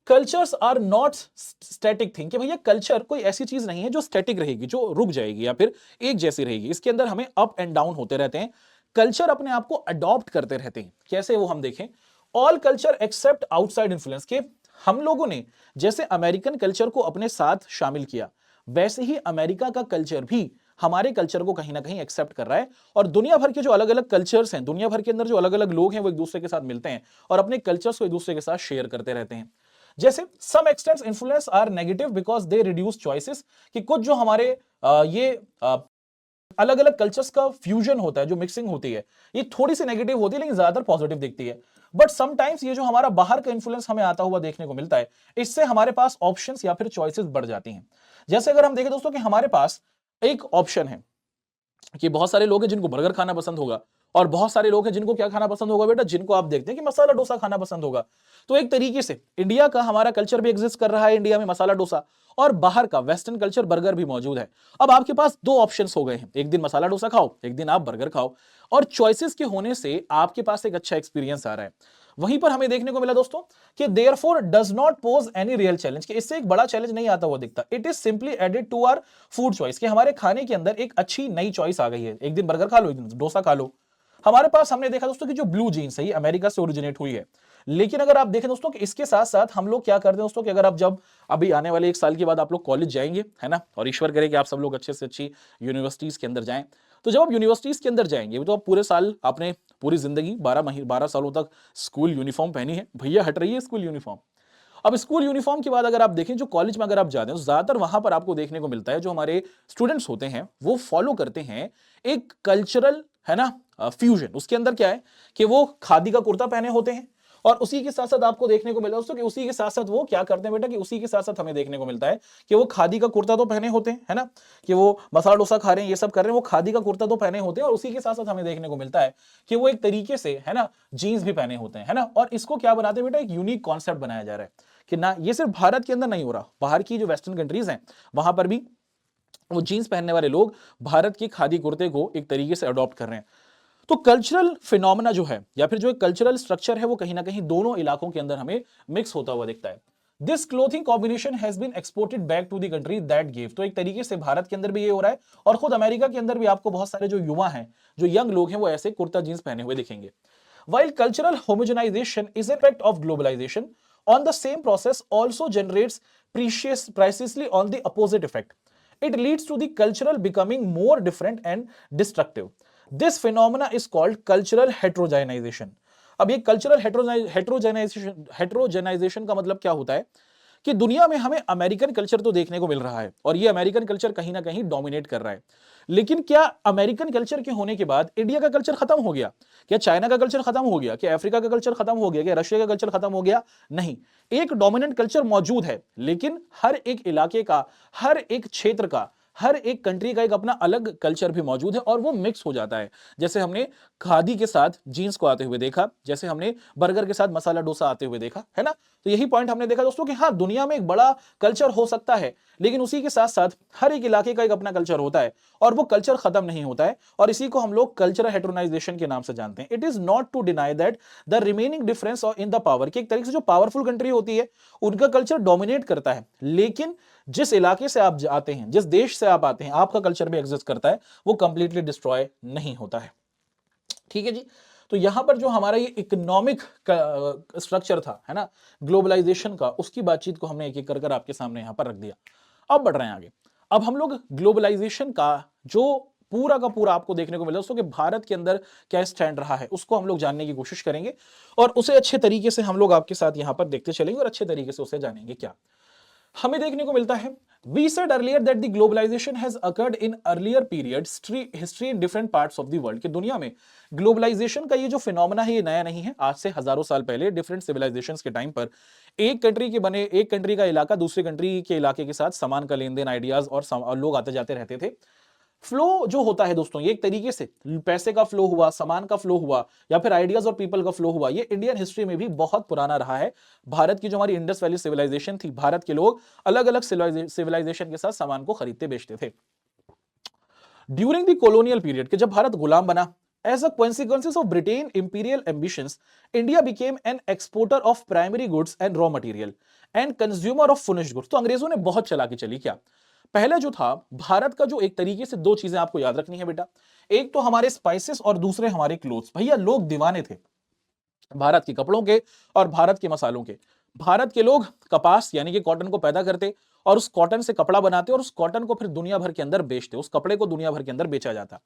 Cultures are not static thing, कि भैया कल्चर कोई ऐसी चीज नहीं है जो स्टैटिक रहेगी, जो रुक जाएगी या फिर एक जैसी रहेगी। इसके अंदर हमें अप एंड डाउन होते रहते हैं, कल्चर अपने आप को अडॉप्ट करते रहते हैं। कैसे? वो हम देखें। All culture accept outside influence, के हम लोगों ने जैसे अमेरिकन कल्चर को अपने साथ शामिल किया, वैसे ही अमेरिका का कल्चर भी हमारे कल्चर को कहीं ना कहीं एक्सेप्ट कर रहा है। और दुनिया भर के जो अलग अलग कल्चर्स हैं, दुनिया भर के अंदर जो अलग अलग लोग हैं, वो एक दूसरे के साथ मिलते हैं और अपने कल्चर्स को एक दूसरे के साथ शेयर करते रहते हैं। जैसे some extents influence are negative because they reduce choices, कि कुछ जो हमारे ये अलग अलग कल्चर्स का फ्यूजन होता है, जो मिक्सिंग होती है, ये थोड़ी सी नेगेटिव होती है, लेकिन ज्यादातर पॉजिटिव दिखती है। बट समटाइम्स ये जो हमारा बाहर का इन्फ्लुएंस हमें आता हुआ देखने को मिलता है, इससे हमारे पास ऑप्शंस या फिर चॉइसेस बढ़ जाती हैं। जैसे अगर हम देखें दोस्तों कि हमारे पास एक ऑप्शन है कि बहुत सारे लोग हैं जिनको बर्गर खाना पसंद होगा, और बहुत सारे लोग हैं जिनको क्या खाना पसंद होगा बेटा, जिनको आप देखते हैं कि मसाला डोसा खाना पसंद होगा। तो एक तरीके से इंडिया का हमारा कल्चर भी एग्जिस्ट कर रहा है, इंडिया में मसाला डोसा, और बाहर का वेस्टर्न कल्चर बर्गर भी मौजूद है। अब आपके पास दो ऑप्शंस हो गए हैं, एक दिन मसाला डोसा खाओ, एक दिन आप बर्गर खाओ, और चॉइसेस के होने से आपके पास एक अच्छा एक्सपीरियंस आ रहा है। वहीं पर हमें देखने को मिला दोस्तों कि therefore does not pose any real challenge, कि इससे एक बड़ा चैलेंज नहीं आता हुआ दिखता। It is simply added to our food choice, कि हमारे खाने के अंदर एक अच्छी नई चॉइस आ गई है, एक दिन बर्गर खा लो, एक दिन डोसा खा लो। हमारे पास हमने देखा दोस्तों कि जो ब्लू जीन्स है ये अमेरिका से ओरिजिनेट हुई है। लेकिन अगर आप देखें दोस्तों कि इसके साथ साथ हम लोग क्या करते हैं दोस्तों, कि अगर आप जब अभी आने वाले एक साल के बाद आप लोग कॉलेज जाएंगे, है ना, और ईश्वर करे कि आप सब लोग अच्छे से अच्छी यूनिवर्सिटीज के अंदर जाएं, तो जब आप यूनिवर्सिटीज के अंदर जाएंगे तो आप पूरे साल, आपने पूरी जिंदगी 12 सालों तक स्कूल यूनिफॉर्म पहनी है, भैया हट रही है स्कूल यूनिफॉर्म। अब स्कूल यूनिफॉर्म के बाद अगर आप देखें, जो कॉलेज में अगर आप जाते हैं तो ज्यादातर वहां पर आपको देखने को मिलता है, जो हमारे स्टूडेंट्स होते हैं वो फॉलो करते हैं एक कल्चरल, है ना, फ्यूजन। उसके अंदर क्या है कि वो खादी का कुर्ता पहने होते हैं, और उसी के साथ साथ आपको देखने को मिलता है दोस्तों कि उसी के साथ साथ वो क्या करते हैं बेटा, कि उसी के साथ साथ हमें देखने को मिलता है कि वो खादी का कुर्ता तो पहने होते हैं, है ना, कि वो मसाला डोसा खा रहे हैं, ये सब कर रहे हैं, वो खादी का कुर्ता तो पहने होते हैं, और उसी के साथ साथ हमें देखने को मिलता है कि वो एक तरीके से, है ना, जीन्स भी पहने होते हैं, है ना। और इसको क्या बनाते हैं बेटा, एक यूनिक कॉन्सेप्ट बनाया जा रहा है कि ना, ये सिर्फ भारत के अंदर नहीं हो रहा, बाहर की जो वेस्टर्न कंट्रीज हैं वहां पर भी वो जीन्स पहनने वाले लोग भारत की खादी कुर्ते को एक तरीके से अडॉप्ट कर रहे हैं। तो कल्चरल फिनोमेना जो है, या फिर जो एक कल्चरल स्ट्रक्चर है, वो कहीं ना कहीं दोनों इलाकों के अंदर हमें मिक्स होता हुआ दिखता है। This clothing combination has been exported back to the country that give, तो एक तरीके से भारत के अंदर भी ये हो रहा है, और खुद अमेरिका के अंदर भी आपको बहुत सारे जो युवा हैं, जो यंग लोग हैं, वो ऐसे कुर्ता जींस पहने हुए दिखेंगे। While cultural homogenization is an effect of globalization, on the same process also generates precisely on the opposite effect. It leads to the cultural becoming more different and destructive. This phenomena is called cultural heterogenization. अब ये cultural हेट्रोजेनाइजेशन का मतलब क्या होता है कि दुनिया में हमें अमेरिकन कल्चर तो देखने को मिल रहा है, और ये अमेरिकन कल्चर कहीं ना कहीं डोमिनेट कर रहा है। लेकिन क्या अमेरिकन कल्चर के होने के बाद इंडिया का कल्चर खत्म हो गया? क्या चाइना का कल्चर खत्म हो गया? क्या अफ्रीका का कल्चर खत्म हो गया? क्या रशिया का कल्चर खत्म हो गया? नहीं, एक डोमिनेंट कल्चर मौजूद है, लेकिन हर एक इलाके का, हर एक क्षेत्र का, हर एक कंट्री का एक अपना अलग कल्चर भी मौजूद है और वो मिक्स हो जाता है। जैसे हमने खादी के साथ जीन्स को आते हुए देखा, जैसे हमने बर्गर के साथ मसाला डोसा आते हुए देखा, है ना। तो यही पॉइंट हमने देखा दोस्तों कि हाँ, दुनिया में एक बड़ा कल्चर हो सकता है, लेकिन उसी के साथ साथ हर एक इलाके का एक अपना कल्चर होता है और वो कल्चर खत्म नहीं होता है, और इसी को हम लोग कल्चरल हेटेरोनाइजेशन के नाम से जानते हैं। It is not to deny that the remaining difference in the power, कि एक तरीके से जो पावरफुल कंट्री होती है उनका कल्चर डोमिनेट करता है, लेकिन जिस इलाके से आप आते हैं, जिस देश से आप आते हैं, आपका कल्चर भी एग्जिस्ट करता है, वो कंप्लीटली डिस्ट्रॉय नहीं होता है। ठीक है जी। तो यहां पर जो हमारा ये इकोनॉमिक स्ट्रक्चर था, है ना, ग्लोबलाइजेशन का, उसकी बातचीत को हमने एक एक कर आपके सामने यहां पर रख दिया। अब बढ़ रहे हैं आगे। अब हम लोग ग्लोबलाइजेशन का जो पूरा का पूरा आपको देखने को मिला दोस्तों कि भारत के अंदर क्या स्टैंड रहा है, उसको हम लोग जानने की कोशिश करेंगे और उसे अच्छे तरीके से हम लोग आपके साथ यहां पर देखते चलेंगे और अच्छे तरीके से उसे जानेंगे। क्या हमें देखने को मिलता है, we said earlier that the globalization has occurred in earlier periods history in different parts of the world, कि दुनिया में ग्लोबलाइजेशन का ये जो फिनोमेना है ये नया नहीं है। आज से हजारों साल पहले डिफरेंट सिविलाइजेशंस के टाइम पर एक कंट्री का इलाका दूसरे कंट्री के इलाके के साथ सामान का लेन देन, आइडियाज और लोग आते जाते रहते थे। फ्लो जो होता है दोस्तों, ये एक तरीके से पैसे का फ्लो हुआ, सामान का फ्लो हुआ, या फिर आइडियाज और पीपल का फ्लो हुआ, ये इंडियन हिस्ट्री में भी बहुत पुराना रहा है। भारत की जो हमारी इंडस वैली सिविलाइजेशन थी, भारत के लोग अलग अलग सिविलाइजेशन के साथ सामान को खरीदते बेचते थे। ड्यूरिंग द कॉलोनियल पीरियड, के जब भारत गुलाम बना, as a consequences of Britain imperial ambitions, India became an exporter of primary goods and raw material and consumer of finished goods। तो अंग्रेजों ने बहुत चालाकी चली। क्या पहले जो था भारत का, जो एक तरीके से दो चीजें आपको याद रखनी है बेटा, एक तो हमारे स्पाइसेस और दूसरे हमारे क्लोथ्स। भैया लोग दीवाने थे भारत के कपड़ों के और भारत के मसालों के। भारत के लोग कपास यानी कि कॉटन को पैदा करते और उस कॉटन से कपड़ा बनाते और उस कॉटन को फिर दुनिया भर के अंदर बेचते, उस कपड़े को दुनिया भर के अंदर बेचा जाता।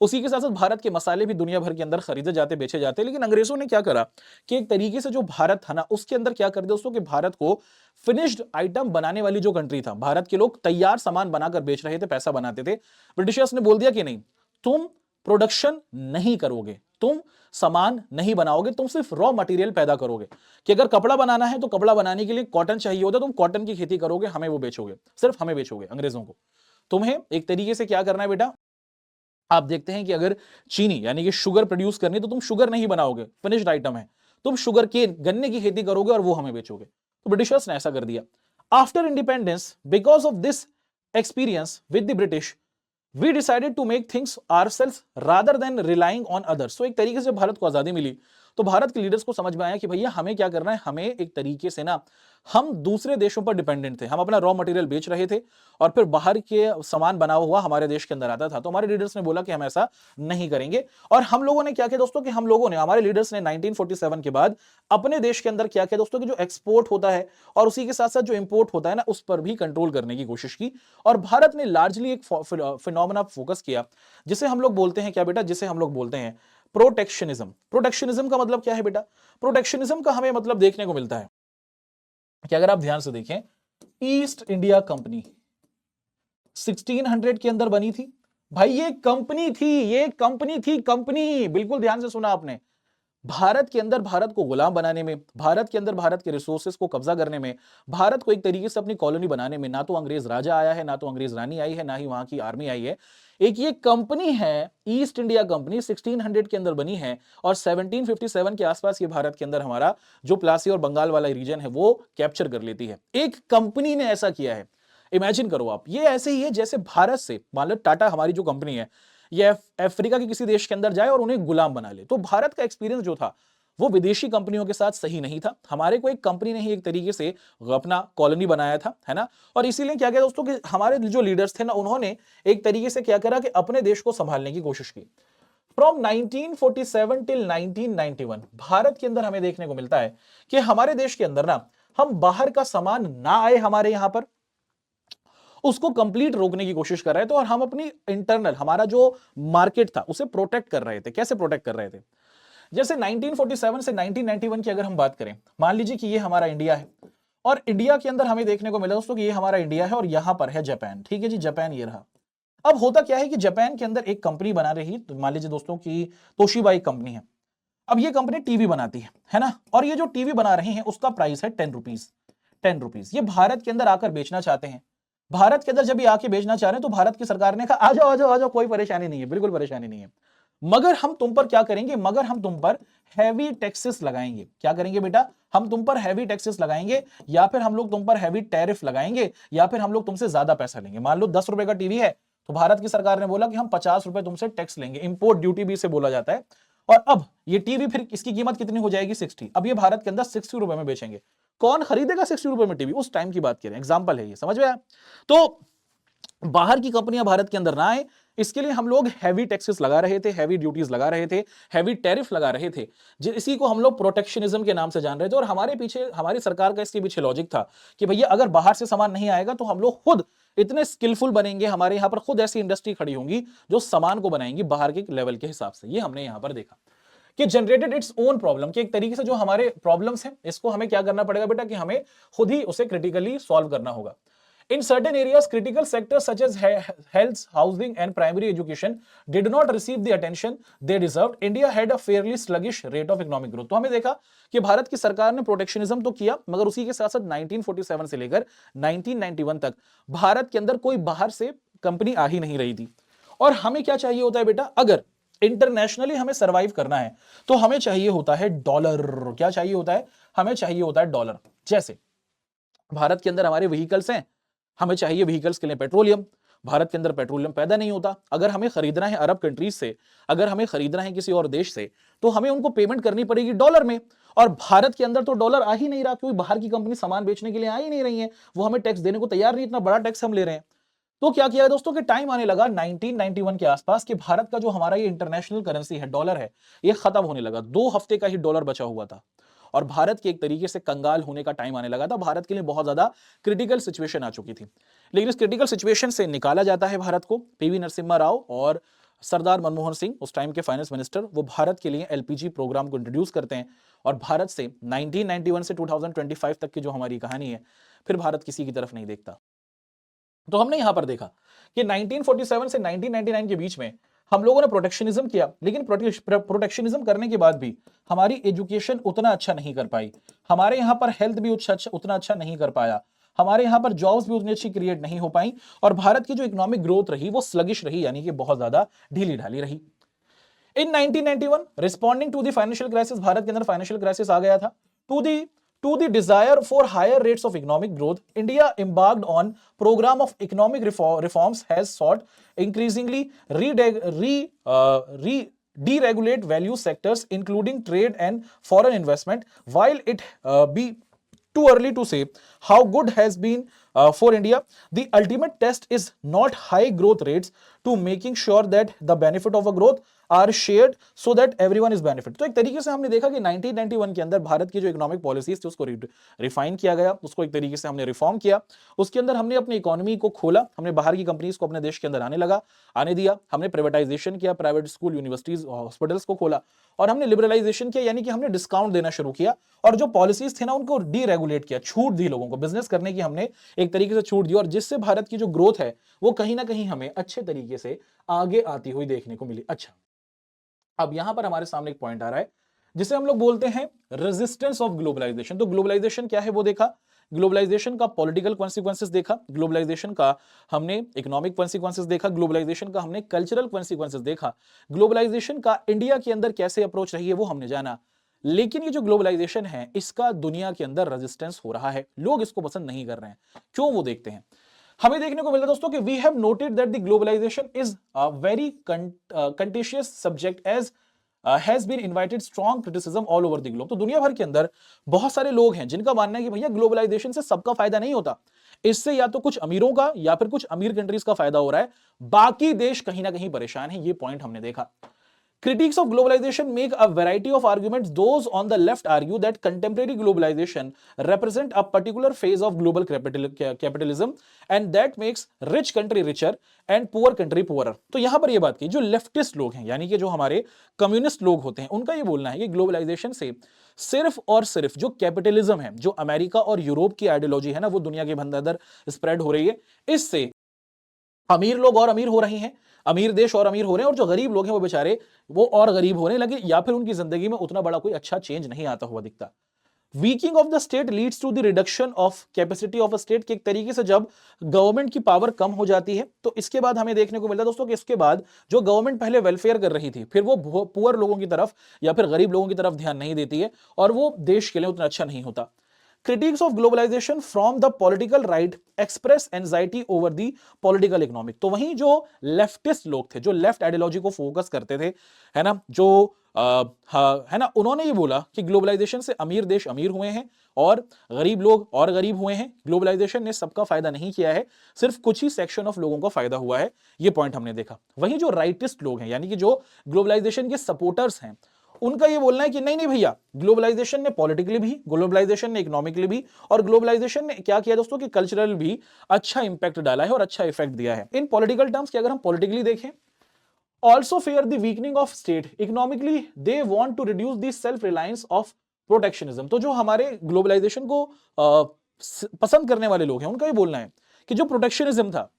उसी के साथ साथ भारत के मसाले भी दुनिया भर के अंदर खरीदे जाते, बेचे जाते। लेकिन अंग्रेजों ने क्या करा कि एक तरीके से जो भारत था ना, उसके अंदर क्या कर दिया दोस्तों कि भारत को फिनिश्ड आइटम बनाने वाली जो कंट्री था, भारत के लोग तैयार सामान बनाकर बेच रहे थे, पैसा बनाते थे। ब्रिटिशर्स ने बोल दिया कि नहीं, तुम प्रोडक्शन नहीं करोगे, तुम सामान नहीं बनाओगे, तुम सिर्फ रॉ मटेरियल पैदा करोगे। कि अगर कपड़ा बनाना है तो कपड़ा बनाने के लिए कॉटन चाहिए होता, तुम कॉटन की खेती करोगे, हमें वो बेचोगे, सिर्फ हमें बेचोगे अंग्रेजों को। तुम्हें एक तरीके से क्या करना है बेटा, आप देखते हैं कि अगर चीनी यानी कि शुगर प्रोड्यूस करनी तो तुम शुगर नहीं बनाओगे, फिनिश्ड आइटम है, तुम शुगर के गन्ने की खेती करोगे और वो हमें बेचोगे। तो ब्रिटिशर्स ने ऐसा कर दिया। After independence, because of this experience with the British, we decided to make things ourselves rather than relying on others। तो एक तरीके से जब भारत को आजादी मिली तो भारत के लीडर्स को समझ में आया कि भैया हमें क्या करना है, हमें एक तरीके से ना, हम दूसरे देशों पर डिपेंडेंट थे, हम अपना रॉ मटेरियल बेच रहे थे और फिर बाहर के सामान बना हुआ हमारे देश के अंदर आता था। तो हमारे लीडर्स ने बोला कि हम ऐसा नहीं करेंगे। और हम लोगों ने क्या किया दोस्तों कि हमारे लीडर्स ने 1947 के बाद अपने देश के अंदर क्या किया दोस्तों कि जो एक्सपोर्ट होता है और उसी के साथ साथ जो इंपोर्ट होता है ना, उस पर भी कंट्रोल करने की कोशिश की। और भारत ने लार्जली एक फिनोमेना फोकस किया जिसे हम लोग बोलते हैं क्या बेटा, जिसे हम लोग बोलते हैं प्रोटेक्शनिज्म। प्रोटेक्शनिज्म का मतलब क्या है बेटा, प्रोटेक्शनिज्म का हमें मतलब देखने को मिलता है कि अगर आप ध्यान से देखें, ईस्ट इंडिया कंपनी 1600 के अंदर बनी थी। भाई ये कंपनी थी, ये कंपनी थी, कंपनी, बिल्कुल ध्यान से सुना आपने। भारत के अंदर भारत को गुलाम बनाने में, भारत के अंदर भारत के रिसोर्सेज को कब्जा करने में, भारत को एक तरीके से अपनी कॉलोनी बनाने में ना तो अंग्रेज राजा आया है, ना तो अंग्रेज रानी आई है, ना ही वहां की आर्मी आई है। एक ये कंपनी है ईस्ट इंडिया कंपनी, 1600 के अंदर बनी है और 1757 के आसपास ये भारत के अंदर हमारा जो प्लासी और बंगाल वाला रीजन है वो कैप्चर कर लेती है। एक कंपनी ने ऐसा किया है। इमेजिन करो आप, ये ऐसे ही है जैसे भारत से मान लो टाटा हमारी जो कंपनी है, ये अफ्रीका के किसी देश के अंदर जाए और उन्हें गुलाम बना ले। तो भारत का एक्सपीरियंस जो था वो विदेशी कंपनियों के साथ सही नहीं था। हमारे को एक कंपनी ने ही एक तरीके से अपना कॉलोनी बनाया था, है ना। और इसीलिए क्या किया दोस्तों कि हमारे जो लीडर्स थे ना, उन्होंने एक तरीके से क्या करा कि अपने देश को संभालने की कोशिश की। फ्रॉम 1947 टिल 1991 भारत के अंदर हमें देखने को मिलता है कि हमारे देश के अंदर ना, हम बाहर का सामान ना आए हमारे यहां पर, उसको कंप्लीट रोकने की कोशिश कर रहे थे। और हम अपनी इंटरनल, हमारा जो मार्केट था उसे प्रोटेक्ट कर रहे थे। कैसे प्रोटेक्ट कर रहे थे, जैसे 1947 से 1991 की अगर हम बात करें, मान लीजिए कि ये हमारा इंडिया है और इंडिया के अंदर हमें देखने को मिला दोस्तों कि ये हमारा इंडिया है और यहां पर है जापान। ठीक है जी, जापान ये रहा। अब होता क्या है कि जापान के अंदर एक कंपनी बना रही, तो मान लीजिए दोस्तों की तोशिबा एक कंपनी है। अब ये कंपनी टीवी बनाती है ना, और ये जो टीवी बना रही है उसका प्राइस है 10 रुपीज। 10 रुपीज ये भारत के अंदर आकर बेचना चाहते हैं। भारत के अंदर जब ये आके बेचना चाह रहे हैं तो भारत की सरकार ने कहा आ जाओ आ जाओ आ जाओ, कोई परेशानी नहीं है, बिल्कुल परेशानी नहीं है, मगर हम तुम पर क्या करेंगे, मगर हम तुम पर हैवी टैक्सेस लगाएंगे। क्या करेंगे बेटा, हम तुम पर हैवी टैक्सेस लगाएंगे, या फिर हम लोग तुम पर हैवी टैरिफ लगाएंगे, या फिर हम लोग तुमसे ज्यादा पैसा लेंगे। मान लो 10 रुपए का टीवी है तो भारत की सरकार ने बोला कि हम 50 रुपए तुमसे टैक्स लेंगे, इंपोर्ट ड्यूटी भी इसे बोला जाता है। और अब ये टीवी फिर इसकी कीमत कितनी हो जाएगी, 60। अब ये भारत के अंदर 60 रुपए में बेचेंगे। कौन खरीदेगा 60 रुपए में टीवी, उस टाइम की बात करें, एग्जाम्पल है ये, समझ में आया। तो बाहर की कंपनियां भारत के अंदर ना आए, इसके लिए हम लोग हैवी टैक्सेस लगा रहे थे, हैवी ड्यूटीज लगा रहे थे, हैवी टैरिफ लगा रहे थे, इसी को हम लोग प्रोटेक्शनिज्म के नाम से जान रहे थे। और हमारे पीछे, हमारी सरकार का इसके पीछे लॉजिक था कि भैया अगर बाहर से सामान नहीं आएगा तो हम लोग खुद इतने स्किलफुल बनेंगे, हमारे यहां पर खुद ऐसी इंडस्ट्री खड़ी होंगी जो सामान को बनाएंगी बाहर के लेवल के हिसाब से। ये हमने यहां पर देखा कि जनरेटेड इट्स ओन प्रॉब्लम, कि एक तरीके से जो हमारे प्रॉब्लम्स हैं इसको हमें क्या करना पड़ेगा बेटा, कि हमें खुद ही उसे क्रिटिकली सॉल्व करना होगा। In certain areas, critical sectors such as health, housing, and primary education did not receive the attention they deserved. India had a fairly sluggish rate of economic growth. तो हमें देखा कि भारत की सरकार ने प्रोटेक्शनिज्म तो किया, मगर उसी के साथ साथ 1947 से लेकर 1991 तक भारत के अंदर कोई बाहर से कंपनी आ ही नहीं रही थी। और हमें क्या चाहिए होता है बेटा, अगर इंटरनेशनली हमें सरवाइव करना है तो हमें चाहिए होता है डॉलर। क्या चाहिए होता है, हमें चाहिए होता है डॉलर। जैसे भारत के अंदर हमारे व्हीकल्स हैं, हमें चाहिए व्हीकल्स के लिए पेट्रोलियम। भारत के अंदर पेट्रोलियम पैदा नहीं होता, अगर हमें खरीदना है अरब कंट्रीज से, अगर हमें खरीदना है किसी और देश से, तो हमें उनको पेमेंट करनी पड़ेगी डॉलर में। और भारत के अंदर तो डॉलर आ ही नहीं रहा, क्योंकि बाहर की कंपनी सामान बेचने के लिए आ ही नहीं रही है, वो हमें टैक्स देने को तैयार नहीं, इतना बड़ा टैक्स हम ले रहे हैं। तो क्या किया है दोस्तों कि टाइम आने लगा 1991 के आसपास कि भारत का जो हमारा ये इंटरनेशनल करेंसी है, डॉलर है, ये खत्म होने लगा। 2 हफ्ते का ही डॉलर बचा हुआ था और भारत के एक तरीके से कंगाल होने का टाइम आने लगा था। भारत के लिए बहुत ज्यादा क्रिटिकल सिचुएशन आ चुकी थी। लेकिन इस क्रिटिकल सिचुएशन से निकाला जाता है भारत को। पीवी नरसिम्हा राव और सरदार मनमोहन सिंह, उस टाइम के फाइनेंस मिनिस्टर, वो भारत के लिए एलपीजी प्रोग्राम को इंट्रोड्यूस करते हैं। और भारत से 1991 से 2025 तक की जो हमारी कहानी है, फिर भारत किसी की तरफ नहीं देखता। तो हमने यहां पर देखा कि 1947 से 1999 के बीच में हम लोगों ने प्रोटेक्शनिज्म किया, लेकिन प्रोटेक्शनिज्म करने के बाद भी हमारी एजुकेशन उतना अच्छा नहीं कर पाई, हमारे यहां पर हेल्थ भी उतना अच्छा नहीं कर पाया, हमारे यहां पर जॉब्स भी उतनी अच्छी क्रिएट नहीं हो पाई, और भारत की जो इकोनॉमिक ग्रोथ रही वो स्लगिश रही, यानी कि बहुत ज्यादा ढीली ढाली रही। In 1991 responding to the financial crisis, Bharat के अंदर फाइनेंशियल क्राइसिस आ गया था। To the desire for higher rates of economic growth, India embarked on program of economic reforms, has sought increasingly deregulate value sectors, including trade and foreign investment. While it be too early to say how good has been for India, the ultimate test is not high growth rates to making sure that the benefit of a growth are shared so that everyone is benefit. तो एक तरीके से हमने देखा कि 1991 के अंदर भारत की जो इकोनॉमिक पॉलिसीज थी उसको रिफाइन किया गया, उसको एक तरीके से हमने रिफॉर्म किया। उसके अंदर हमने अपनी इकोनॉमी को खोला, हमने बाहर की कंपनीज को अपने देश के अंदर आने दिया, हमने प्राइवेटाइजेशन किया, प्राइवेट स्कूल, यूनिवर्सिटीज, हॉस्पिटल्स को खोला, और हमने लिबरलाइजेशन किया, यानी कि हमने डिस्काउंट देना शुरू किया, और जो पॉलिसीज थे ना उनको डीरेगुलेट किया, छूट दी लोगों को, बिजनेस करने की हमने एक तरीके से छूट दी, और जिससे भारत की जो ग्रोथ है वो कहीं ना कहीं हमें अच्छे तरीके से आगे आती हुई देखने को मिली। अच्छा, अब यहां पर हमारे सामने एक पॉइंट आ रहा है जिसे हम लोग बोलते हैं रेजिस्टेंस ऑफ ग्लोबलाइजेशन। तो ग्लोबलाइजेशन क्या है वो देखा, ग्लोबलाइजेशन का पॉलिटिकल कॉन्सिक्वेंसेस देखा, ग्लोबलाइजेशन का हमने इकोनॉमिक कॉन्सिक्वेंसेस देखा, ग्लोबलाइजेशन का हमने कल्चरल कॉन्सिक्वेंसेस देखा, ग्लोबलाइजेशन का इंडिया के अंदर कैसे अप्रोच रही है वो हमने जाना। लेकिन ये जो ग्लोबलाइजेशन है इसका दुनिया के अंदर रेजिस्टेंस हो रहा है, लोग इसको पसंद नहीं कर रहे हैं, क्यों वो देखते हैं। हमें देखने को मिला दोस्तों कि we have noted that the globalisation is a very contentious subject as has been invited strong criticism all over the globe. तो दुनिया भर के अंदर बहुत सारे लोग हैं जिनका मानना है कि भैया ग्लोबलाइजेशन से सबका फायदा नहीं होता, इससे या तो कुछ अमीरों का या फिर कुछ अमीर कंट्रीज का फायदा हो रहा है, बाकी देश कहीं ना कहीं परेशान है। ये पॉइंट हमने देखा। Critics of globalization make a variety of arguments. Those on the left argue that contemporary globalization represent a particular phase of global capitalism and that makes rich country richer and poor country poorer. तो यहां पर ये बात की, जो leftist लोग हैं यानी कि जो हमारे कम्युनिस्ट लोग होते हैं, उनका ये बोलना है कि ग्लोबलाइजेशन से सिर्फ और सिर्फ जो कैपिटलिज्म है, जो अमेरिका और यूरोप की आइडियोलॉजी है ना, वो दुनिया के अंदर स्प्रेड हो रही है, इससे अमीर लोग और अमीर हो रहे हैं, अमीर देश और अमीर हो रहे हैं, और जो गरीब लोग हैं वो बेचारे वो और गरीब होने लगे, या फिर उनकी जिंदगी में उतना बड़ा कोई अच्छा चेंज नहीं आता हुआ दिखता। Weakening of the state leads to the reduction of capacity of a state, के एक तरीके से जब गवर्नमेंट की पावर कम हो जाती है तो इसके बाद हमें देखने को मिलता है दोस्तों कि इसके बाद जो गवर्नमेंट पहले वेलफेयर कर रही थी फिर वो पुअर लोगों की तरफ या फिर गरीब लोगों की तरफ ध्यान नहीं देती है और वो देश के लिए उतना अच्छा नहीं होता। Critics of globalization from the political right express anxiety over the political economic। तो वहीं जो लेफ्टिस्ट लोग थे, जो लेफ्ट आइडियोलॉजी को फोकस करते थे, है ना, जो है ना, उन्होंने ये बोला कि ग्लोबलाइजेशन से अमीर देश अमीर हुए हैं और गरीब लोग और गरीब हुए हैं। ग्लोबलाइजेशन ने सबका फायदा नहीं किया है, सिर्फ कुछ ही सेक्शन ऑफ लोगों का फायदा हुआ है। ये पॉइंट हमने देखा। वहीं जो राइटिस्ट लोग हैं, यानी कि जो ग्लोबलाइजेशन के सपोर्टर्स हैं, उनका ये बोलना है कि नहीं नहीं भैया, ग्लोबलाइजेशन ने पॉलिटिकली भी, ग्लोबलाइजेशन ने इकोनॉमिकली भी और ग्लोबलाइजेशन ने क्या किया दोस्तों कि कल्चरल भी अच्छा इंपैक्ट डाला है और अच्छा इफेक्ट दिया है। इन पॉलिटिकल टर्म्स की अगर हम पॉलिटिकली देखें, also fear the weakening of state, economically they want to reduce the self reliance of protectionism. तो जो हमारे ग्लोबलाइजेशन को पसंद करने वाले लोग हैं, उनका ये बोलना है कि जो प्रोटेक्शनिज्म था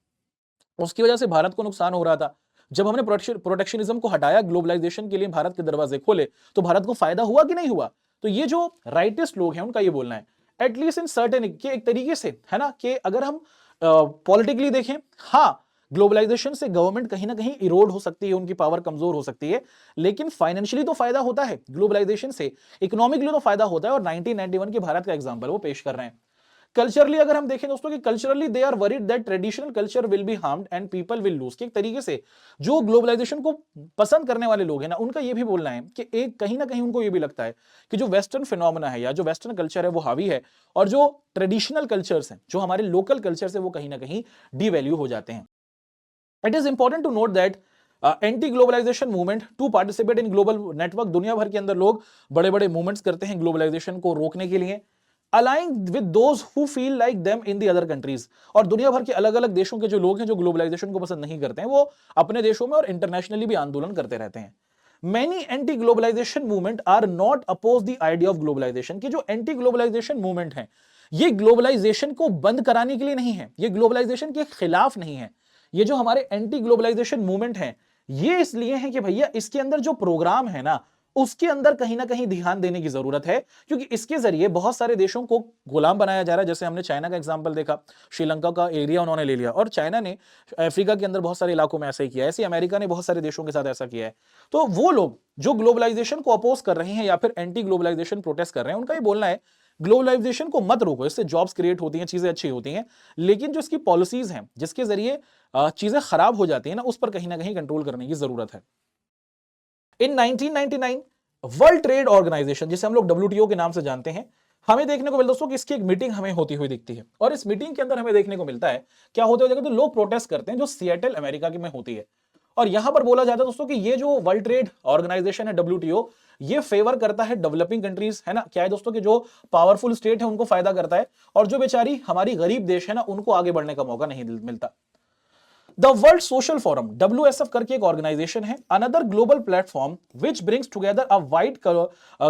उसकी वजह से भारत को नुकसान हो रहा था। जब हमने प्रोटेक्शनिज्म को हटाया, ग्लोबलाइजेशन के लिए भारत के दरवाजे खोले, तो भारत को फायदा हुआ कि नहीं हुआ। तो ये जो राइटिस्ट लोग हैं उनका ये बोलना है, एटलीस्ट इन सर्टेन, कि एक तरीके से, है ना, कि अगर हम पॉलिटिकली देखें, हाँ ग्लोबलाइजेशन से गवर्नमेंट कहीं ना कहीं इरोड हो सकती है, उनकी पावर कमजोर हो सकती है, लेकिन फाइनेंशियली तो फायदा होता है ग्लोबलाइजेशन से, इकोनॉमिकली तो फायदा होता है। और 1991 के भारत का एग्जांपल वो पेश कर रहे हैं। कल्चरली अगर हम देखें दोस्तों कि culturally they are worried that traditional culture will be harmed and people will lose. एक तरीके से जो ग्लोबलाइजेशन को पसंद करने वाले लोग हैं ना, उनका ये भी बोलना है कि एक कहीं ना कहीं उनको ये भी लगता है कि जो वेस्टर्न फिनोमेना है या जो वेस्टर्न कल्चर है वो हावी है और जो ट्रेडिशनल कल्चर्स हैं, जो हमारे लोकल कल्चर है, वो कहीं ना कहीं डीवैल्यू हो जाते हैं। It is important to note that anti globalization movement to participate in global network. दुनिया भर के अंदर लोग बड़े बड़े मूवमेंट्स करते हैं ग्लोबलाइजेशन को रोकने के लिए, aligning with those who feel like them in the other countries. और दुनिया भर के अलग अलग देशों के जो लोग हैं जो ग्लोबलाइजेशन को पसंद नहीं करते हैं, वो अपने देशों में और इंटरनेशनली भी आंदोलन करते रहते हैं। Many anti globalization movement are not oppose the idea of globalization. की जो एंटी ग्लोबलाइजेशन मूवमेंट है, ये ग्लोबलाइजेशन को बंद कराने के लिए नहीं है, ये ग्लोबलाइजेशन के खिलाफ नहीं है। ये जो हमारे एंटी ग्लोबलाइजेशन मूवमेंट है, ये इसलिए है कि भैया इसके अंदर जो प्रोग्राम है ना, उसके अंदर कहीं ना कहीं ध्यान देने की जरूरत है, क्योंकि इसके जरिए बहुत सारे देशों को गुलाम बनाया जा रहा है। जैसे हमने चाइना का एग्जांपल देखा, श्रीलंका का एरिया उन्होंने ले लिया और चाइना ने अफ्रीका के अंदर बहुत सारे इलाकों में ऐसा ही किया है, ऐसे अमेरिका ने बहुत सारे देशों के साथ ऐसा किया है। तो वो लोग जो ग्लोबलाइजेशन को अपोज कर रहे हैं या फिर एंटी ग्लोबलाइजेशन प्रोटेस्ट कर रहे हैं, उनका ये बोलना है ग्लोबलाइजेशन को मत रोको, इससे जॉब्स क्रिएट होती हैं, चीजें अच्छी होती हैं, लेकिन जो इसकी पॉलिसीज हैं जिसके जरिए चीजें खराब हो जाती है ना, उस पर कहीं ना कहीं कंट्रोल करने की जरूरत है। इन 1999 वर्ल्ड ट्रेड ऑर्गेनाइजेशन, जिसे हम लोग WTO के नाम से जानते हैं, हमें देखने को मिलता है दोस्तों कि इसकी एक मीटिंग हमें होती हुई दिखती है। और इस मीटिंग के अंदर हमें देखने को मिलता है क्या होते हुए, तो लोग प्रोटेस्ट करते हैं जो सिएटल अमेरिका में होती है। और यहां पर बोला जाता है दोस्तों कि ये जो वर्ल्ड ट्रेड ऑर्गेनाइजेशन है WTO, ये फेवर करता है डेवलपिंग कंट्रीज, है ना। क्या है दोस्तों कि जो पावरफुल स्टेट है उनको फायदा करता है और जो बेचारी हमारी गरीब देश है ना, उनको आगे बढ़ने का मौका नहीं मिलता। The world social forum, WSF करके एक ऑर्गेनाइजेशन है, another global platform which brings together a wide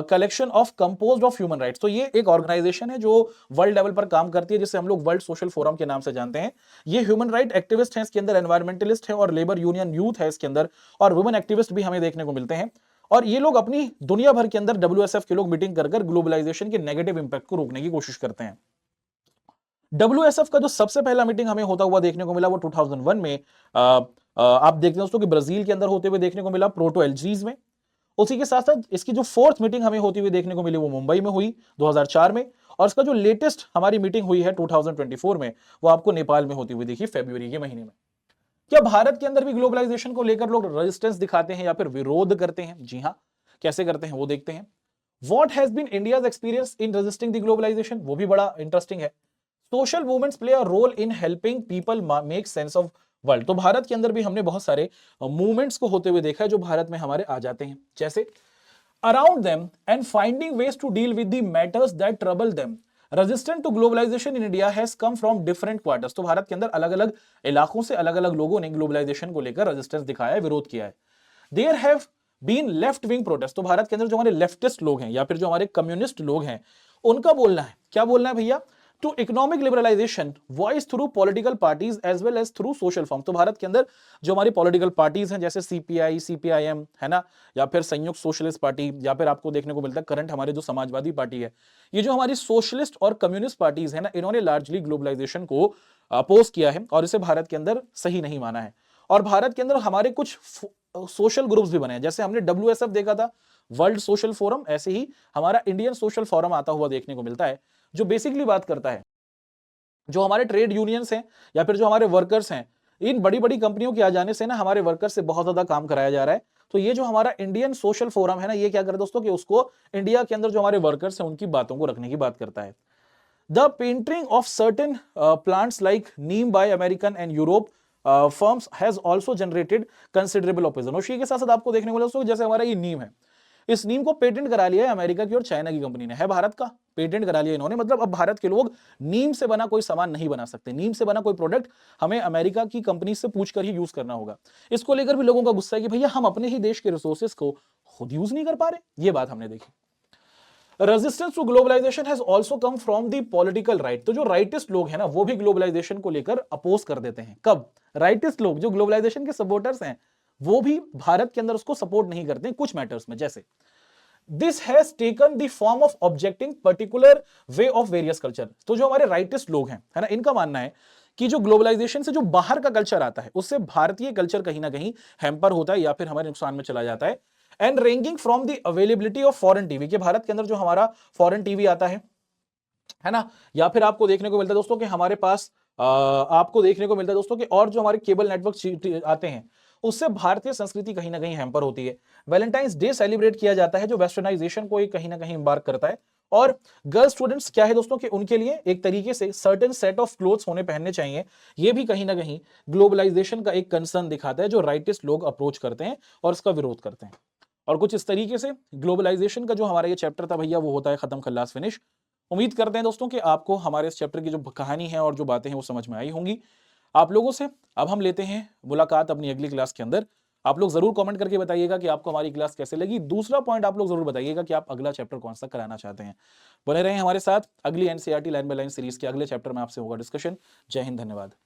collection of composed of human rights. तो ये एक ऑर्गेनाइजेशन है जो वर्ल्ड लेवल पर काम करती है, जिसे हम लोग वर्ल्ड सोशल फोरम के नाम से जानते हैं। ये ह्यूमन राइट एक्टिविस्ट हैं, इसके अंदर एनवायरमेंटलिस्ट है और लेबर यूनियन यूथ है इसके अंदर, और वुमेन एक्टिविस्ट भी हमें देखने को मिलते हैं। और ये लोग अपनी दुनिया भर के अंदर WSF के लोग मीटिंग कर ग्लोबलाइजेशन के नेगेटिव इंपैक्ट को रोकने की कोशिश करते हैं। WSF का जो सबसे पहला मीटिंग हमें होता हुआ देखने को मिला वो 2001 में आप देखते हैं दोस्तों कि ब्राजील के अंदर होते हुए देखने को मिला, प्रोटो एल्जीज में। उसी के साथ साथ इसकी जो फोर्थ मीटिंग हमें होती हुई देखने को मिली वो मुंबई में हुई 2004 में। और इसका जो लेटेस्ट हमारी मीटिंग हुई है 2024 में, वो आपको नेपाल में होती हुई देखी फरवरी के महीने में। क्या भारत के अंदर भी ग्लोबलाइजेशन को लेकर लोग रेजिस्टेंस दिखाते हैं या फिर विरोध करते हैं? जी हाँ, कैसे करते हैं वो देखते हैं। What has been India's experience in resisting the globalization? वो भी बड़ा इंटरेस्टिंग है। Social movements play a role in helping people make sense of world. तो भारत के अंदर भी हमने बहुत सारे मूवमेंट्स को होते हुए देखा है जो भारत में हमारे आ जाते हैं, जैसे around them and finding ways to deal with the matters that trouble them. Resistant to globalization in India has come from different quarters. तो भारत के अंदर अलग अलग इलाकों से अलग अलग लोगों ने ग्लोबलाइजेशन को लेकर रेजिस्टेंस दिखाया है, विरोध किया है। There have been left wing protest. तो भारत के अंदर जो हमारे लेफ्टिस्ट लोग हैं या फिर जो हमारे कम्युनिस्ट लोग हैं, उनका बोलना है, क्या बोलना है भैया, to economic liberalization voice through political parties as well as through social form. तो भारत के अंदर जो हमारी पॉलिटिकल पार्टीज हैं जैसे सीपीआई, सीपीआईएम है ना, या फिर संयुक्त सोशलिस्ट पार्टी, या फिर आपको देखने को मिलता है करंट हमारे जो समाजवादी पार्टी है, ये जो हमारी सोशलिस्ट और कम्युनिस्ट पार्टीज है ना, इन्होंने लार्जली ग्लोबलाइजेशन को अपोज किया है और इसे भारत के अंदर सही नहीं माना है। और भारत के अंदर हमारे कुछ सोशल ग्रुप्स भी बने हैं, जैसे हमने WSF देखा था, वर्ल्ड सोशल फोरम, ऐसे ही हमारा इंडियन सोशल फोरम आता हुआ देखने को मिलता है, जो बेसिकली बात करता है जो हमारे ट्रेड यूनियंस हैं या फिर जो हमारे वर्कर्स हैं, इन बड़ी बड़ी कंपनियों के आ जाने से ना हमारे वर्कर्स से बहुत ज्यादा काम कराया जा रहा है। तो ये जो हमारा इंडियन सोशल फोरम है ना, ये क्या करे दोस्तों कि उसको इंडिया के अंदर जो हमारे वर्कर्स हैं उनकी बातों को रखने की बात करता है। The painting of certain plants like Neem bye American and Europe firms has also generated considerable opposition. और इसी के साथ साथ आपको देखने को मिला दोस्तों जैसे हमारा ये नीम है, इस नीम को पेटेंट करा लिया है अमेरिका की और चाइना की कंपनी ने, है भारत का, पेटेंट करा लिया इन्होंने। मतलब अब भारत के लोग नीम से बना कोई सामान नहीं बना सकते, नीम से बना कोई प्रोडक्ट हमें अमेरिका की कंपनी से पूछकर ही यूज करना होगा। इसको लेकर भी लोगों का गुस्सा है कि भैया हम अपने ही देश के रिसोर्सेज को खुद यूज नहीं कर पा रहे। ये बात हमने देखी। Resistance to globalization has also come from the political right. तो जो राइटिस्ट लोग हैं ना, वो भी ग्लोबलाइजेशन को लेकर अपोज कर देते हैं। कब? राइटिस्ट लोग जो ग्लोबलाइजेशन के सपोर्टर्स हैं, वो भी भारत के अंदर उसको सपोर्ट नहीं करते कुछ मैटर्स में। जैसे this has taken the form of objecting particular way of various culture. तो जो हमारे राइटिस्ट लोग हैं, है ना, इनका मानना है कि जो ग्लोबलाइजेशन से जो बाहर का कल्चर आता है, उससे भारतीय कल्चर कहीं ना कहीं हैम्पर होता है या फिर हमारे नुकसान में चला जाता है। And ranging from the availability of foreign TV, के भारत के अंदर जो हमारा फॉरेन टीवी आता है ना, या फिर आपको देखने को मिलता है दोस्तों कि हमारे पास आपको देखने को मिलता है दोस्तों कि और जो हमारे केबल नेटवर्क आते हैं, उससे भारतीय संस्कृति कहीं ना कहीं हैम्पर होती है। वैलेंटाइंस डे सेलिब्रेट किया जाता है जो वेस्टर्नाइजेशन को कहीं ना कहीं इम्बार्क करता है। और गर्ल स्टूडेंट्स क्या है दोस्तों कि उनके लिए एक तरीके से सर्टेन सेट ऑफ क्लोथ्स होने पहनने चाहिए। ये भी कहीं ना कहीं ग्लोबलाइजेशन का एक कंसर्न दिखाता है जो राइटिस्ट लोग अप्रोच करते हैं और इसका विरोध करते हैं। और कुछ इस तरीके से ग्लोबलाइजेशन का जो हमारा ये चैप्टर था भैया, वो होता है खत्म, खल्लास, फिनिश। उम्मीद करते हैं दोस्तों कि आपको हमारे इस चैप्टर की जो कहानी है और जो बातें हैं वो समझ में आई होंगी आप लोगों से। अब हम लेते हैं मुलाकात अपनी अगली क्लास के अंदर। आप लोग जरूर कमेंट करके बताइएगा कि आपको हमारी क्लास कैसे लगी। दूसरा पॉइंट आप लोग जरूर बताइएगा कि आप अगला चैप्टर कौन सा कराना चाहते हैं। बने रहें हमारे साथ। अगली NCERT line by line series के अगले चैप्टर में आपसे होगा डिस्कशन। जय हिंद, धन्यवाद।